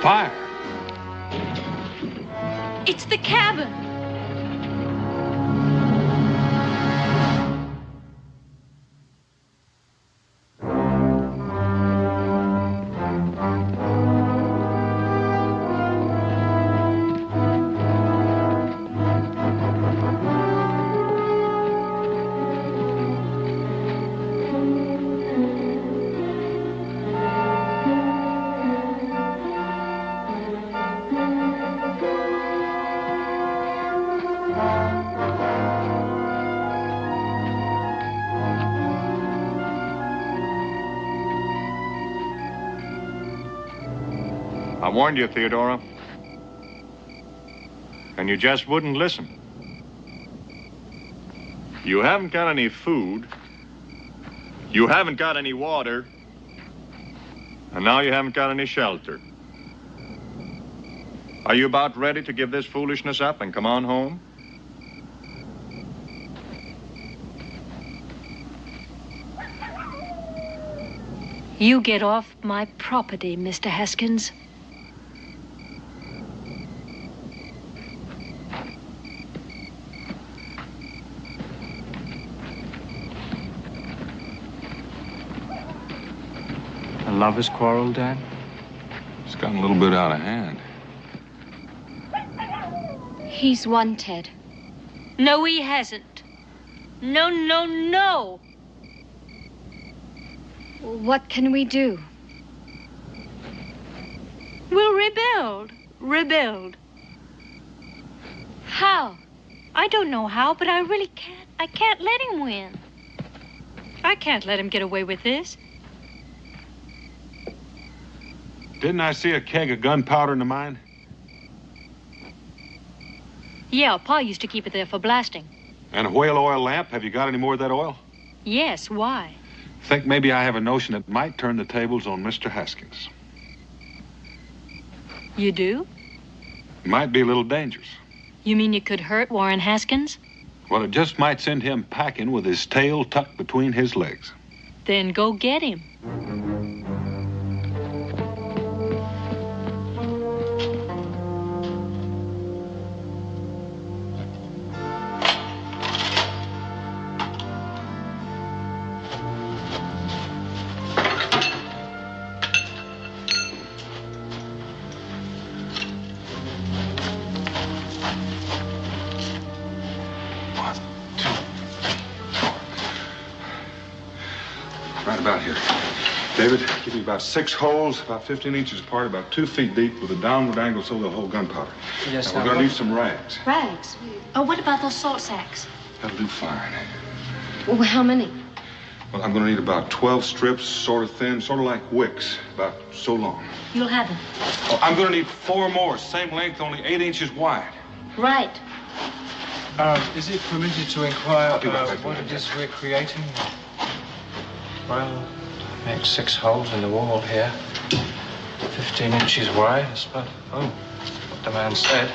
Fire! It's the cabin. I warned you, Theodora. And you just wouldn't listen. You haven't got any food. You haven't got any water. And now you haven't got any shelter. Are you about ready to give this foolishness up and come on home? You get off my property, Mr. Haskins. A lover's quarrel, Dan? It's gotten a little bit out of hand. He's won, Ted. No, he hasn't. No, no, no. What can we do? We'll rebuild. Rebuild. How? I don't know how, but I really can't. I can't let him win. I can't let him get away with this. Didn't I see a keg of gunpowder in the mine? Yeah, Pa used to keep it there for blasting. And a whale oil lamp? Have you got any more of that oil? Yes, why? Think maybe I have a notion that might turn the tables on Mr. Haskins. You do? It might be a little dangerous. You mean you could hurt Warren Haskins? Well, it just might send him packing with his tail tucked between his legs. Then go get him. Right about here. David, give me about 6 holes, about 15 inches apart, about 2 feet deep, with a downward angle so they'll hold gunpowder. Yes, now, we're going to need some rags. Rags? Oh, what about those salt sacks? That'll do fine. Well, how many? Well, I'm going to need about 12 strips, sort of thin, sort of like wicks, about so long. You'll have them. Oh, I'm going to need 4 more, same length, only 8 inches wide. Right. Is it permitted to inquire what it is we're creating? Well, make 6 holes in the wall here. 15 inches wide, I suppose. Oh, what the man said.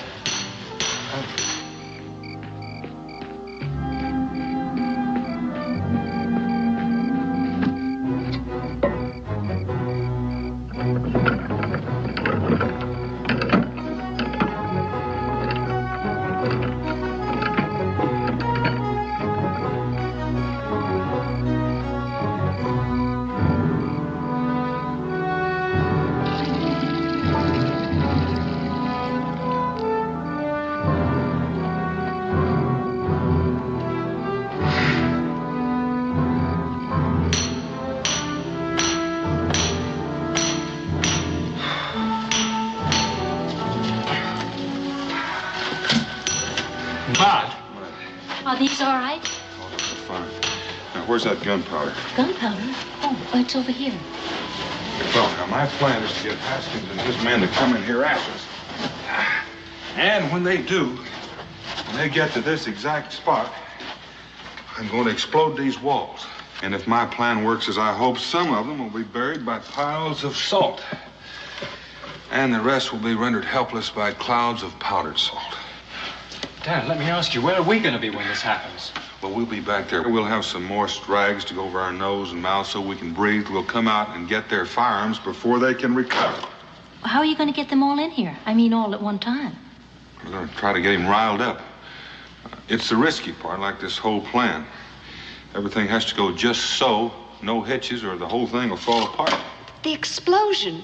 These all right? Oh, they're fine. Now, where's that gunpowder? Gunpowder? Oh, it's over here. Well, now, my plan is to get Haskins and his men to come in here after us. And when they do, when they get to this exact spot, I'm going to explode these walls. And if my plan works as I hope, some of them will be buried by piles of salt. And the rest will be rendered helpless by clouds of powdered salt. Dad, let me ask you, where are we going to be when this happens? Well, we'll be back there. We'll have some moist rags to go over our nose and mouth so we can breathe. We'll come out and get their firearms before they can recover. How are you going to get them all in here? I mean, all at one time. We're going to try to get him riled up. It's the risky part, like this whole plan. Everything has to go just so, no hitches, or the whole thing will fall apart. The explosion.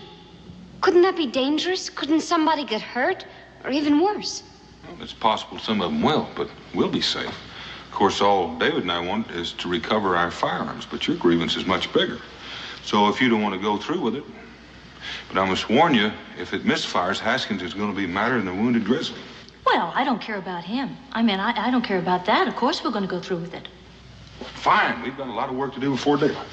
Couldn't that be dangerous? Couldn't somebody get hurt? Or even worse? Well, it's possible some of them will, but we'll be safe. Of course, all David and I want is to recover our firearms, but your grievance is much bigger. So if you don't want to go through with it, but I must warn you, if it misfires, Haskins is going to be madder than a wounded grizzly. Well, I don't care about him. I mean, I don't care about that. Of course we're going to go through with it. Fine. We've got a lot of work to do before daylight.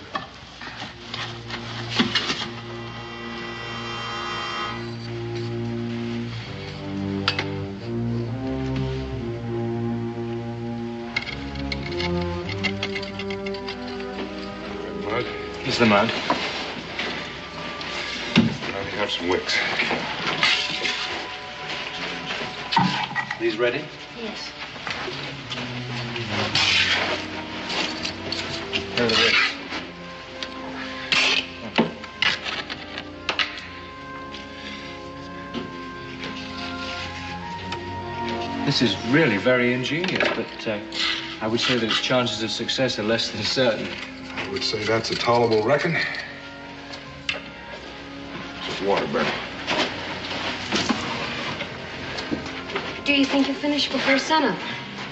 Here's the mud. Now you have some wicks. These ready? Yes. Here are the wicks. This is really very ingenious, but I would say that its chances of success are less than certain. I would say that's a tolerable reckon. Just water, Bernie. Do you think you'll finish before sunup?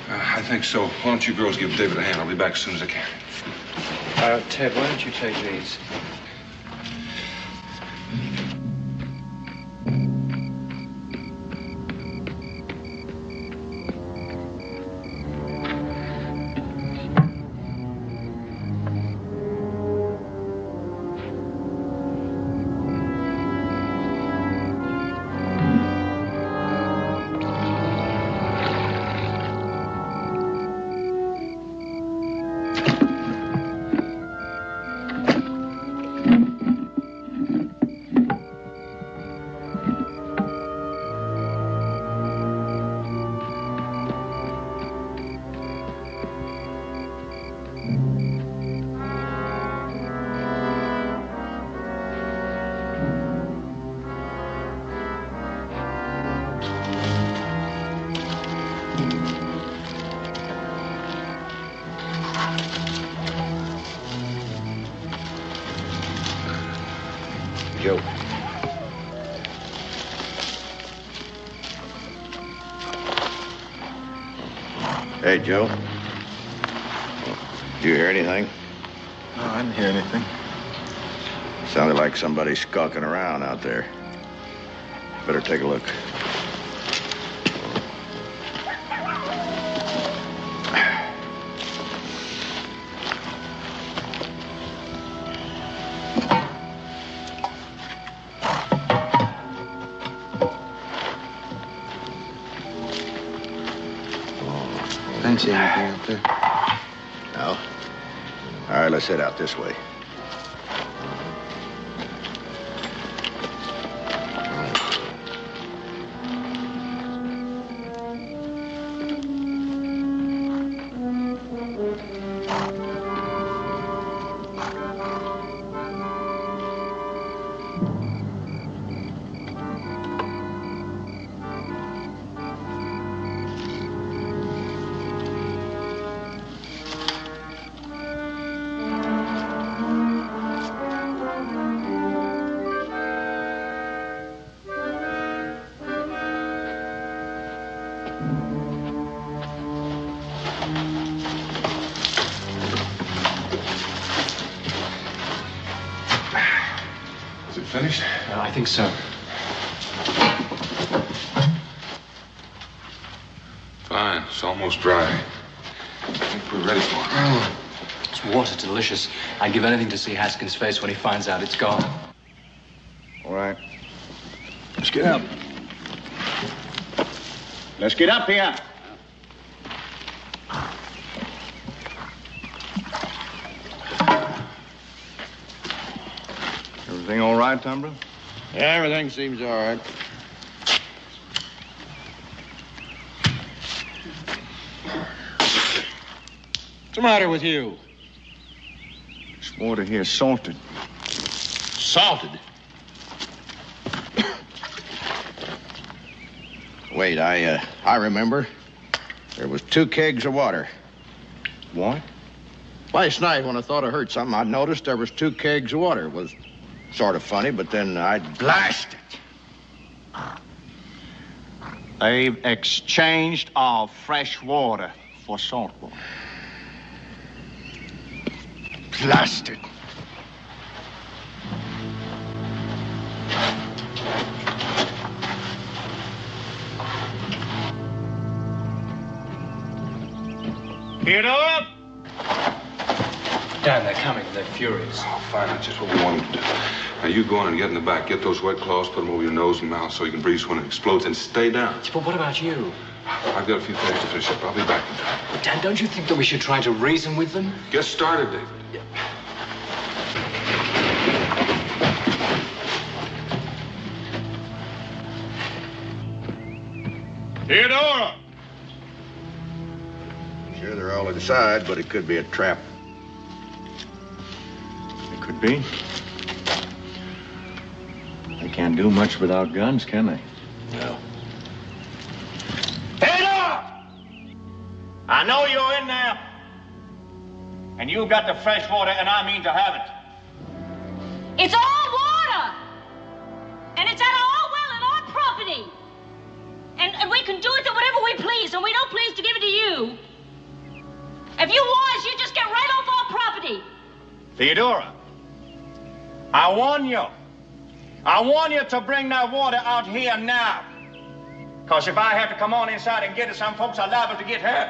I think so. Why don't you girls give David a hand? I'll be back as soon as I can. Ted, why don't you take these? Joe. Hey, Joe. Did you hear anything? No, I didn't hear anything. Sounded like somebody skulking around out there. Better take a look. I didn't see anything up there. No? All right, let's head out this way. Finished? I think so. Fine. It's almost dry. I think we're ready for it. This water's delicious. I'd give anything to see Haskins' face when he finds out it's gone. All right. Let's get up. Let's get up here. Everything all right, Tumbler? Yeah, everything seems all right. What's the matter with you? This water here is salted. Salted? Wait, I remember. There was 2 kegs of water. What? Last night when I thought I heard something, I noticed there was 2 kegs of water. It was sort of funny, but then Blast it! They've exchanged our fresh water for salt water. Blast it. Get up! Dan, they're coming. They're furious. Oh, fine. That's just what we wanted to do. Now, you go on and get in the back. Get those wet cloths, put them over your nose and mouth so you can breathe when it explodes, and stay down. But what about you? I've got a few things to finish up. I'll be back in time. But Dan, don't you think that we should try to reason with them? Get started, David. Theodora! Sure, they're all inside, but it could be a trap. It could be. They can't do much without guns, can they? No. Theodora! I know you're in there. And you got the fresh water, and I mean to have it. It's all water! And it's at our well and our property. And we can do it to whatever we please, and we don't please to give it to you. If you want us, you just get right off our property. Theodora, I warn you. I warn you to bring that water out here now. Because if I have to come on inside and get it, some folks are liable to get hurt.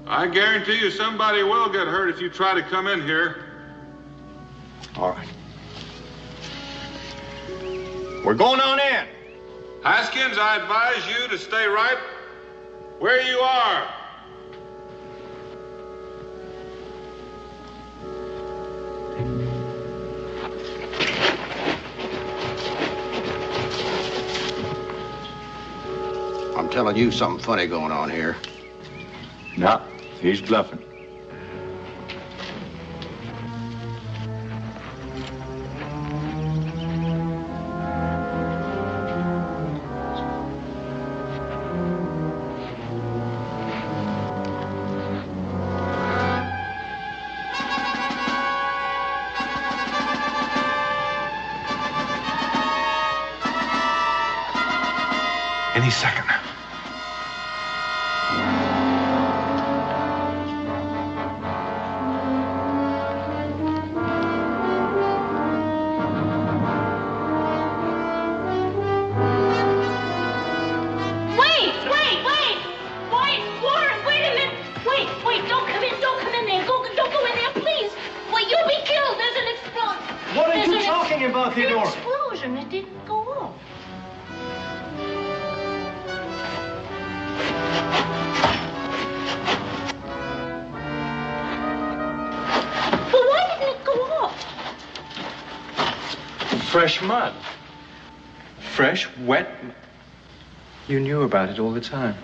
I guarantee you somebody will get hurt if you try to come in here. All right. We're going on in. Haskins, I advise you to stay right where you are. I'm telling you something funny going on here. No, he's bluffing. Any second. Theodora. Explosion. It didn't go off. Fresh mud. Fresh, wet. You knew about it all the time.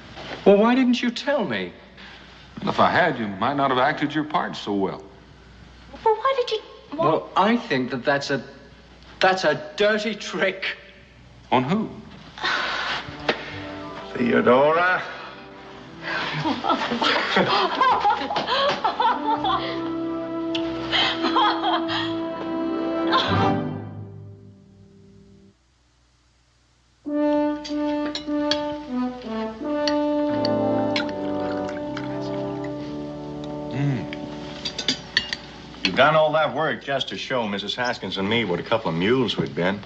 Well, why didn't you tell me? If I had, you might not have acted your part so well. Well, why did you... Well, I think that's a dirty trick. On who? Theodora. You've done all that work just to show Mrs. Haskins and me what a couple of mules we've been.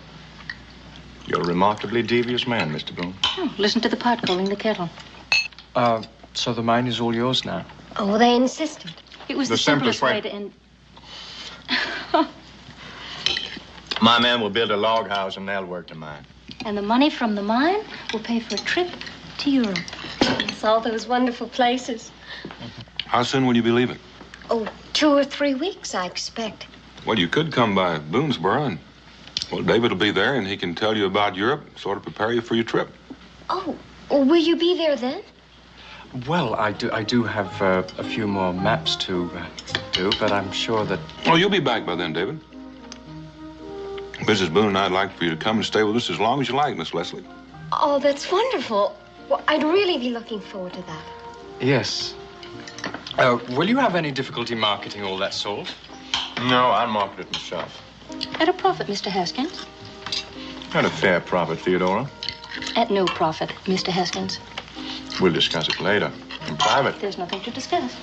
You're a remarkably devious man, Mr. Boone. Oh, listen to the pot calling the kettle. So the mine is all yours now? Oh, they insisted. It was the simplest way to end... My men will build a log house and they'll work the mine. And the money from the mine will pay for a trip to Europe. It's all those wonderful places. How soon will you be leaving? Oh, 2 or 3 weeks, I expect. Well, you could come by Boonesboro and, well, David will be there and he can tell you about Europe, sort of prepare you for your trip. Oh, will you be there then? Well, I do have a few more maps to do, but I'm sure that... Oh, you'll be back by then, David. Mrs. Boone and I'd like for you to come and stay with us as long as you like, Miss Leslie. Oh, that's wonderful. Well, I'd really be looking forward to that. Yes. Will you have any difficulty marketing all that salt? No, I'll market it myself. At a profit, Mr. Haskins. At a fair profit, Theodora. At no profit, Mr. Haskins. We'll discuss it later, in private. There's nothing to discuss.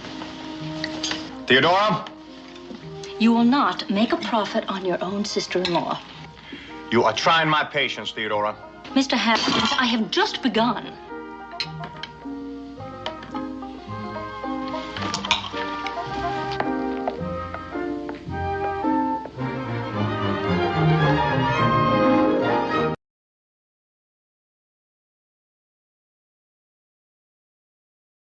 Theodora? You will not make a profit on your own sister-in-law. You are trying my patience, Theodora. Mr. Haskins, I have just begun.